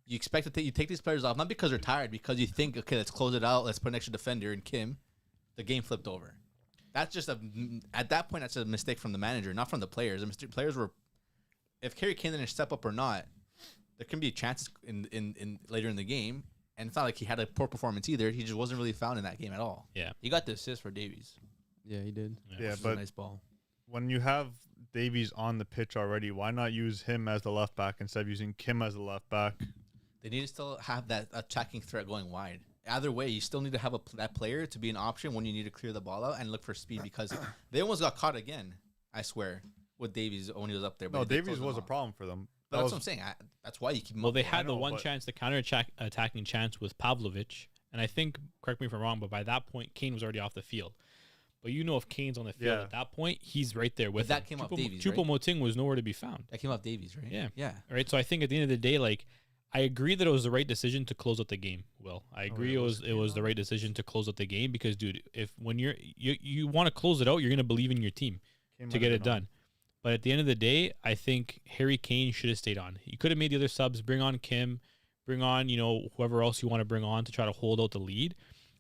Speaker 6: You expect to you take these players off, not because they're tired, because you think, okay, let's close it out. Let's put an extra defender in Kim. The game flipped over. That's just at that point, that's a mistake from the manager, not from the players. The players were, if Harry Kane didn't step up or not, there can be chances in later in the game. And it's not like he had a poor performance either. He just wasn't really found in that game at all.
Speaker 3: Yeah.
Speaker 1: You got the assist for Davies.
Speaker 4: Yeah, he did.
Speaker 2: Yeah,
Speaker 1: Which was a
Speaker 2: but
Speaker 1: nice ball.
Speaker 2: when you have Davies on the pitch already, why not use him as the left back instead of using Kim as the left back?
Speaker 6: They need to still have that attacking threat going wide. Either way, you still need to have that player to be an option when you need to clear the ball out and look for speed, because they almost got caught again, I swear, with Davies when he was up there. But
Speaker 2: No,
Speaker 6: they did
Speaker 2: Davies
Speaker 6: close
Speaker 2: was
Speaker 6: them
Speaker 2: a
Speaker 6: off.
Speaker 2: problem for them.
Speaker 6: But
Speaker 2: That
Speaker 6: that's
Speaker 2: was-
Speaker 6: what I'm saying. That's why you keep him
Speaker 3: Well,
Speaker 6: up
Speaker 3: they
Speaker 6: there.
Speaker 3: had the
Speaker 2: know,
Speaker 3: one
Speaker 2: but-
Speaker 3: chance, the attacking chance with Pavlovic. And I think, correct me if I'm wrong, but by that point, Kane was already off the field. But you know, if Kane's on the field
Speaker 2: Yeah.
Speaker 3: at that point, he's right there with
Speaker 6: that
Speaker 3: him.
Speaker 6: came off Davies, right?
Speaker 3: Choupo-Moting was nowhere to be found.
Speaker 6: That came off Davies, right?
Speaker 3: Yeah.
Speaker 6: Yeah.
Speaker 3: Right. So I think at the end of the day, like, I agree that it was the right decision to close out the game. Will, I agree
Speaker 2: it
Speaker 3: it was the right decision to close out the game, because, dude, if when you want to close it out, you're gonna believe in your team
Speaker 2: Kim
Speaker 3: to
Speaker 2: might
Speaker 3: get
Speaker 2: have
Speaker 3: it
Speaker 2: been on.
Speaker 3: done. But at the end of the day, I think Harry Kane should have stayed on. You could have made the other subs, bring on Kim, bring on, whoever else you want to bring on to try to hold out the lead.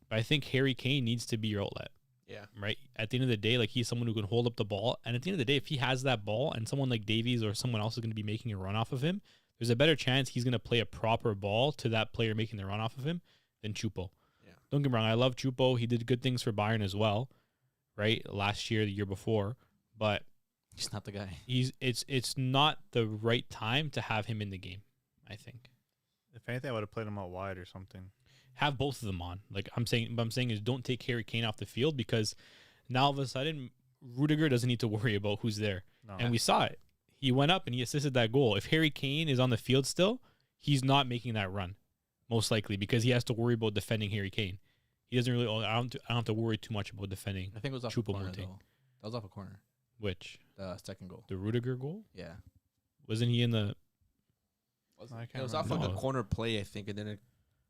Speaker 3: But I think Harry Kane needs to be your outlet.
Speaker 1: Yeah.
Speaker 3: Right. At the end of the day, like, he's someone who can hold up the ball. And at the end of the day, if he has that ball and someone like Davies or someone else is going to be making a run off of him, there's a better chance he's going to play a proper ball to that player making the run off of him than Choupo.
Speaker 1: Yeah.
Speaker 3: Don't get me wrong. I love Choupo. He did good things for Bayern as well, right? Last year, the year before. But
Speaker 6: He's not the guy.
Speaker 3: it's not the right time to have him in the game, I think.
Speaker 2: If anything, I would have played him out wide or something.
Speaker 3: Have both of them on. Like, what I'm saying is, don't take Harry Kane off the field, because now all of a sudden Rudiger doesn't need to worry about who's there.
Speaker 2: No.
Speaker 3: And we saw it. He went up and he assisted that goal. If Harry Kane is on the field still, he's not making that run, most likely, because he has to worry about defending Harry Kane. He doesn't really. I don't have to worry too much about defending.
Speaker 6: I think it was off a corner,
Speaker 3: Choupo-Moting.
Speaker 6: though. That was off a corner.
Speaker 3: Which,
Speaker 6: The second goal.
Speaker 3: the Rudiger goal?
Speaker 6: Yeah.
Speaker 3: Wasn't he in the?
Speaker 2: I can't
Speaker 1: It was off
Speaker 2: remember.
Speaker 1: like a
Speaker 3: No.
Speaker 1: corner play, I think, and then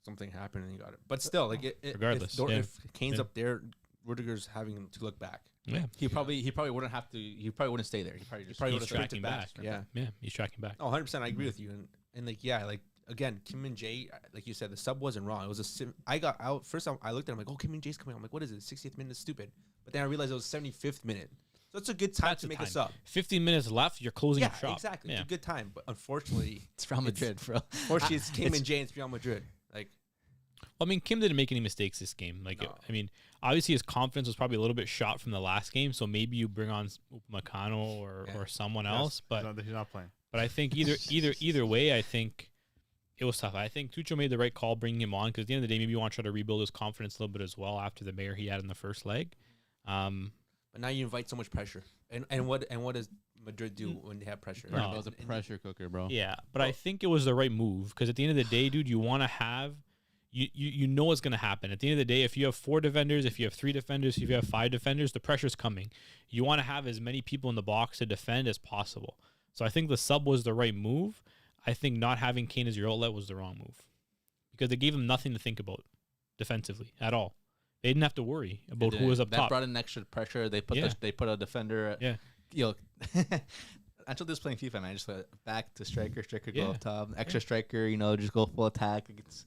Speaker 1: something happened and he got it. But still, like,
Speaker 3: Regardless,
Speaker 1: if,
Speaker 3: yeah.
Speaker 1: if Kane's
Speaker 3: Yeah.
Speaker 1: up there, Rudiger's having to look back.
Speaker 3: Yeah,
Speaker 6: He probably wouldn't have to. He probably wouldn't stay there. He probably just.
Speaker 1: probably
Speaker 3: he's
Speaker 1: would've
Speaker 3: tracking
Speaker 1: sprinted
Speaker 3: back.
Speaker 1: back. Yeah.
Speaker 3: Yeah, he's tracking back.
Speaker 1: Oh, 100%. I agree with you. And like, yeah, like, again, Kim and Jay, like you said, the sub wasn't wrong. It was I got out. First time I looked at him, like, oh, Kim and Jay's coming. I'm like, what is it? 60th minute is stupid. But then I realized it was 75th minute. So it's a good time
Speaker 3: That's
Speaker 1: to
Speaker 3: the
Speaker 1: make
Speaker 3: time.
Speaker 1: a sub.
Speaker 3: 15 minutes left, you're closing
Speaker 1: Yeah,
Speaker 3: up shop.
Speaker 1: exactly.
Speaker 3: Yeah.
Speaker 1: It's a good time, but unfortunately,
Speaker 6: It's Real Madrid, bro.
Speaker 1: unfortunately, it's Kim and Jay and it's Real Madrid. Like,
Speaker 3: Well, I mean, Kim didn't make any mistakes this game. Like,
Speaker 1: No.
Speaker 3: I mean, obviously his confidence was probably a little bit shot from the last game. So maybe you bring on Upamecano or someone else. But
Speaker 2: he's not playing.
Speaker 3: But I think either way, I think it was tough. I think Tuchel made the right call bringing him on because at the end of the day, maybe you want to try to rebuild his confidence a little bit as well after the mayor he had in the first leg.
Speaker 1: but now you invite so much pressure. And what does Madrid do when they have pressure?
Speaker 3: No.
Speaker 4: It was a pressure cooker, bro.
Speaker 3: Yeah, but I think it was the right move because at the end of the day, dude, you want to have you know what's going to happen. At the end of the day, if you have 4 defenders, if you have 3 defenders, if you have 5 defenders, the pressure's coming. You want to have as many people in the box to defend as possible. So I think the sub was the right move. I think not having Kane as your outlet was the wrong move because it gave him nothing to think about defensively at all. They didn't have to worry about who was up
Speaker 6: that
Speaker 3: top.
Speaker 6: brought in extra pressure. They put they put a defender.
Speaker 3: Yeah.
Speaker 6: Yo, until this playing FIFA, man, I just went back to striker go
Speaker 3: Yeah.
Speaker 6: up top, extra striker. Just go full attack. Like it's,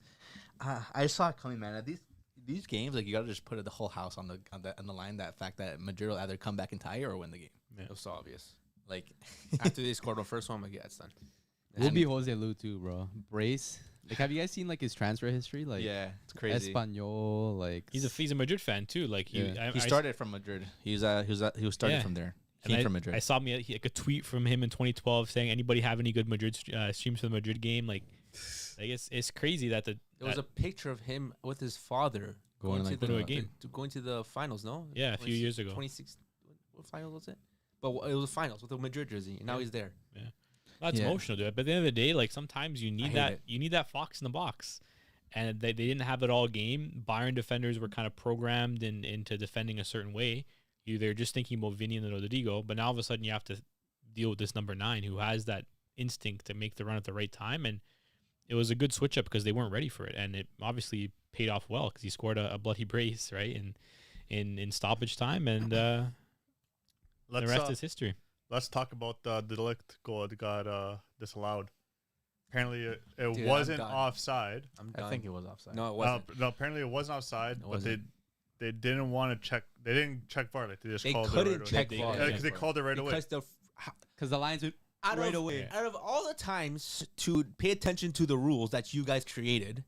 Speaker 6: I just saw it coming, man. At these games, like you gotta just put the whole house on the line. That fact that Madrid will either come back and tie or win the game.
Speaker 1: It was so obvious.
Speaker 6: Like
Speaker 1: After they scored the first one, I'm like, yeah, it's done.
Speaker 4: We'll be Jose Lu too, bro. Brace. Like, have you guys seen like his transfer history? Like,
Speaker 6: yeah, it's crazy.
Speaker 4: Espanol. Like,
Speaker 3: He's a Madrid fan too. Like
Speaker 4: Yeah.
Speaker 6: He started from Madrid. He was started
Speaker 3: Yeah.
Speaker 6: from there.
Speaker 3: And
Speaker 6: Came from Madrid.
Speaker 3: I saw like a tweet from him in 2012 saying, "Anybody have any good Madrid streams for the Madrid game?" Like it's crazy that
Speaker 1: There was a picture of him with his father
Speaker 6: Going like
Speaker 3: to a game.
Speaker 1: going to the finals. No,
Speaker 3: Yeah, a few years ago.
Speaker 1: 26. What finals was it? But it was the finals with the Madrid jersey, and now he's there.
Speaker 3: That's
Speaker 6: Yeah.
Speaker 3: emotional, dude. But at the end of the day, like sometimes you need
Speaker 1: hate
Speaker 3: that
Speaker 1: it.
Speaker 3: you need that fox in the box, and they didn't have it all game. Bayern defenders were kind of programmed into defending a certain way. They're just thinking about Vinny and Rodrigo, but now all of a sudden you have to deal with this number 9 who has that instinct to make the run at the right time, and it was a good switch up because they weren't ready for it, and it obviously paid off well because he scored a bloody brace right in stoppage time, and the rest is history.
Speaker 2: Let's talk about the delict goal that got disallowed. Apparently, it
Speaker 1: Dude, I'm
Speaker 2: wasn't
Speaker 1: done.
Speaker 2: offside.
Speaker 1: I'm done.
Speaker 6: I think it was offside.
Speaker 1: No, it wasn't.
Speaker 2: No, apparently it wasn't offside, but
Speaker 1: wasn't.
Speaker 2: they didn't want to check. They didn't check VAR. Like they just
Speaker 1: They
Speaker 2: called
Speaker 1: couldn't
Speaker 2: it right
Speaker 1: check
Speaker 2: away.
Speaker 1: VAR.
Speaker 2: Yeah, because they called it right away.
Speaker 1: because
Speaker 4: because the Lions would
Speaker 1: out
Speaker 4: right
Speaker 1: of,
Speaker 4: away.
Speaker 1: Out of all the times to pay attention to the rules that you guys created,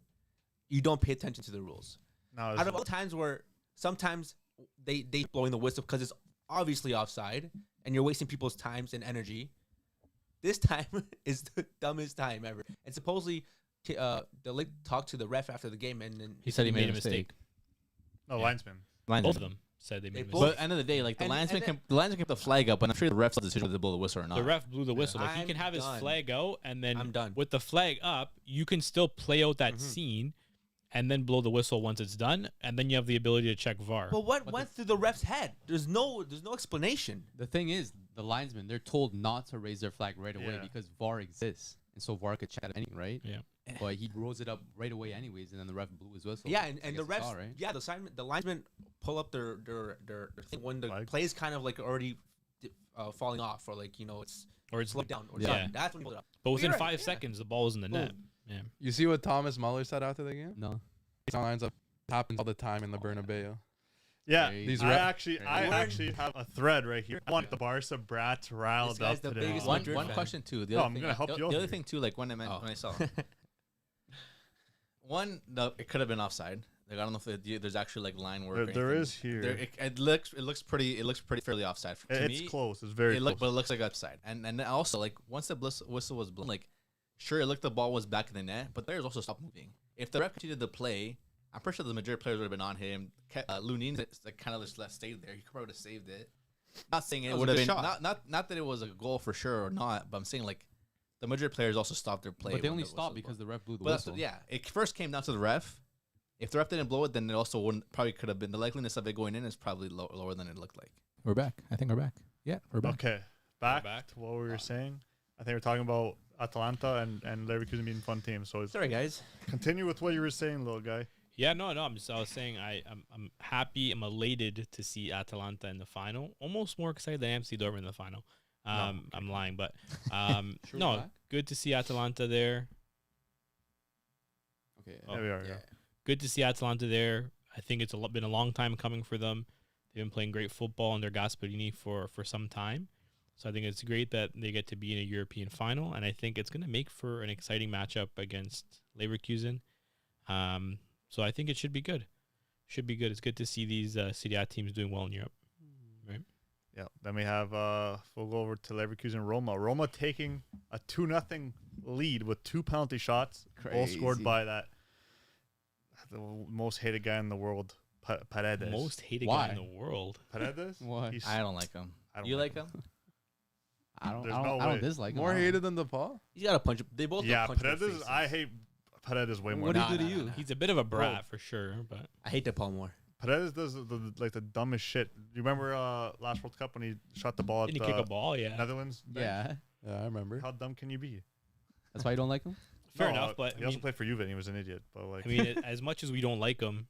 Speaker 1: you don't pay attention to the rules.
Speaker 2: No,
Speaker 1: Out of all the times where sometimes they blowing the whistle because it's obviously offside and you're wasting people's times and energy. This time is the dumbest time ever. And supposedly, the league talked to the ref after the game, and then
Speaker 6: He said he
Speaker 3: Made
Speaker 6: made
Speaker 3: a mistake.
Speaker 2: no
Speaker 3: Yeah.
Speaker 2: linesman.
Speaker 3: Both of them said they made a
Speaker 1: both-
Speaker 3: mistake.
Speaker 6: But end of the day, like the
Speaker 1: And-
Speaker 6: linesman
Speaker 1: and
Speaker 6: kept the flag up, and I'm sure the ref's decision whether to blow the whistle or not.
Speaker 3: The ref blew the whistle. Like he
Speaker 1: I'm
Speaker 3: can have his
Speaker 1: done.
Speaker 3: flag out, and then
Speaker 1: I'm done.
Speaker 3: with the flag up, you can still play out that
Speaker 1: Mhm.
Speaker 3: scene, and then blow the whistle once it's done, and then you have the ability to check VAR.
Speaker 1: But what went through the ref's head? There's no explanation.
Speaker 4: The thing is, the linesmen, they're told not to raise their flag right away
Speaker 2: Yeah.
Speaker 4: because VAR exists. And so VAR could check it anyway, right?
Speaker 3: Yeah.
Speaker 4: But he rose it up right away anyways, and then the ref blew his whistle.
Speaker 1: Yeah,
Speaker 4: I
Speaker 1: and
Speaker 4: guess
Speaker 1: the
Speaker 4: you
Speaker 1: refs,
Speaker 4: saw, right?
Speaker 1: yeah, the linesmen pull up their thing when the
Speaker 2: Flag.
Speaker 1: play's kind of like already falling off, or like it's
Speaker 3: or it's
Speaker 1: slowed down, or
Speaker 3: Yeah.
Speaker 1: something. That's when you pull it up.
Speaker 3: but within
Speaker 1: You're right,
Speaker 3: 5
Speaker 1: yeah.
Speaker 3: seconds, the ball was in the net. Yeah.
Speaker 5: You see what Thomas Muller said after the game?
Speaker 4: No.
Speaker 5: These lines up happens all the time in the Bernabeu.
Speaker 2: Yeah,
Speaker 4: Crazy.
Speaker 5: These
Speaker 2: I
Speaker 5: ref-
Speaker 2: actually have a thread right here. I want the Barca brats riled
Speaker 1: This guy's
Speaker 2: up
Speaker 1: the
Speaker 2: today.
Speaker 1: biggest
Speaker 6: One
Speaker 1: Madrid fan.
Speaker 6: question too. The
Speaker 2: No,
Speaker 6: other
Speaker 2: I'm
Speaker 6: thing,
Speaker 2: gonna help you
Speaker 6: the
Speaker 2: out
Speaker 6: other
Speaker 2: here.
Speaker 6: thing too, like when I saw one, it could have been offside. Like I don't know if there's actually like line work. or
Speaker 2: There
Speaker 6: anything.
Speaker 2: is here.
Speaker 6: It looks pretty fairly offside. To
Speaker 2: It's
Speaker 6: me,
Speaker 2: close. It's very close.
Speaker 6: but it looks like offside. And then also like once the whistle was blown, like sure it looked the ball was back in the net, but players also stopped moving. If the ref continued the play, I'm pretty sure the Madrid players would have been on him. Lunin like kind of just stayed there. He probably would have saved it. Not saying it
Speaker 1: was
Speaker 6: would
Speaker 1: a
Speaker 6: have
Speaker 1: good
Speaker 6: been
Speaker 1: shot.
Speaker 6: not that it was a goal for sure or not, but I'm saying like the Madrid players also stopped their play.
Speaker 4: But they
Speaker 6: when
Speaker 4: only
Speaker 6: the
Speaker 4: stopped
Speaker 6: whistle
Speaker 4: because the ref blew the
Speaker 6: but that's
Speaker 4: whistle.
Speaker 6: yeah, it first came down to the ref. If the ref didn't blow it, then it also wouldn't probably could have been the likeliness of it going in is probably lower than it looked like. We're back. I think we're back. Yeah, we're
Speaker 2: Okay, back
Speaker 3: back.
Speaker 2: to what we were saying. I think we're talking about Atalanta and Leverkusen being fun teams. So
Speaker 1: Sorry, guys.
Speaker 2: continue with what you were saying, little guy.
Speaker 3: Yeah, no. I was saying I'm happy. I'm elated to see Atalanta in the final. Almost more excited than I am to see Dortmund in the final. I'm lying, but
Speaker 4: Sure
Speaker 3: no,
Speaker 4: back?
Speaker 3: good to see Atalanta there.
Speaker 4: Okay.
Speaker 3: Oh,
Speaker 2: There we are.
Speaker 1: yeah.
Speaker 2: Yeah.
Speaker 3: Good to see Atalanta there. I think it's been a long time coming for them. They've been playing great football under Gasperini for some time. So I think it's great that they get to be in a European final, and I think it's going to make for an exciting matchup against Leverkusen. So I think it should be good. Should be good. It's good to see these Serie A teams doing well in Europe. Right?
Speaker 2: Yeah. Then we have we'll go over to Leverkusen Roma. Roma taking a 2-0 lead with 2 penalty shots, all scored
Speaker 4: Crazy.
Speaker 2: by the most hated guy in the world, Paredes.
Speaker 3: Most hated
Speaker 4: Why?
Speaker 3: guy in the world.
Speaker 2: Paredes?
Speaker 4: Why?
Speaker 2: He's-
Speaker 6: I don't like him.
Speaker 2: I don't
Speaker 6: You like him?
Speaker 4: I don't.
Speaker 2: There's
Speaker 4: I
Speaker 2: no
Speaker 4: don't
Speaker 2: way.
Speaker 4: dislike him.
Speaker 5: More
Speaker 4: I don't.
Speaker 5: hated than DePaul?
Speaker 1: He's got a punch. They both
Speaker 2: Yeah,
Speaker 1: punch their
Speaker 2: Paredes.
Speaker 1: faces.
Speaker 2: I hate Paredes way more.
Speaker 1: What do
Speaker 2: than
Speaker 1: you do to you?
Speaker 3: He's a bit of a brat for sure, but
Speaker 1: I hate DePaul more.
Speaker 2: Paredes does the dumbest shit. You remember last World Cup when he shot the ball at
Speaker 3: didn't he kick a ball? Yeah.
Speaker 2: Netherlands? bench?
Speaker 4: Yeah,
Speaker 5: Yeah, I remember.
Speaker 2: How dumb can you be?
Speaker 4: that's why you don't like him.
Speaker 3: Fair
Speaker 2: No,
Speaker 3: enough, but
Speaker 2: he also played for Juve and he was an idiot. But like,
Speaker 3: I mean, as much as we don't like him,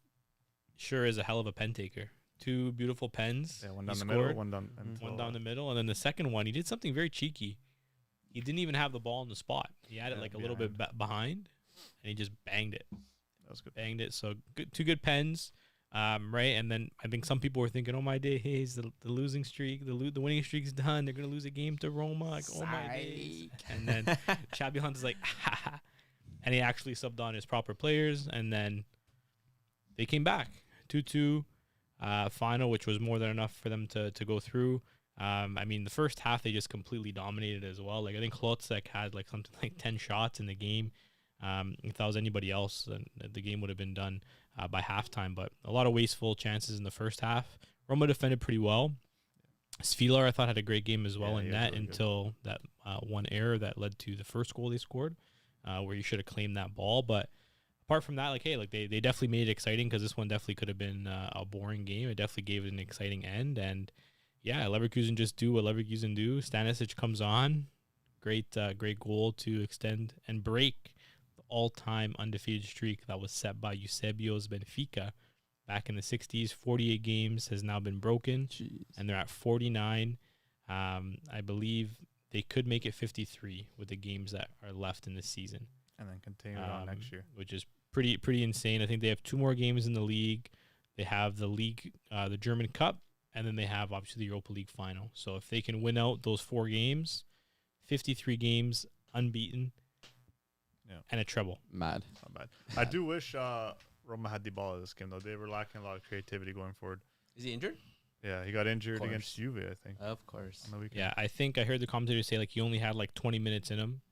Speaker 3: sure is a hell of a pen taker. 2 beautiful pens.
Speaker 2: yeah, one
Speaker 3: he
Speaker 2: down the
Speaker 3: scored,
Speaker 2: middle, one down,
Speaker 3: one down the middle, and then the second one, he did something very cheeky. He didn't even have the ball on the spot. He had it
Speaker 2: Yeah,
Speaker 3: like a little bit behind, and he just banged it.
Speaker 2: That was good.
Speaker 3: Banged it. So good, 2 good pens, right? And then I think some people were thinking, "Oh my days, the losing streak, the winning streak's done. They're gonna lose a game to Roma." Like, oh my days. And then Xabi Alonso's like, and he actually subbed on his proper players, and then they came back 2-2 final, which was more than enough for them to go through. I mean, the first half they just completely dominated as well. Like I think Klotzek had like something like 10 shots in the game. If that was anybody else, then the game would have been done by halftime. But a lot of wasteful chances in the first half. Roma defended pretty well. Svilar, I thought, had a great game as well
Speaker 2: Yeah,
Speaker 3: in
Speaker 2: he was
Speaker 3: net
Speaker 2: really good.
Speaker 3: until that one error that led to the first goal they scored, where you should have claimed that ball. But apart from that, like, hey, like they definitely made it exciting because this one definitely could have been a boring game. It definitely gave it an exciting end. And yeah, Leverkusen just do what Leverkusen do. Stanisic comes on. Great goal to extend and break the all-time undefeated streak that was set by Eusebio's Benfica back in the 60s. 48 games has now been broken,
Speaker 4: Jeez.
Speaker 3: and they're at 49. I believe they could make it 53 with the games that are left in this season,
Speaker 2: And then continue it on next year.
Speaker 3: which is pretty insane. I think they have 2 more games in the league. They have the league, the German Cup, and then they have obviously the Europa League final. So if they can win out those 4 games, 53 games unbeaten,
Speaker 2: Yeah.
Speaker 3: and a treble.
Speaker 4: Mad.
Speaker 2: Not bad. I do wish Roma had the ball in this game though. They were lacking a lot of creativity going forward.
Speaker 1: Is he injured?
Speaker 2: Yeah, he got injured
Speaker 1: course.
Speaker 2: against Juve, I think,
Speaker 1: Of course.
Speaker 2: on the weekend.
Speaker 3: Yeah, I think I heard the commentator say like he only had like 20 minutes in him.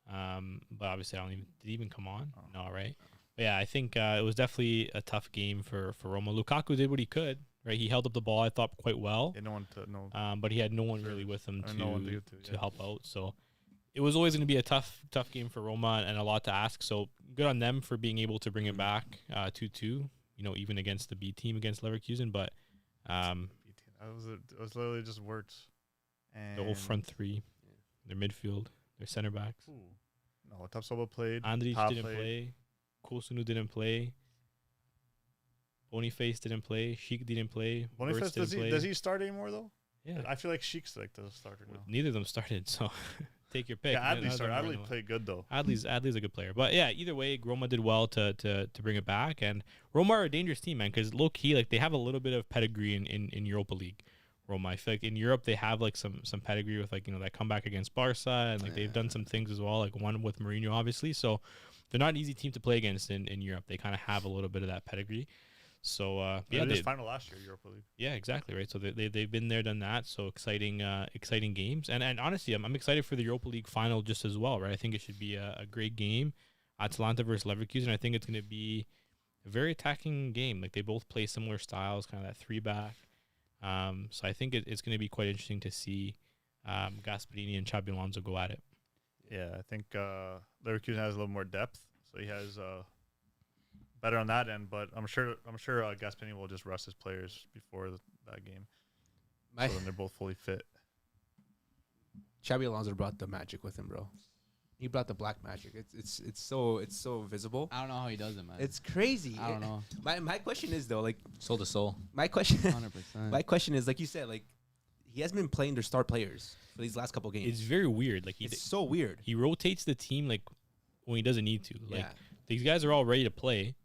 Speaker 3: But obviously did he even come on?
Speaker 2: Oh.
Speaker 3: No, right? But yeah, I think it was definitely a tough game for Roma. Lukaku did what he could, right? He held up the ball, I thought, quite well.
Speaker 2: Yeah, no one to know.
Speaker 3: But he had no one really with him
Speaker 2: no one to
Speaker 3: to
Speaker 2: give to, yeah.
Speaker 3: help out. So it was always going to be a tough game for Roma and a lot to ask. So good on them for being able to bring it back 2-2. You know, even against the B team against Leverkusen, but
Speaker 2: It was literally just words. And
Speaker 3: the whole front 3, their midfield, their center backs.
Speaker 2: Ooh. No, Tapsoba played.
Speaker 3: Andrich
Speaker 2: Pop
Speaker 3: didn't
Speaker 2: played.
Speaker 3: play. Kosunu didn't play. Boniface didn't play. Sheik didn't play.
Speaker 2: Boniface,
Speaker 3: Wirtz didn't play.
Speaker 2: does he start anymore though?
Speaker 3: Yeah.
Speaker 2: I feel like Sheik's like the starter now.
Speaker 3: Neither of them started, so take your pick.
Speaker 2: Yeah,
Speaker 3: None
Speaker 2: Adley
Speaker 3: of
Speaker 2: started.
Speaker 3: them
Speaker 2: Adley
Speaker 3: were-
Speaker 2: played good though.
Speaker 3: Adley's a good player. But yeah, either way, Roma did well to bring it back. And Roma are a dangerous team, man, because low key, like they have a little bit of pedigree in Europa League. Roma, I feel like in Europe they have like some pedigree with like, you know, that comeback against Barca, and like they've done some things as well, like one with Mourinho obviously. So they're not an easy team to play against in Europe. They kind of have a little bit of that pedigree. So
Speaker 2: Yeah,
Speaker 3: they,
Speaker 2: they final last year Europa League.
Speaker 3: yeah, exactly right. So they've been there, done that. So exciting games. And honestly, I'm excited for the Europa League final just as well, right? I think it should be a great game. Atalanta versus Leverkusen. I think it's going to be a very attacking game. Like they both play similar styles, kind of that 3-back. So I think it's going to be quite interesting to see Gasperini and Xabi Alonso go at it.
Speaker 2: Yeah, I think Leverkusen has a little more depth, so he has better on that end. But I'm sure Gasperini will just rest his players before that game,
Speaker 1: My
Speaker 2: so then they're both fully fit.
Speaker 1: Xabi Alonso brought the magic with him, bro. He brought the black magic. It's so visible.
Speaker 4: I don't know how he does it, man.
Speaker 1: It's crazy.
Speaker 4: I don't know.
Speaker 1: My question is though, like
Speaker 6: Soul to soul.
Speaker 1: my question
Speaker 4: 100%.
Speaker 1: my question is, like you said, like he hasn't been playing their star players for these last couple games.
Speaker 3: It's very weird. Like
Speaker 1: It's so weird.
Speaker 3: he rotates the team like when he doesn't need to. Like
Speaker 1: Yeah.
Speaker 3: these guys are all ready to play,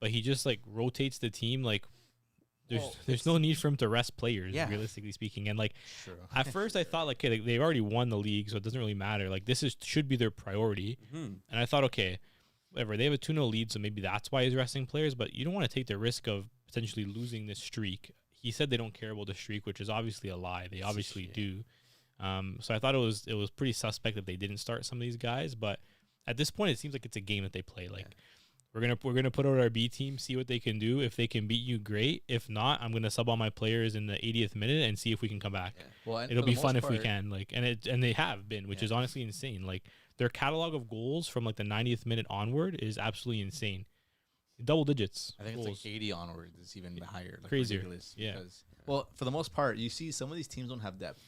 Speaker 3: but he just like rotates the team like There's no need for him to rest players,
Speaker 1: Yeah.
Speaker 3: realistically speaking. And like
Speaker 6: True.
Speaker 3: at first, I thought like, okay, they've already won the league, so it doesn't really matter. Like this should be their priority.
Speaker 1: Mhm.
Speaker 3: And I thought, okay, whatever. They have a 2-0 lead, so maybe that's why he's resting players. But you don't want to take the risk of potentially losing this streak. He said they don't care about the streak, which is obviously a lie. They obviously do. So I thought it was pretty suspect that they didn't start some of these guys. But at this point, it seems like it's a game that they play. Like we're gonna put out our B team, see what they can do. If they can beat you, great. If not, I'm gonna sub all my players in the 80th minute and see if we can come back.
Speaker 1: Yeah.
Speaker 6: Well, and
Speaker 3: It'll
Speaker 6: for the
Speaker 3: be fun
Speaker 6: most
Speaker 3: if we
Speaker 6: part-
Speaker 3: can. Like, and they have been, which is honestly insane. Like their catalog of goals from like the 90th minute onward is absolutely insane. Double digits.
Speaker 6: I think
Speaker 3: goals.
Speaker 6: it's like 80 onward. It's even higher. Like
Speaker 3: Crazier.
Speaker 6: Ridiculous.
Speaker 3: Yeah.
Speaker 6: Because, well, for the most part, you see some of these teams don't have depth.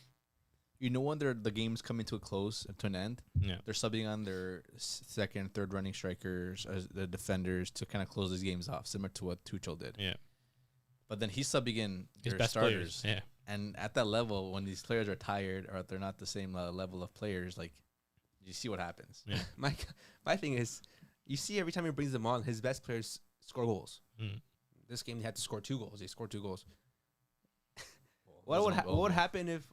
Speaker 6: You know when the game's coming to a close, to an end,
Speaker 3: Yeah.
Speaker 6: they're subbing on their second, third running strikers, as the defenders, to kind of close these games off, similar to what Tuchel did.
Speaker 3: Yeah.
Speaker 6: But then he's subbing in
Speaker 3: His
Speaker 6: their
Speaker 3: best
Speaker 6: starters.
Speaker 3: players. Yeah.
Speaker 6: And at that level, when these players are tired or they're not the same level of players, like, you see what happens.
Speaker 3: Yeah.
Speaker 1: My thing is, you see every time he brings them on, his best players score goals.
Speaker 3: Mm.
Speaker 1: This game, they had to score 2 goals. They scored 2 goals.
Speaker 6: Well,
Speaker 1: What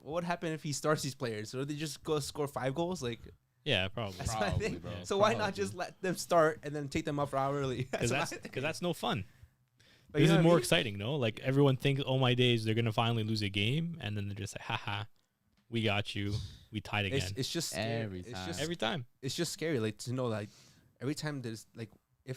Speaker 1: would happen if he starts these players? Or they just go score 5 goals? Like
Speaker 3: Yeah, probably.
Speaker 1: that's my
Speaker 4: Probably,
Speaker 1: thing.
Speaker 4: bro.
Speaker 1: So why not
Speaker 4: Probably.
Speaker 1: just let them start and then take them off hourly?
Speaker 3: Because
Speaker 1: my
Speaker 3: that's
Speaker 1: thing.
Speaker 3: because that's no fun.
Speaker 1: Like, you
Speaker 3: This
Speaker 1: know
Speaker 3: is
Speaker 1: what I
Speaker 3: more
Speaker 1: mean?
Speaker 3: exciting, no? Like everyone thinks, oh my days, they're gonna finally lose a game, and then they're just like, haha, we got you, we tied again.
Speaker 1: It's just scary.
Speaker 4: Every
Speaker 1: It's
Speaker 4: time.
Speaker 1: just
Speaker 3: Every time.
Speaker 1: it's just scary, like to know, like every time there's like,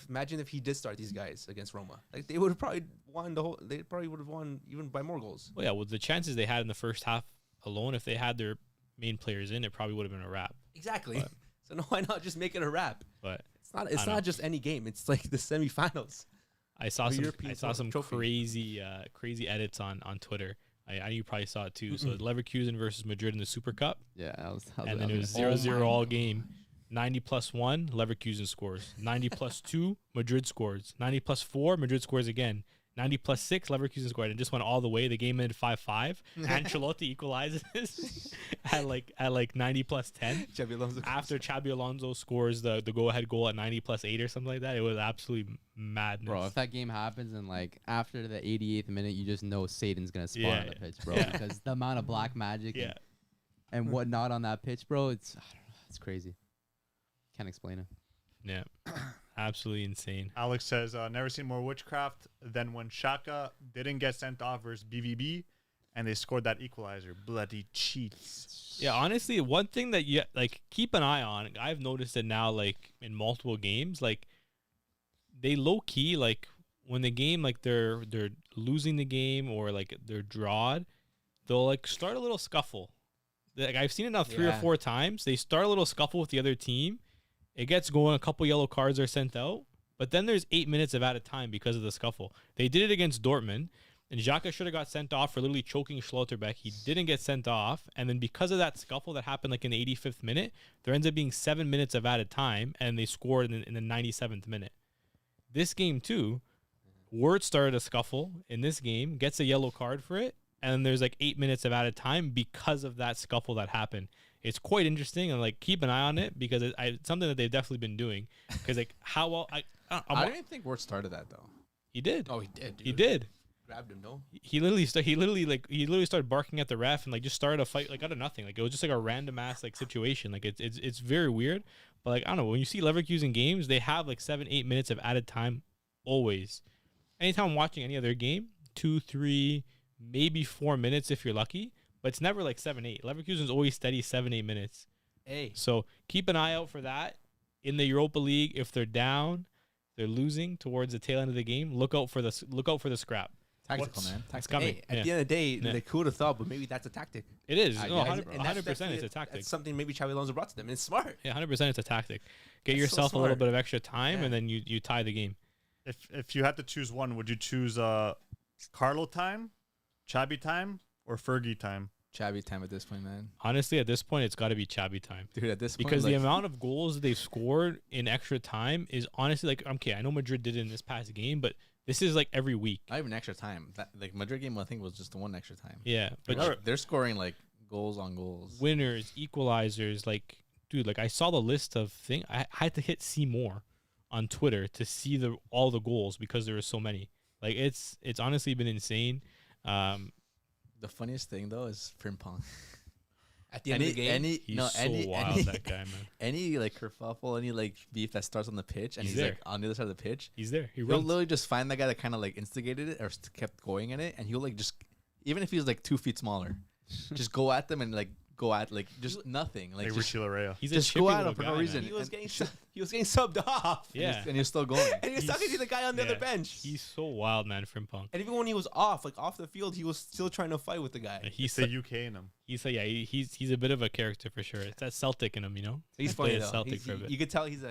Speaker 1: imagine if he did start these guys against Roma, like they would have probably won the whole. They probably would have won even by more goals.
Speaker 3: Well, yeah. Well, the chances they had in the first half alone, if they had their main players in, it probably would have been a wrap.
Speaker 1: Exactly.
Speaker 3: But-
Speaker 1: So no, why not just make it a wrap?
Speaker 3: But
Speaker 1: It's not.
Speaker 3: I
Speaker 1: It's
Speaker 3: know.
Speaker 1: not just any game. It's like the semifinals.
Speaker 3: I saw
Speaker 1: The
Speaker 3: some
Speaker 1: European trophy.
Speaker 3: crazy edits on Twitter. I know you probably saw it too. So Leverkusen versus Madrid in the Super Cup,
Speaker 4: Yeah,
Speaker 3: and then it was 0-0 all game. 90 plus 1, Leverkusen scores. 90 plus 2, Madrid scores. 90 plus 4, Madrid scores again. 90 plus 6, Leverkusen scored. And just went all the way. The game ended 5-5. Ancelotti equalizes at like 90 plus 10.
Speaker 1: Xabi Alonso.
Speaker 3: After Xabi Alonso scores the go-ahead goal at 90 plus 8 or something like that, it was absolutely madness.
Speaker 4: Bro, if that game happens and like after the 88th minute, you just know Satan's gonna spawn
Speaker 3: Yeah,
Speaker 4: on the pitch, bro.
Speaker 3: yeah.
Speaker 4: Because the amount of black magic
Speaker 3: Yeah.
Speaker 4: and whatnot on that pitch, bro, it's I don't know, it's crazy. Can't explain it.
Speaker 3: Yeah. Absolutely insane.
Speaker 2: Alex says, never seen more witchcraft than when Shaka didn't get sent off versus BVB and they scored that equalizer. Bloody cheats.
Speaker 3: Yeah, honestly, one thing that you like keep an eye on, I've noticed it now like in multiple games, like they low key like when the game like they're losing the game or like they're drawed, they'll like start a little scuffle. Like I've seen it now 3 or
Speaker 1: Yeah.
Speaker 3: 4 times. They start a little scuffle with the other team. It gets going, a couple yellow cards are sent out, but then there's 8 minutes of added time because of the scuffle. They did it against Dortmund, and Xhaka should have got sent off for literally choking Schlotterbeck. He didn't get sent off, and then because of that scuffle that happened like in the 85th minute, there ends up being 7 minutes of added time, and they scored in the 97th minute. This game too, Ward started a scuffle in this game, gets a yellow card for it, and then there's like 8 minutes of added time because of that scuffle that happened. It's quite interesting, and like keep an eye on it because it's something that they've definitely been doing. Because like how well
Speaker 6: I don't even think Ward started that, though.
Speaker 3: he did,
Speaker 1: Oh, he did. Dude.
Speaker 3: he did.
Speaker 1: Grabbed him. No.
Speaker 3: He literally started barking at the ref and like just started a fight like out of nothing. Like it was just like a random ass like situation. Like it's very weird. But like I don't know, when you see Leverkusen games, they have like 7-8 minutes of added time always. Anytime I'm watching any other game, 2, 3, maybe 4 minutes if you're lucky. But it's never like 7-8. Leverkusen's always steady 7-8 minutes.
Speaker 1: Hey.
Speaker 3: So keep an eye out for that in the Europa League. If they're down, they're losing towards the tail end of the game. Look out for the scrap.
Speaker 6: Tactical,
Speaker 2: What's-
Speaker 6: man.
Speaker 3: It's coming.
Speaker 1: Hey, at
Speaker 3: Yeah.
Speaker 1: the end of the day,
Speaker 3: Yeah.
Speaker 1: like who would have thought? But maybe that's a tactic.
Speaker 3: It is.
Speaker 4: I
Speaker 3: No,
Speaker 4: guess.
Speaker 3: 100%.
Speaker 1: that's
Speaker 3: 100% it's a
Speaker 1: definitely-
Speaker 3: tactic.
Speaker 1: That's something maybe Xabi Alonso brought to them, and it's smart.
Speaker 3: Yeah, 100% it's a tactic. Get
Speaker 1: That's so
Speaker 3: yourself a little
Speaker 1: smart.
Speaker 3: bit of extra time,
Speaker 1: Yeah.
Speaker 3: and then you tie the game.
Speaker 2: If you had to choose one, would you choose Carlo time, Chabi time, or Fergie time?
Speaker 6: Chabby time at this point, man.
Speaker 3: Honestly, at this point, it's got to be Chabi time.
Speaker 6: Dude, at this point,
Speaker 3: Because the
Speaker 6: like,
Speaker 3: amount of goals that they've scored in extra time is honestly like, okay, I know Madrid did it in this past game, but this is like every week.
Speaker 6: not even extra time. That like Madrid game, I think was just the one extra time.
Speaker 3: Yeah, but
Speaker 6: They're scoring like goals on goals.
Speaker 3: winners, equalizers, like, dude, like I saw the list of I had to hit see more on Twitter to see all the goals because there were so many. Like it's honestly been insane.
Speaker 6: The funniest thing though is Frimpong.
Speaker 1: At the end of the game,
Speaker 3: He's so wild, that guy, man.
Speaker 6: Any like kerfuffle, any like beef that starts on the pitch, and
Speaker 3: He's
Speaker 6: he's
Speaker 3: there.
Speaker 6: like on the other side of the pitch,
Speaker 3: He's there. He
Speaker 6: he'll
Speaker 3: runs.
Speaker 6: literally just find that guy that kind of like instigated it or kept going in it, and he'll like just, even if he was like 2 feet smaller, just go at them and like go at like just nothing, like
Speaker 2: Like
Speaker 6: just,
Speaker 2: Richie Larea.
Speaker 3: He's
Speaker 6: just
Speaker 3: a chippy
Speaker 6: go at
Speaker 3: little
Speaker 6: him for
Speaker 3: guy,
Speaker 6: no
Speaker 3: man.
Speaker 6: reason.
Speaker 1: he was
Speaker 6: And-
Speaker 1: getting he was getting subbed off.
Speaker 3: Yeah.
Speaker 6: and you're still going.
Speaker 1: And he was talking to the guy on the other bench.
Speaker 3: He's so wild, man. Frimpong.
Speaker 1: And even when he was off the field, he was still trying to fight with the guy.
Speaker 3: He's
Speaker 2: The UK in him.
Speaker 3: he's a bit of a character for sure. It's that Celtic in him, you know.
Speaker 1: He's
Speaker 3: He
Speaker 1: funny
Speaker 3: played
Speaker 1: though.
Speaker 3: at Celtic for a bit.
Speaker 1: You could tell he's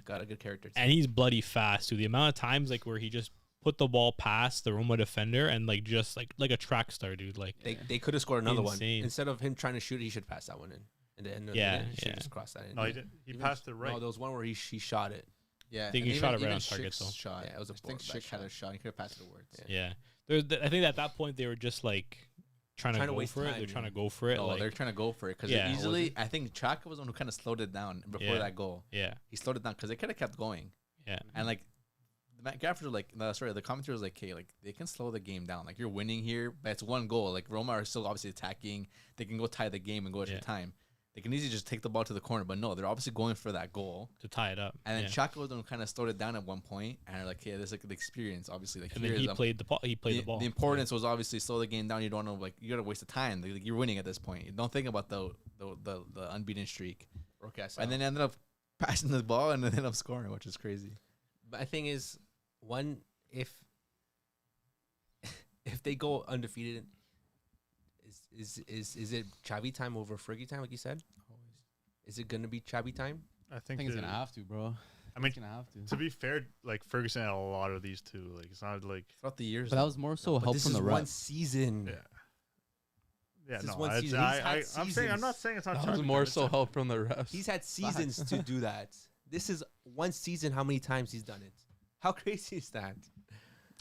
Speaker 1: got a good character. Too.
Speaker 3: And he's bloody fast too. The amount of times like where he just put the ball past the Roma defender and like just like a track star, dude. Like
Speaker 1: They could have scored another
Speaker 3: Insane.
Speaker 1: one instead of him trying to shoot it. He should pass that one in. And then
Speaker 3: Yeah,
Speaker 1: he should
Speaker 3: yeah.
Speaker 1: just cross that in.
Speaker 2: No, he didn't. He passed it right.
Speaker 1: No, there was one where he shot it.
Speaker 6: Yeah,
Speaker 3: I think
Speaker 6: and
Speaker 3: he shot it right
Speaker 6: even
Speaker 3: on target,
Speaker 6: Schick's
Speaker 3: though.
Speaker 6: Shot.
Speaker 1: Yeah, it was a
Speaker 6: I think
Speaker 1: bad
Speaker 6: Schick had
Speaker 1: shot.
Speaker 6: a shot. He could have passed it towards.
Speaker 3: yeah. I think at that point they were just like trying to
Speaker 1: Trying to
Speaker 3: go
Speaker 1: waste
Speaker 3: for it.
Speaker 1: time,
Speaker 3: They're trying
Speaker 1: yeah.
Speaker 3: to go for it.
Speaker 6: Oh,
Speaker 3: like,
Speaker 6: they're trying to go for it because
Speaker 3: Yeah.
Speaker 6: easily. I think Chaka was the one who kind of slowed it down before
Speaker 3: Yeah.
Speaker 6: that goal.
Speaker 3: yeah,
Speaker 6: He slowed it down because they could have kept going.
Speaker 3: yeah.
Speaker 6: And like the gaffers were like, the commentator was like, "Okay, like they can slow the game down. Like you're winning here, but it's one goal. Like Roma are still obviously attacking. They can go tie the game and go extra
Speaker 3: Yeah.
Speaker 6: time. They can easily just take the ball to the corner, but no, they're obviously going for that goal.
Speaker 3: To tie it up.
Speaker 6: And then
Speaker 3: yeah.
Speaker 6: Chaka was the one who kind of slowed it down at one point, and they're like, "Yeah, this is like the experience. Obviously, like
Speaker 3: And then
Speaker 6: here
Speaker 3: he
Speaker 6: is,
Speaker 3: played the ball. He played the ball.
Speaker 6: The importance was obviously slow the game down. You don't know, like you got to waste the time. Like, you're winning at this point. You don't think about the unbeaten streak.
Speaker 1: Okay,
Speaker 6: And then ended up passing the ball and then ended up scoring, which is crazy.
Speaker 1: my thing is, one, if they go undefeated, is it Xavi time over Fergie time, like you said? Is it gonna be Xavi time?
Speaker 2: I
Speaker 4: I
Speaker 2: think
Speaker 4: think he's
Speaker 2: that-
Speaker 4: gonna have to, bro.
Speaker 2: I mean,
Speaker 4: He's gonna have to.
Speaker 2: to be fair, like Ferguson had a lot of these too. Like it's not like
Speaker 6: Throughout the years,
Speaker 4: But that was more so help
Speaker 1: this
Speaker 4: from
Speaker 1: is
Speaker 4: the
Speaker 1: one
Speaker 4: refs.
Speaker 1: season.
Speaker 2: yeah. Yeah,
Speaker 1: This is
Speaker 2: no,
Speaker 1: one
Speaker 2: it's-
Speaker 1: season. He's had
Speaker 2: I'm saying I'm
Speaker 1: seasons.
Speaker 2: not saying it's not.
Speaker 5: That was
Speaker 2: Xavi
Speaker 5: more
Speaker 2: time,
Speaker 5: so
Speaker 2: it's-
Speaker 5: help from the refs.
Speaker 1: He's had seasons to do that. This is one season. How many times he's done it? How crazy is that?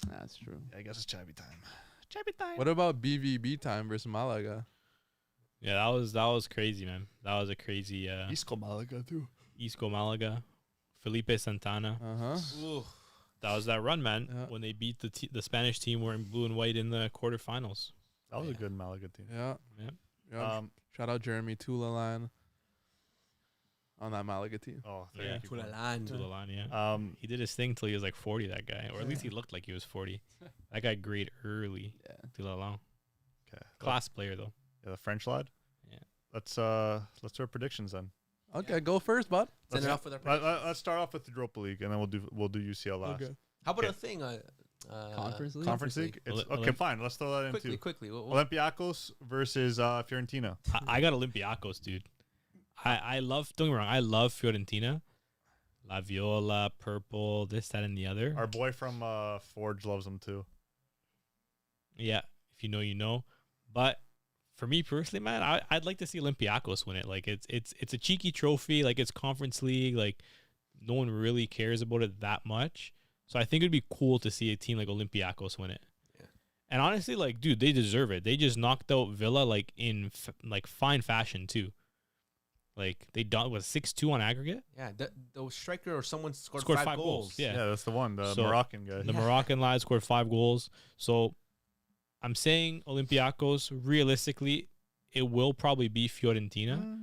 Speaker 4: That's true.
Speaker 2: Yeah, I guess it's Xavi time.
Speaker 5: What about BVB time versus Malaga?
Speaker 3: Yeah, that was crazy, man. That was a crazy
Speaker 2: Isco Malaga too.
Speaker 3: Isco Malaga, Felipe Santana.
Speaker 5: Uh-huh.
Speaker 3: That was that run, man.
Speaker 5: Yeah.
Speaker 3: When they beat the Spanish team wearing blue and white in the quarterfinals.
Speaker 2: That was a good Malaga team.
Speaker 5: Yeah.
Speaker 3: Yeah.
Speaker 5: Yeah. Shout out Jeremy Toulalan on that Malaga team.
Speaker 2: Oh,
Speaker 3: Yeah.
Speaker 2: thank you. bro.
Speaker 1: Tulalan.
Speaker 3: To the line, yeah. He did his thing till he was like 40. That guy, or at least he looked like he was 40. That guy grayed early.
Speaker 4: Yeah.
Speaker 3: To the line.
Speaker 2: Okay.
Speaker 3: Class player though.
Speaker 2: Yeah, the French lad.
Speaker 3: Yeah.
Speaker 2: Let's do our predictions then.
Speaker 5: Okay, go first, bud.
Speaker 1: Send it off with our
Speaker 2: Let's start off with the Europa League, and then we'll do UCL last.
Speaker 5: Okay.
Speaker 1: How about
Speaker 2: Okay.
Speaker 1: a thing?
Speaker 4: Conference League?
Speaker 2: Conference League. It's,
Speaker 3: Olymp-
Speaker 2: okay, fine. Let's throw that in too.
Speaker 1: Quickly.
Speaker 2: Olympiacos versus Fiorentina.
Speaker 3: I got Olympiacos, dude. I love. Don't get me wrong. I love Fiorentina. La Viola, purple, this, that, and the other.
Speaker 2: Our boy from Forge loves them too.
Speaker 3: Yeah, if you know, you know. But for me personally, man, I'd like to see Olympiacos win it. Like it's a cheeky trophy. Like it's Conference League. Like no one really cares about it that much. So I think it'd be cool to see a team like Olympiacos win it.
Speaker 1: Yeah.
Speaker 3: And honestly, like, dude, they deserve it. They just knocked out Villa like in fine fashion too. Like they done was 6-2 on aggregate.
Speaker 1: Yeah, the striker or someone scored,
Speaker 3: Scored
Speaker 1: 5
Speaker 3: 5
Speaker 1: goals.
Speaker 3: goals, yeah.
Speaker 2: Yeah, that's the one, the
Speaker 3: So,
Speaker 2: Moroccan guy.
Speaker 3: The
Speaker 1: Yeah.
Speaker 3: Moroccan lad scored 5 goals. So I'm saying Olympiacos, realistically, it will probably be Fiorentina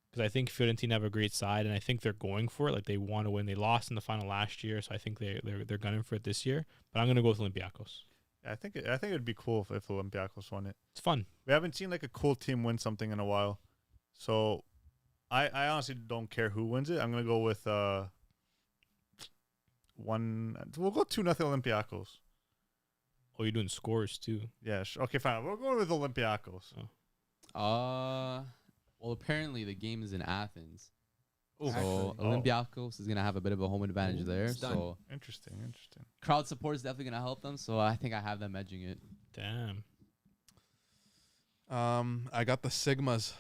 Speaker 3: because I think Fiorentina have a great side and I think they're going for it. Like they want to win. They lost in the final last year, so I think they're gunning for it this year. But I'm gonna go with Olympiacos.
Speaker 2: I think it'd be cool if Olympiacos won it.
Speaker 3: It's fun.
Speaker 2: We haven't seen like a cool team win something in a while, so I honestly don't care who wins it. I'm gonna go with one. We'll go 2-0 Olympiacos.
Speaker 3: Oh, you're doing scores too.
Speaker 2: Yeah. Okay, fine. We'll go with Olympiacos.
Speaker 4: Well, apparently the game is in Athens. So
Speaker 2: Actually.
Speaker 4: Olympiacos is gonna have a bit of a home advantage there.
Speaker 1: it's done.
Speaker 4: So
Speaker 2: Interesting.
Speaker 4: crowd support is definitely gonna help them. So I think I have them edging it.
Speaker 3: Damn.
Speaker 5: I got the Sigmas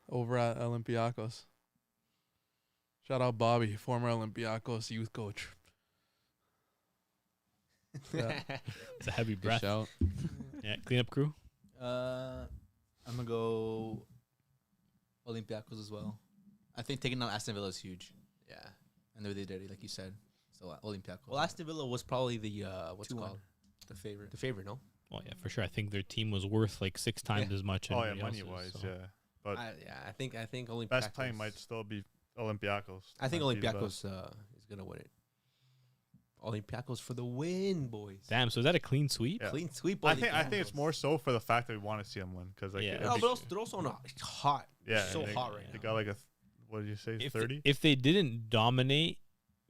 Speaker 5: over at Olympiacos. Shout out Bobby, former Olympiacos youth coach. Yeah.
Speaker 3: It's a heavy
Speaker 4: Good
Speaker 3: breath.
Speaker 4: shout.
Speaker 3: Yeah, cleanup crew.
Speaker 6: I'm gonna go Olympiacos as well. I think taking down Aston Villa is huge,
Speaker 1: Yeah.
Speaker 6: and they're dirty, like you said. So Olympiacos.
Speaker 1: Well, Aston Villa was probably the what's it
Speaker 6: 2-1.
Speaker 1: called?
Speaker 6: The favorite.
Speaker 1: The favorite, no?
Speaker 3: Well, yeah, for sure. I think their team was worth like 6 times as much.
Speaker 2: Oh yeah,
Speaker 3: anybody
Speaker 2: money
Speaker 3: else's,
Speaker 2: wise,
Speaker 3: so.
Speaker 2: yeah. But
Speaker 1: I think Olympiacos.
Speaker 2: best playing might still be Olympiacos.
Speaker 1: I think
Speaker 2: Might be the
Speaker 1: Olympiacos
Speaker 2: best.
Speaker 1: is gonna win it. Olympiacos for the win, boys.
Speaker 3: Damn, so is that a clean sweep?
Speaker 2: Yeah.
Speaker 1: Clean sweep.
Speaker 2: I think it's
Speaker 1: Olympiacos.
Speaker 2: more so for the fact that we want to see them win because like
Speaker 3: Yeah.
Speaker 2: it'd
Speaker 1: No,
Speaker 2: be-
Speaker 1: but they're also not hot.
Speaker 2: yeah,
Speaker 1: so
Speaker 2: they,
Speaker 1: hot right
Speaker 2: They
Speaker 1: now.
Speaker 2: got like what did you say?
Speaker 3: If
Speaker 2: 30.
Speaker 3: if they didn't dominate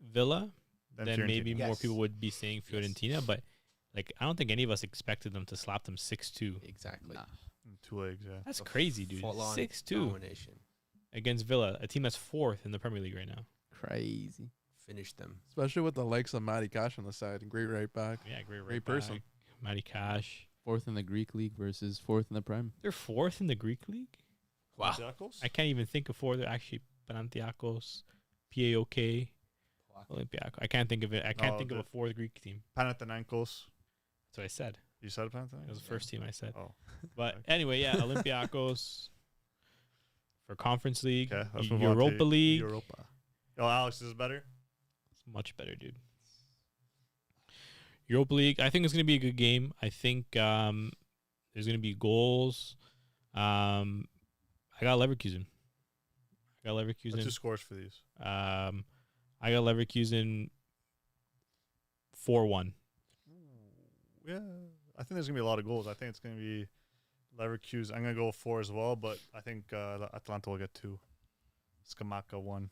Speaker 3: Villa, then maybe
Speaker 2: Fiorentina.
Speaker 3: more
Speaker 1: Yes.
Speaker 3: people would be saying Fiorentina. But like, I don't think any of us expected them to slap them 6-2.
Speaker 1: Exactly.
Speaker 2: In 2 legs, yeah.
Speaker 3: That's
Speaker 1: A
Speaker 3: crazy, dude.
Speaker 1: full-on
Speaker 3: 6-2
Speaker 1: domination.
Speaker 3: against Villa, a team that's 4th in the Premier League right now.
Speaker 4: Crazy.
Speaker 1: Finish them.
Speaker 5: Especially with the likes of Matty Cash on the side. Great right back.
Speaker 3: Yeah, great
Speaker 5: Great person.
Speaker 3: Matty Cash.
Speaker 4: 4th in the Greek league versus 4th in the Prem.
Speaker 3: They're 4th in the Greek league.
Speaker 1: Wow.
Speaker 2: Olympiacos?
Speaker 3: I can't even think of 4. They're actually Panathinaikos, PAOK, Olympiacos. I can't think of it. I can't
Speaker 2: No,
Speaker 3: think of a
Speaker 2: the-
Speaker 3: 4th Greek team.
Speaker 2: Panathinaikos.
Speaker 3: That's what I said.
Speaker 2: You said
Speaker 3: It
Speaker 2: Panathinaikos?
Speaker 3: was the first team I said.
Speaker 2: Oh,
Speaker 3: But
Speaker 2: Okay.
Speaker 3: anyway, yeah, Olympiacos for Conference League,
Speaker 2: okay. Let's move on
Speaker 3: Europa
Speaker 2: to
Speaker 3: League.
Speaker 2: Europa. Yo, Alex, this is better.
Speaker 3: It's much better, dude. Europa League, I think it's going to be a good game. I think there's going to be goals. I got Leverkusen.
Speaker 2: What's your scores for these?
Speaker 3: I got Leverkusen 4-1.
Speaker 2: Yeah, I think there's gonna be a lot of goals. I think it's gonna be Leverkusen. I'm gonna go 4 as well, but I think Atlanta will get 2. Skamaka 1.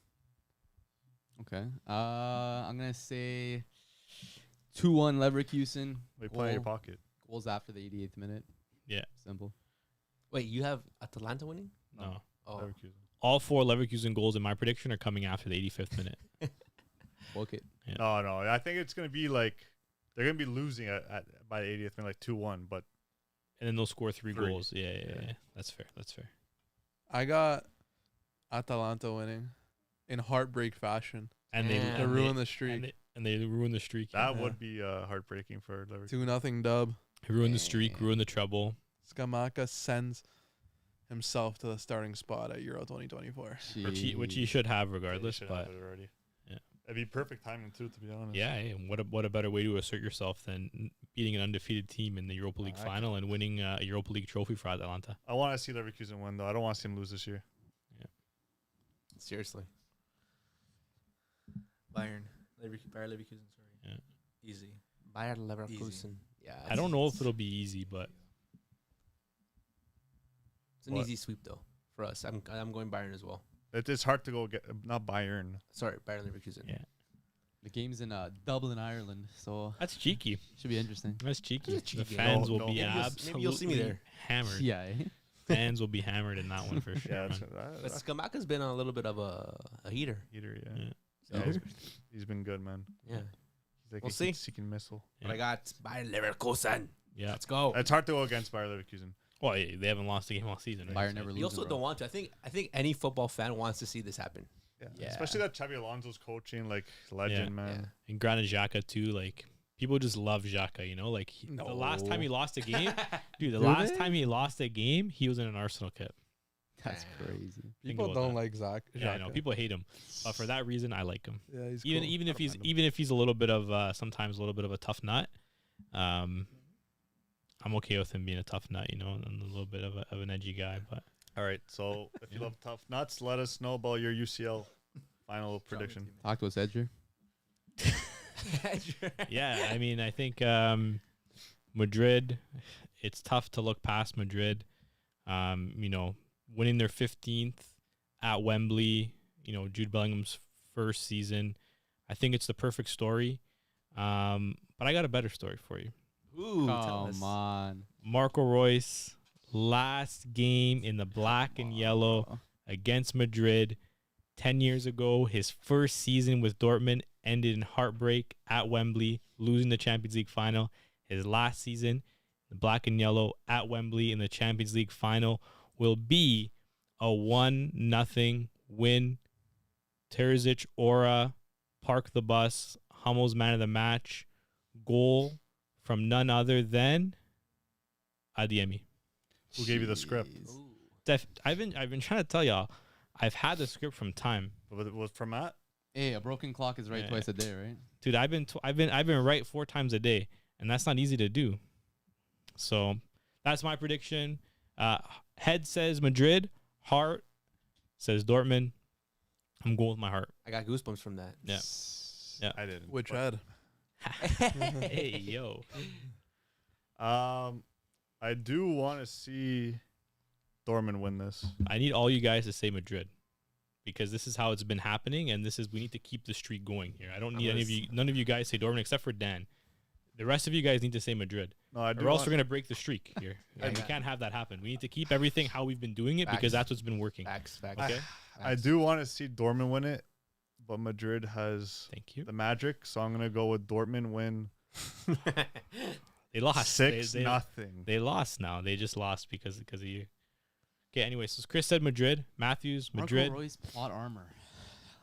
Speaker 4: Okay. I'm gonna say 2-1 Leverkusen.
Speaker 2: They play in your
Speaker 4: Goal-
Speaker 2: pocket.
Speaker 4: Goals after the 88th minute.
Speaker 3: Yeah.
Speaker 4: Simple.
Speaker 1: Wait, you have Atalanta winning?
Speaker 3: No.
Speaker 1: Oh,
Speaker 2: Leverkusen.
Speaker 3: All 4 Leverkusen goals in my prediction are coming after the 85th minute.
Speaker 4: Book it.
Speaker 3: Yeah.
Speaker 2: No. I think it's gonna be like they're gonna be losing by the 80th minute, like 2-1. But
Speaker 3: And then they'll score 3
Speaker 2: 3.
Speaker 3: goals. Yeah.
Speaker 2: Yeah.
Speaker 3: That's fair. That's fair.
Speaker 5: I got Atalanta winning in heartbreak fashion
Speaker 3: And
Speaker 1: Yeah.
Speaker 3: they
Speaker 5: to
Speaker 1: And
Speaker 3: and
Speaker 5: ruin
Speaker 3: they,
Speaker 5: the streak.
Speaker 3: and they ruin the streak.
Speaker 2: that
Speaker 5: Yeah.
Speaker 2: would be heartbreaking for Leverkusen.
Speaker 5: 2-0 dub.
Speaker 3: They ruin the streak, ruin the treble.
Speaker 5: Skamaka sends himself to the starting spot at Euro 2024.
Speaker 3: Which he should have
Speaker 2: They
Speaker 3: regardless.
Speaker 2: should
Speaker 3: But
Speaker 2: have it already.
Speaker 3: yeah.
Speaker 2: It'd be perfect timing too, to be honest.
Speaker 3: yeah, hey, what a better way to assert yourself than beating an undefeated team in the Europa League
Speaker 2: Exactly.
Speaker 3: final and winning a Europa League trophy for Atalanta.
Speaker 2: I want to see Leverkusen win though. I don't want to see them lose this year.
Speaker 1: seriously.
Speaker 6: Bayern Leverkusen, sorry.
Speaker 3: Yeah.
Speaker 6: Easy.
Speaker 1: Bayern Leverkusen. Yeah.
Speaker 3: I don't know if it'll be easy, but
Speaker 1: It's an
Speaker 2: What?
Speaker 1: easy sweep though for us. I'm going Bayern as well.
Speaker 2: It's hard to go get not Bayern.
Speaker 1: Sorry, Bayern Leverkusen.
Speaker 3: yeah,
Speaker 4: The game's in Dublin, Ireland, so
Speaker 3: that's cheeky.
Speaker 4: should be interesting.
Speaker 3: That's cheeky.
Speaker 1: It's a cheeky
Speaker 3: The
Speaker 1: game.
Speaker 3: fans
Speaker 2: No,
Speaker 3: will
Speaker 2: no.
Speaker 3: be
Speaker 1: Maybe
Speaker 3: absolutely
Speaker 1: you'll see me there.
Speaker 3: hammered.
Speaker 4: Yeah. Eh?
Speaker 3: Fans will be hammered in that one for sure.
Speaker 2: Yeah,
Speaker 3: man.
Speaker 1: But Skamaka's been on a little bit of a heater.
Speaker 2: Eater, yeah.
Speaker 3: Yeah.
Speaker 1: So,
Speaker 2: Yeah, he's been good, man.
Speaker 1: yeah.
Speaker 2: He's like
Speaker 1: We'll
Speaker 2: a
Speaker 1: see.
Speaker 2: seeking missile.
Speaker 1: But I got Bayern Leverkusen.
Speaker 3: Yeah.
Speaker 1: Let's go.
Speaker 2: It's hard to go against Bayer Leverkusen.
Speaker 3: Well, yeah, they haven't lost a game all season. Right?
Speaker 4: Bayern never
Speaker 1: You also
Speaker 4: loses.
Speaker 1: don't want to. I think any football fan wants to see this happen.
Speaker 2: Yeah.
Speaker 1: Yeah.
Speaker 2: Especially that Xabi Alonso's coaching, like legend,
Speaker 3: Yeah.
Speaker 2: man.
Speaker 3: And Granit Xhaka too. Like people just love Xhaka. You know, like the last time he lost a game, dude. The
Speaker 4: Do
Speaker 3: last
Speaker 4: they?
Speaker 3: time he lost a game, he was in an Arsenal kit.
Speaker 4: That's
Speaker 1: Damn.
Speaker 4: crazy.
Speaker 3: Think
Speaker 5: People
Speaker 3: about
Speaker 5: don't
Speaker 3: that.
Speaker 5: like Zach.
Speaker 3: Yeah, I know
Speaker 5: Xhaka.
Speaker 3: people hate him, but for that reason, I like him.
Speaker 5: Yeah, he's
Speaker 3: Even
Speaker 5: cool.
Speaker 3: even if
Speaker 2: I
Speaker 3: he's
Speaker 2: don't mind him.
Speaker 3: even if he's a little bit of sometimes a little bit of a tough nut, I'm okay with him being a tough nut. You know, and a little bit of an edgy guy. But
Speaker 2: All right. So if you love tough nuts, let us know about your UCL final prediction.
Speaker 4: Talk to us, Edger.
Speaker 3: yeah, I mean, I think Madrid. It's tough to look past Madrid. You know, winning their 15th at Wembley. You know, Jude Bellingham's first season. I think it's the perfect story. But I got a better story for you.
Speaker 1: Ooh, tell us.
Speaker 4: Come on.
Speaker 3: Marco Reus, last game in the black and yellow against Madrid 10 years ago. His first season with Dortmund ended in heartbreak at Wembley, losing the Champions League final. His last season, the black and yellow at Wembley in the Champions League final, will be a 1-0 win. Terzic, Aura, park the bus, Hummel's man of the match, goal from none other than Adiemi.
Speaker 2: Who gave you the script?
Speaker 4: Jeez.
Speaker 3: I've been trying to tell y'all, I've had the script from time,
Speaker 2: Was from Matt?
Speaker 4: Hey, a broken clock is right
Speaker 3: Yeah.
Speaker 4: twice a day, right?
Speaker 3: dude. I've been right 4 times a day, and that's not easy to do. So that's my prediction. Head says Madrid. Heart says Dortmund. I'm going with my heart.
Speaker 1: I got goosebumps from that.
Speaker 3: Yeah. Yeah.
Speaker 2: I didn't.
Speaker 5: Which
Speaker 2: but-
Speaker 5: head?
Speaker 3: Hey, yo.
Speaker 2: I do want to see Dortmund win this.
Speaker 3: I need all you guys to say Madrid because this is how it's been happening, and we need to keep the streak going here. I don't need none of you guys say Dortmund except for Dan. The rest of you guys need to say Madrid,
Speaker 2: No, I do.
Speaker 3: or else
Speaker 2: want-
Speaker 3: we're gonna break the streak here. And we can't have that happen. We need to keep everything how we've been doing it because
Speaker 1: Facts.
Speaker 3: that's what's been working.
Speaker 1: Facts.
Speaker 3: Okay.
Speaker 2: I do want to see Dortmund win it, but Madrid has
Speaker 3: Thank you.
Speaker 2: the magic, so I'm gonna go with Dortmund win
Speaker 3: They lost
Speaker 2: 6-0.
Speaker 3: They lost now. They just lost because of you. Okay. Anyway, so Chris said Madrid. Matthews, Madrid.
Speaker 4: Marco Royce plot armor.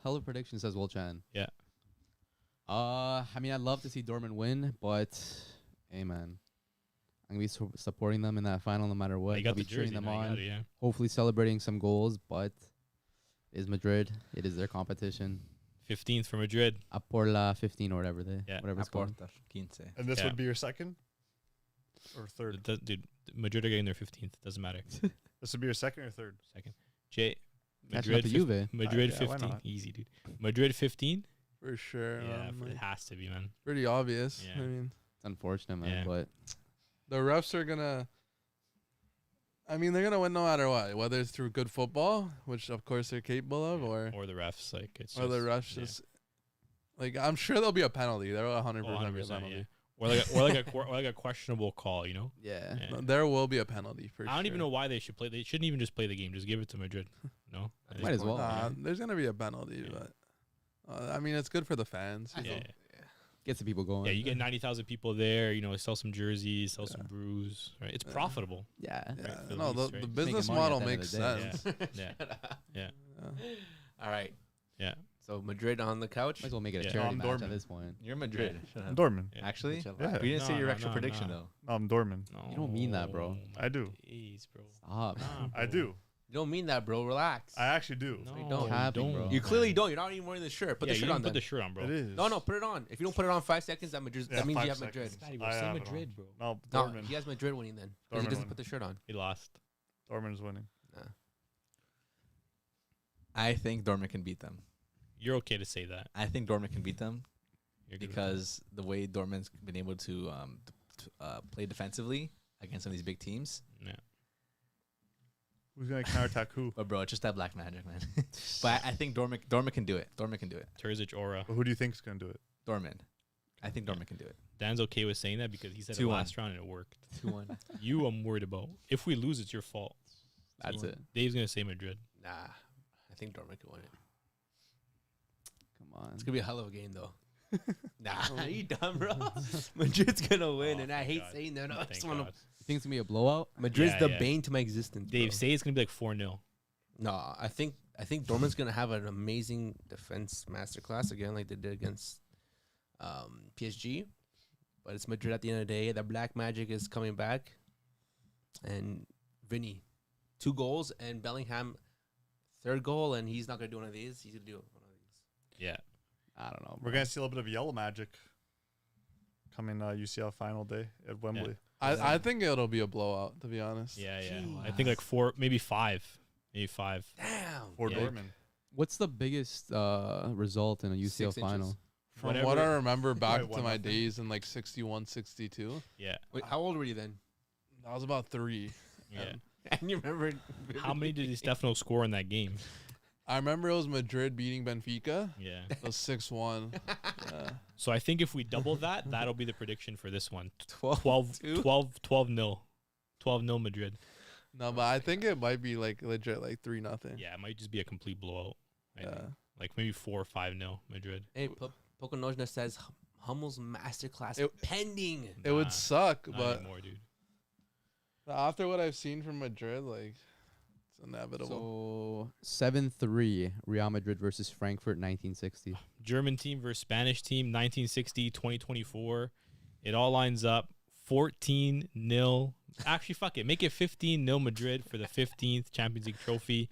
Speaker 4: Hell of a prediction, says Wolchan.
Speaker 3: Yeah.
Speaker 4: I mean, I'd love to see Dortmund win, but hey, man, I'm gonna be supporting them in that final no matter what.
Speaker 3: You got
Speaker 4: I'll
Speaker 3: the
Speaker 4: be cheering
Speaker 3: jersey.
Speaker 4: them
Speaker 3: Now, you
Speaker 4: on.
Speaker 3: got it, yeah.
Speaker 4: Hopefully celebrating some goals, but it is Madrid. It is their competition.
Speaker 3: 15th for Madrid.
Speaker 4: A por la 15 or whatever whatever it's called.
Speaker 6: Aporta 15.
Speaker 2: And this
Speaker 3: Yeah.
Speaker 2: would be your second or third?
Speaker 3: Dude, Madrid are getting their 15th. Doesn't matter.
Speaker 2: This would be your second or third?
Speaker 3: Second. Jay.
Speaker 4: Catching up to Juve.
Speaker 3: Madrid
Speaker 2: yeah, why
Speaker 3: 15.
Speaker 2: not?
Speaker 3: Easy, dude. Madrid 15.
Speaker 5: For sure.
Speaker 3: Yeah,
Speaker 5: Like,
Speaker 3: it has to be, man.
Speaker 5: pretty obvious.
Speaker 3: Yeah.
Speaker 5: I mean,
Speaker 4: It's unfortunate, man,
Speaker 3: Yeah.
Speaker 4: but
Speaker 5: the refs are gonna. I mean, they're gonna win no matter what, whether it's through good football, which of course they're capable of,
Speaker 3: Or the refs, like it's
Speaker 5: or the refs
Speaker 3: yeah.
Speaker 5: just. Like, I'm sure there'll be a penalty. There will 100% be a
Speaker 3: 100%,
Speaker 5: penalty.
Speaker 3: yeah. Or like a questionable call, you know.
Speaker 4: yeah.
Speaker 3: Yeah.
Speaker 5: No, there will be a penalty for sure.
Speaker 3: I don't even know why they should play. They shouldn't even just play the game. Just give it to Madrid. No, At this
Speaker 4: Might as
Speaker 3: point.
Speaker 4: well.
Speaker 5: Nah, there's gonna be a penalty,
Speaker 3: Yeah.
Speaker 5: but I mean, it's good for the fans. You
Speaker 3: Yeah,
Speaker 5: know?
Speaker 4: Gets the people going.
Speaker 3: yeah. You get 90,000 people there. You know, sell some jerseys, sell some brews. Right, it's profitable.
Speaker 4: Yeah.
Speaker 5: Yeah,
Speaker 3: for the
Speaker 5: no,
Speaker 3: least,
Speaker 5: the
Speaker 3: right?
Speaker 5: business
Speaker 4: Making money
Speaker 5: model
Speaker 4: at the end of
Speaker 5: makes
Speaker 4: the day.
Speaker 5: sense.
Speaker 3: Yeah,
Speaker 5: Yeah.
Speaker 1: All right.
Speaker 3: yeah.
Speaker 1: So Madrid on the couch.
Speaker 4: Might as well make it a
Speaker 3: Yeah.
Speaker 4: charity
Speaker 2: I'm
Speaker 4: match
Speaker 2: Dortmund.
Speaker 4: at this point.
Speaker 6: You're Madrid. Shut
Speaker 2: I'm
Speaker 6: up.
Speaker 2: Dortmund.
Speaker 3: Yeah.
Speaker 6: Actually,
Speaker 2: Yeah.
Speaker 6: we didn't say
Speaker 3: No,
Speaker 6: your
Speaker 3: no,
Speaker 6: actual
Speaker 3: no,
Speaker 6: prediction
Speaker 3: no.
Speaker 6: though.
Speaker 2: No, I'm Dortmund.
Speaker 4: You don't mean that, bro.
Speaker 2: I do.
Speaker 3: Jeez, bro.
Speaker 4: Stop.
Speaker 3: Nah,
Speaker 2: I
Speaker 3: bro.
Speaker 2: do.
Speaker 1: You don't mean that, bro. Relax.
Speaker 2: I actually do.
Speaker 3: No,
Speaker 1: You don't.
Speaker 4: Capping, bro.
Speaker 1: You clearly don't. You're not even wearing the shirt. Put
Speaker 3: yeah,
Speaker 1: the shirt
Speaker 3: you
Speaker 1: on.
Speaker 3: didn't put
Speaker 1: Then.
Speaker 3: the shirt on, bro.
Speaker 2: It is.
Speaker 1: No, put it on. If you don't put it on 5 seconds, that Madrid.
Speaker 2: Yeah,
Speaker 1: that means you
Speaker 2: 5
Speaker 1: have
Speaker 2: seconds.
Speaker 1: Madrid.
Speaker 3: Daddy, bro,
Speaker 2: I
Speaker 3: say
Speaker 2: have it on.
Speaker 3: Madrid, bro.
Speaker 2: No,
Speaker 1: No,
Speaker 2: Dortmund.
Speaker 1: he has Madrid winning then. Because he
Speaker 2: Dortmund
Speaker 1: doesn't
Speaker 2: win.
Speaker 1: put the shirt on.
Speaker 3: He lost.
Speaker 2: Dortmund's winning.
Speaker 6: I think Dortmund can beat them.
Speaker 3: You're okay to say that.
Speaker 6: I think Dortmund can beat them
Speaker 3: You're good with
Speaker 6: because the way Dortmund's been able to play defensively against some of these big teams.
Speaker 3: that. Yeah.
Speaker 2: Who's gonna counterattack who?
Speaker 6: But bro, it's just that black magic, man. But I think Dortmund can do it. Dortmund can do it.
Speaker 3: Terzic aura.
Speaker 2: But who do you think's gonna do it?
Speaker 6: Dortmund. I think Dortmund can do it.
Speaker 3: Dan's okay with saying that because he said it
Speaker 6: 2-1.
Speaker 3: last round and it worked.
Speaker 6: 2-1.
Speaker 3: You, I'm worried about. If we lose, it's your fault.
Speaker 4: That's it.
Speaker 3: Dave's gonna say Madrid.
Speaker 1: Nah, I think Dortmund can win it.
Speaker 4: Come on.
Speaker 1: It's gonna be a hell of a game though. Nah, you dumb, bro. Madrid's gonna win,
Speaker 3: Oh,
Speaker 1: and I
Speaker 3: thank
Speaker 1: hate
Speaker 3: God.
Speaker 1: saying that. No, I
Speaker 3: Thank
Speaker 1: just wanna.
Speaker 3: God.
Speaker 4: You think it's gonna be a blowout?
Speaker 1: Madrid's
Speaker 3: Yeah,
Speaker 1: the
Speaker 3: yeah.
Speaker 1: bane to my existence.
Speaker 3: Dave,
Speaker 1: bro.
Speaker 3: say it's gonna be like 4-0.
Speaker 1: No, I think Dortmund's gonna have an amazing defense masterclass again, like they did against PSG. But it's Madrid at the end of the day. The black magic is coming back, and Vinny, 2 goals, and Bellingham, 3rd goal, and he's not gonna do one of these. He's gonna do one of these.
Speaker 3: Yeah.
Speaker 4: I don't know.
Speaker 2: We're gonna see a little bit of yellow magic coming UCL final day at Wembley.
Speaker 5: I think it'll be a blowout, to be honest.
Speaker 3: Yeah, yeah. I think like 4, maybe 5. Maybe 5.
Speaker 1: Damn.
Speaker 2: For
Speaker 3: Yeah.
Speaker 2: Dortmund.
Speaker 4: What's the biggest result in a UCL
Speaker 1: 6 inches.
Speaker 4: final?
Speaker 5: From
Speaker 3: Whatever-
Speaker 5: what I remember back
Speaker 2: Probably
Speaker 5: to my
Speaker 2: 1-0.
Speaker 5: days in like 61, 62,
Speaker 3: Yeah.
Speaker 1: Wait, how old were you then?
Speaker 5: I was about 3.
Speaker 3: Yeah.
Speaker 1: And you remember
Speaker 3: How many did Stefano score in that game?
Speaker 5: I remember it was Madrid beating Benfica.
Speaker 3: Yeah.
Speaker 5: It was 6-1. Yeah.
Speaker 3: So I think if we double that, that'll be the prediction for this one.
Speaker 1: 12?
Speaker 3: 12-0. 12-0 Madrid.
Speaker 5: No, but I think it might be like legit like 3-0.
Speaker 3: Yeah, it might just be a complete blowout. I think.
Speaker 5: Yeah.
Speaker 3: Like maybe 4 or 5-0 Madrid.
Speaker 1: Hey, Pokonojna says Hummel's masterclass
Speaker 5: It-
Speaker 1: pending.
Speaker 5: It
Speaker 3: Nah,
Speaker 5: would suck,
Speaker 3: Not
Speaker 5: but
Speaker 3: anymore, dude.
Speaker 5: after what I've seen from Madrid, like it's inevitable.
Speaker 4: So 7-3 Real Madrid versus Frankfurt 1960.
Speaker 3: German team versus Spanish team, 1960, 2024. It all lines up 14-0. Actually, fuck it. Make it 15-0 Madrid for the 15th Champions League trophy.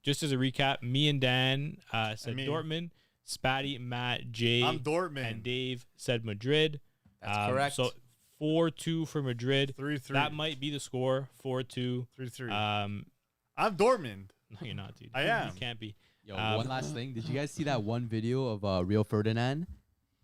Speaker 3: Just as a recap, me and Dan said
Speaker 2: me.
Speaker 3: Dortmund. Spatty, Matt, Jay,
Speaker 2: I'm Dortmund.
Speaker 3: and Dave said Madrid.
Speaker 1: That's correct.
Speaker 3: So 4-2 for Madrid.
Speaker 2: 3-3.
Speaker 3: That might be the score. 4-2.
Speaker 2: 3-3.
Speaker 3: Um,
Speaker 2: I'm Dortmund.
Speaker 3: no, you're not, dude.
Speaker 2: I am.
Speaker 3: You can't be.
Speaker 4: Yo, one last thing. Did you guys see that one video of Rio Ferdinand?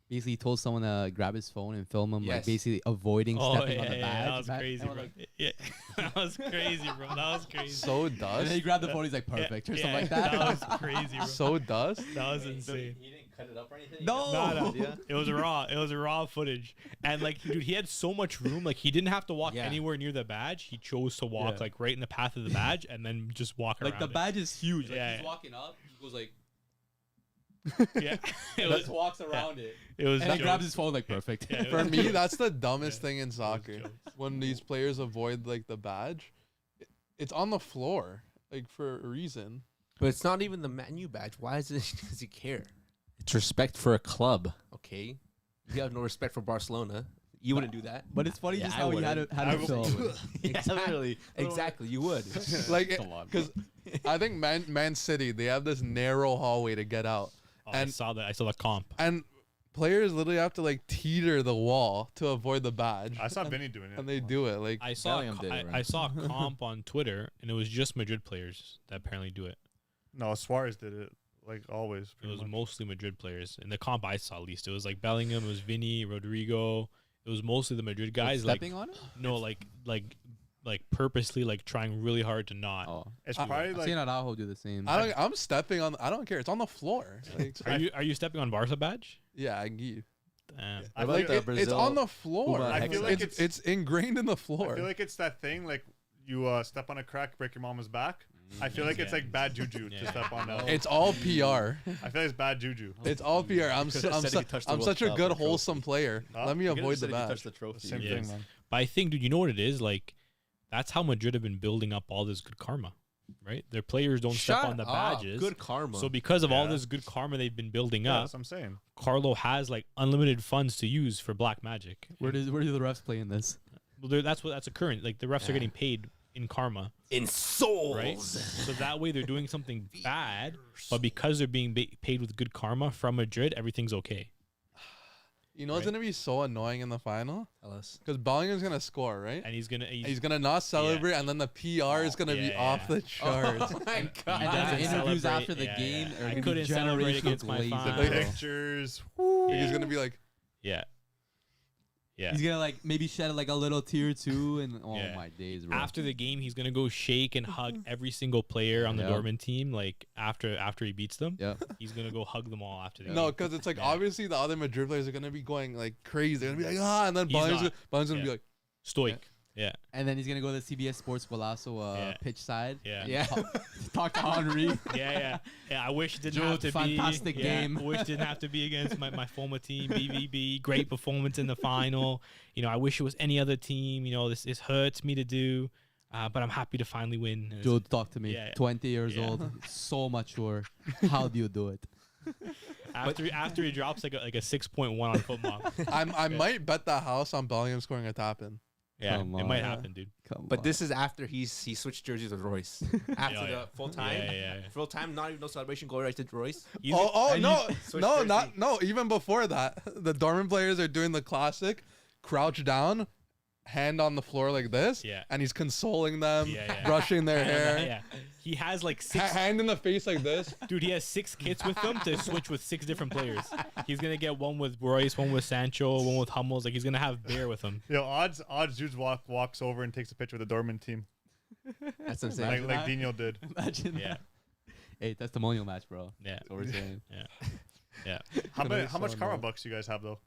Speaker 4: Basically, he told someone to grab his phone and film him, like
Speaker 1: Yes.
Speaker 4: basically avoiding stepping on the badge.
Speaker 3: that was
Speaker 4: man.
Speaker 3: crazy,
Speaker 4: And we're
Speaker 3: bro.
Speaker 4: like-
Speaker 3: Yeah, that was crazy, bro. That was crazy.
Speaker 5: So
Speaker 4: And then
Speaker 5: dust.
Speaker 4: he grabbed the phone. He's like, perfect, or something like that.
Speaker 3: That was crazy, bro.
Speaker 5: So dust.
Speaker 3: That was insane.
Speaker 6: He didn't cut it up or anything.
Speaker 4: No.
Speaker 3: No.
Speaker 6: Yeah.
Speaker 3: It was raw. It was raw footage, and like, dude, he had so much room. Like, he didn't have to walk
Speaker 1: Yeah.
Speaker 3: anywhere near the badge. He chose to walk
Speaker 4: Yeah.
Speaker 3: like right in the path of the badge, and then just walk
Speaker 4: Like the
Speaker 3: around.
Speaker 4: badge is huge. Like
Speaker 3: Yeah,
Speaker 4: he's
Speaker 3: yeah.
Speaker 4: walking up, he goes like,
Speaker 3: Yeah, it
Speaker 4: and
Speaker 3: was.
Speaker 4: just walks around it,
Speaker 3: It was.
Speaker 4: and he
Speaker 3: jokes.
Speaker 4: grabs his phone like perfect.
Speaker 3: Yeah, it
Speaker 5: For
Speaker 3: was
Speaker 5: me,
Speaker 3: jokes.
Speaker 5: that's the dumbest
Speaker 3: Yeah.
Speaker 5: thing in soccer.
Speaker 3: jokes.
Speaker 5: When these players avoid like the badge, it's on the floor, like for a reason.
Speaker 1: But it's not even the Man U badge. Why is it? Does he care?
Speaker 6: It's respect for a club.
Speaker 1: Okay, you have no respect for Barcelona. You wouldn't do that.
Speaker 4: But it's funny
Speaker 6: Yeah,
Speaker 4: just
Speaker 6: I
Speaker 4: how he had
Speaker 6: wouldn't.
Speaker 4: it had
Speaker 2: I
Speaker 4: it
Speaker 2: would-
Speaker 4: filmed.
Speaker 6: Exactly.
Speaker 1: Exactly, you would.
Speaker 5: Like,
Speaker 4: Come on, bro.
Speaker 5: because I think Man City, they have this narrow hallway to get out,
Speaker 3: Oh, I
Speaker 5: and-
Speaker 3: saw that. I saw the comp.
Speaker 5: and players literally have to like teeter the wall to avoid the badge.
Speaker 2: I saw Vinny doing it.
Speaker 5: And they do it like
Speaker 3: I saw.
Speaker 6: Bellingham did it, right?
Speaker 3: I saw a comp on Twitter, and it was just Madrid players that apparently do it.
Speaker 2: No, Suarez did it like always.
Speaker 3: It
Speaker 2: pretty
Speaker 3: was
Speaker 2: much.
Speaker 3: mostly Madrid players. In the comp I saw, at least, it was like Bellingham, it was Vinny, Rodrigo. It was mostly the Madrid guys. Like
Speaker 4: stepping on it.
Speaker 3: no, like purposely like trying really hard to not.
Speaker 4: Oh,
Speaker 2: It's
Speaker 5: I-
Speaker 2: probably
Speaker 4: I've
Speaker 2: like
Speaker 4: seen Araujo do the same.
Speaker 5: I'm stepping on. I don't care. It's on the floor. Like,
Speaker 3: Are you stepping on Barca badge?
Speaker 5: yeah, I give.
Speaker 3: Damn.
Speaker 2: I
Speaker 6: What
Speaker 2: feel
Speaker 6: about
Speaker 5: Like,
Speaker 6: the
Speaker 5: it's
Speaker 6: Brazil
Speaker 5: on the floor.
Speaker 6: Uma
Speaker 2: I feel like
Speaker 5: it's ingrained in the
Speaker 2: I
Speaker 5: floor.
Speaker 2: feel like it's that thing like you step on a crack, break your mama's back. I feel like it's
Speaker 3: Yeah.
Speaker 2: like bad juju to
Speaker 3: Yeah.
Speaker 2: step on.
Speaker 5: It's all PR.
Speaker 2: I feel like it's bad juju.
Speaker 5: It's all PR. I'm
Speaker 6: Could've said if you touched the
Speaker 5: I'm
Speaker 6: World
Speaker 5: such a
Speaker 6: Cup
Speaker 5: good
Speaker 6: or trophy.
Speaker 5: wholesome player.
Speaker 2: Huh?
Speaker 5: Let me
Speaker 6: You could've
Speaker 5: avoid
Speaker 6: said
Speaker 5: the
Speaker 6: if you
Speaker 5: badge.
Speaker 6: touched the trophy.
Speaker 2: Same
Speaker 3: Yes.
Speaker 2: thing, man.
Speaker 3: But I think, dude, you know what it is? Like, that's how Madrid have been building up all this good karma, right? Their players don't step on the badges.
Speaker 1: Good karma.
Speaker 3: So because of all
Speaker 2: Yeah.
Speaker 3: this good karma they've been building
Speaker 2: Yeah,
Speaker 3: up,
Speaker 2: that's what I'm saying.
Speaker 3: Carlo has like unlimited funds to use for black magic.
Speaker 4: Where do the refs play in this?
Speaker 3: Well, that's a current. Like the refs are getting paid in karma,
Speaker 1: in souls.
Speaker 3: right? So that way they're doing something bad, but because they're being paid with good karma from Madrid, everything's okay.
Speaker 5: You know what's
Speaker 3: Right.
Speaker 5: gonna be so annoying in the final?
Speaker 6: Tell us.
Speaker 5: Because Bellingham's gonna score, right?
Speaker 3: And he's gonna
Speaker 5: He's gonna not celebrate, and then the PR is gonna be
Speaker 3: yeah,
Speaker 5: off
Speaker 3: yeah.
Speaker 5: the charts.
Speaker 1: Oh my
Speaker 3: He
Speaker 1: god.
Speaker 4: And then the
Speaker 3: doesn't
Speaker 4: interviews
Speaker 3: celebrate.
Speaker 4: after the
Speaker 3: Yeah,
Speaker 4: game
Speaker 3: yeah.
Speaker 4: are
Speaker 3: I
Speaker 4: gonna be
Speaker 3: couldn't celebrate
Speaker 4: generational
Speaker 3: against my
Speaker 4: glazing,
Speaker 3: fine.
Speaker 5: bro.
Speaker 2: Pictures.
Speaker 3: Yeah.
Speaker 5: He's gonna be like,
Speaker 3: Yeah. Yeah.
Speaker 4: He's gonna like maybe shed like a little tear too, and oh
Speaker 3: Yeah.
Speaker 4: my days, bro.
Speaker 3: After the game, he's gonna go shake and hug every single player on the
Speaker 4: Yeah.
Speaker 3: Dortmund team. Like after he beats them,
Speaker 4: yeah,
Speaker 3: he's gonna go hug them all after the
Speaker 5: no,
Speaker 3: game.
Speaker 5: because it's like
Speaker 3: Yeah.
Speaker 5: obviously the other Madrid players are gonna be going like crazy. They're gonna be like and then
Speaker 3: He's
Speaker 5: Bellingham's
Speaker 3: not.
Speaker 5: gonna
Speaker 3: Yeah.
Speaker 5: be like,
Speaker 3: Stoic. Yeah.
Speaker 4: and then he's gonna go to the CBS Sports Golazo
Speaker 3: Yeah.
Speaker 4: pitch side.
Speaker 3: Yeah.
Speaker 4: and
Speaker 1: Yeah.
Speaker 4: talk to Henri.
Speaker 3: Yeah. I wish it didn't
Speaker 4: Joe,
Speaker 3: have to
Speaker 4: fantastic
Speaker 3: be.
Speaker 4: game.
Speaker 3: I wish it didn't have to be against my former team, BVB. Great performance in the final. You know, I wish it was any other team. You know, this hurts me to do, but I'm happy to finally win. And
Speaker 4: Joe, talk to me.
Speaker 3: Yeah.
Speaker 4: 20 years
Speaker 3: Yeah.
Speaker 4: old, so mature. How do you do it?
Speaker 3: after he drops like a 6.1 on football.
Speaker 5: I might bet the house on Bellingham scoring a tap in.
Speaker 3: Yeah,
Speaker 4: Come
Speaker 3: it might
Speaker 5: on.
Speaker 3: happen, dude.
Speaker 4: Come
Speaker 1: But
Speaker 4: on.
Speaker 1: this is after he switched jerseys with Royce. After
Speaker 3: Yeah,
Speaker 1: the
Speaker 3: yeah.
Speaker 1: full time.
Speaker 3: Yeah.
Speaker 1: Full time, not even no celebration, go right to Royce.
Speaker 3: He's-
Speaker 5: No,
Speaker 1: switch
Speaker 5: no,
Speaker 1: jersey.
Speaker 5: not no. Even before that, the Dortmund players are doing the classic, crouch down, hand on the floor like this,
Speaker 3: Yeah.
Speaker 5: and he's consoling them,
Speaker 3: Yeah.
Speaker 5: brushing their hair,
Speaker 3: Yeah. He has like six.
Speaker 5: hand in the face like this.
Speaker 3: Dude, he has 6 kits with him to switch with 6 different players. He's gonna get one with Royce, one with Sancho, one with Hummels. Like he's gonna have Bear with him.
Speaker 2: Yo, odds Jude walks over and takes a picture with the Dortmund team,
Speaker 1: That's what I'm saying.
Speaker 2: like Dino did.
Speaker 4: Imagine
Speaker 3: Yeah,
Speaker 4: that. Hey, testimonial match, bro.
Speaker 3: yeah,
Speaker 4: That's what we're saying.
Speaker 3: yeah.
Speaker 2: How
Speaker 5: Gonna be
Speaker 2: much
Speaker 5: so
Speaker 2: karma
Speaker 5: annoying.
Speaker 2: bucks do you guys have though?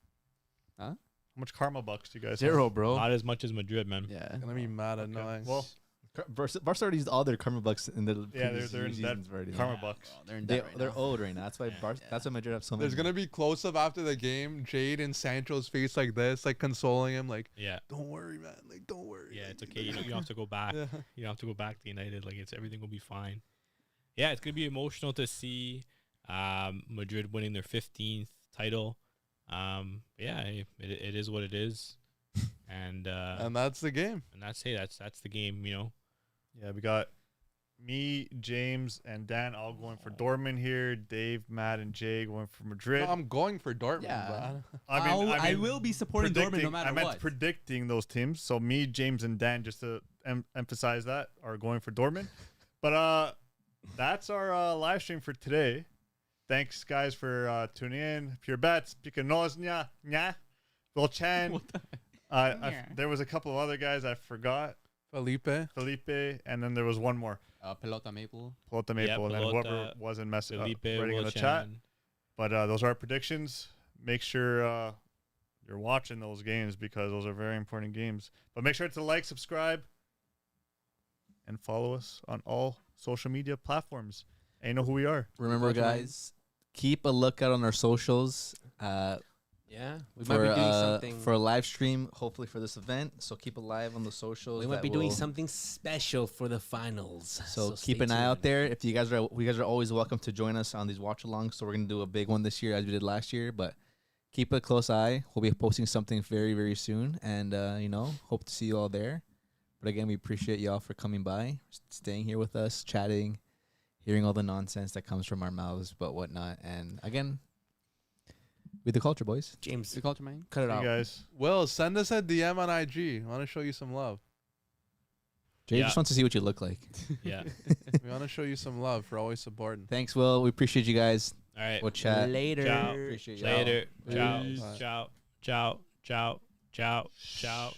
Speaker 4: Huh?
Speaker 2: How much karma bucks do you guys
Speaker 1: Zero,
Speaker 2: have?
Speaker 1: bro.
Speaker 3: Not as much as Madrid, man.
Speaker 4: Yeah.
Speaker 5: Gonna be mad annoying.
Speaker 2: Well,
Speaker 6: Barca already used all their karma bucks in the
Speaker 2: yeah,
Speaker 6: previous
Speaker 2: they're in
Speaker 6: seasons
Speaker 2: that
Speaker 6: already.
Speaker 2: karma bucks.
Speaker 4: They're in
Speaker 6: They,
Speaker 4: debt right
Speaker 6: they're
Speaker 4: now.
Speaker 6: old right now. That's why
Speaker 3: Yeah.
Speaker 6: That's why Madrid have so many.
Speaker 5: there's gonna be close up after the game. Jade and Sancho's face like this, like consoling him, like,
Speaker 3: Yeah,
Speaker 5: "Don't worry, man. Like, don't worry."
Speaker 3: yeah.
Speaker 5: Like,
Speaker 3: It's okay. You don't have to go back.
Speaker 5: Yeah.
Speaker 3: You don't have to go back to United. Like everything will be fine. Yeah, it's gonna be emotional to see Madrid winning their 15th title. Yeah, it is what it is, and
Speaker 5: And that's the game.
Speaker 3: that's the game. You know.
Speaker 2: Yeah, we got me, James, and Dan all going for Dortmund here. Dave, Matt, and Jay going for Madrid.
Speaker 5: No, I'm going for Dortmund.
Speaker 4: Yeah.
Speaker 5: But
Speaker 4: I will be supporting Dortmund no matter
Speaker 2: I meant
Speaker 4: what.
Speaker 2: predicting those teams. So me, James, and Dan, just to emphasize that, are going for Dortmund. But that's our live stream for today. Thanks, guys, for tuning in. Pure Bets, Picanosnia, Nya, Volchan. There was a couple of other guys I forgot.
Speaker 5: Felipe,
Speaker 2: and then there was one more.
Speaker 4: Pelota Maple.
Speaker 2: Pelota Maple, and then whoever wasn't messing up writing in the chat. But those are our predictions. Make sure you're watching those games because those are very important games. But make sure to like, subscribe, and follow us on all social media platforms. And you know who we are.
Speaker 6: Remember, guys, keep a lookout on our socials.
Speaker 1: Yeah, we might be doing something
Speaker 6: for a live stream, hopefully for this event. So keep it live on the socials.
Speaker 1: We might be doing something special for the finals.
Speaker 6: So keep an eye out there. If you guys are always welcome to join us on these watch-alongs. So we're gonna do a big one this year as we did last year. But keep a close eye. We'll be posting something very, very soon, and hope to see you all there. But again, we appreciate y'all for coming by, staying here with us, chatting, hearing all the nonsense that comes from our mouths, but whatnot. And again, with the culture, boys.
Speaker 1: James,
Speaker 4: The culture, man.
Speaker 1: cut it
Speaker 2: See
Speaker 1: out.
Speaker 2: you guys.
Speaker 5: Will, send us a DM on IG. I want to show you some love.
Speaker 6: Jay
Speaker 3: Yeah.
Speaker 6: just wants to see what you look like.
Speaker 3: Yeah.
Speaker 5: We want to show you some love for always supporting.
Speaker 6: Thanks, Will. We appreciate you guys.
Speaker 3: All right.
Speaker 6: We'll chat.
Speaker 1: Later.
Speaker 3: Ciao.
Speaker 6: Appreciate you.
Speaker 3: Later. Ciao.
Speaker 5: Peace.
Speaker 3: Ciao. Ciao. Ciao. Ciao. Ciao.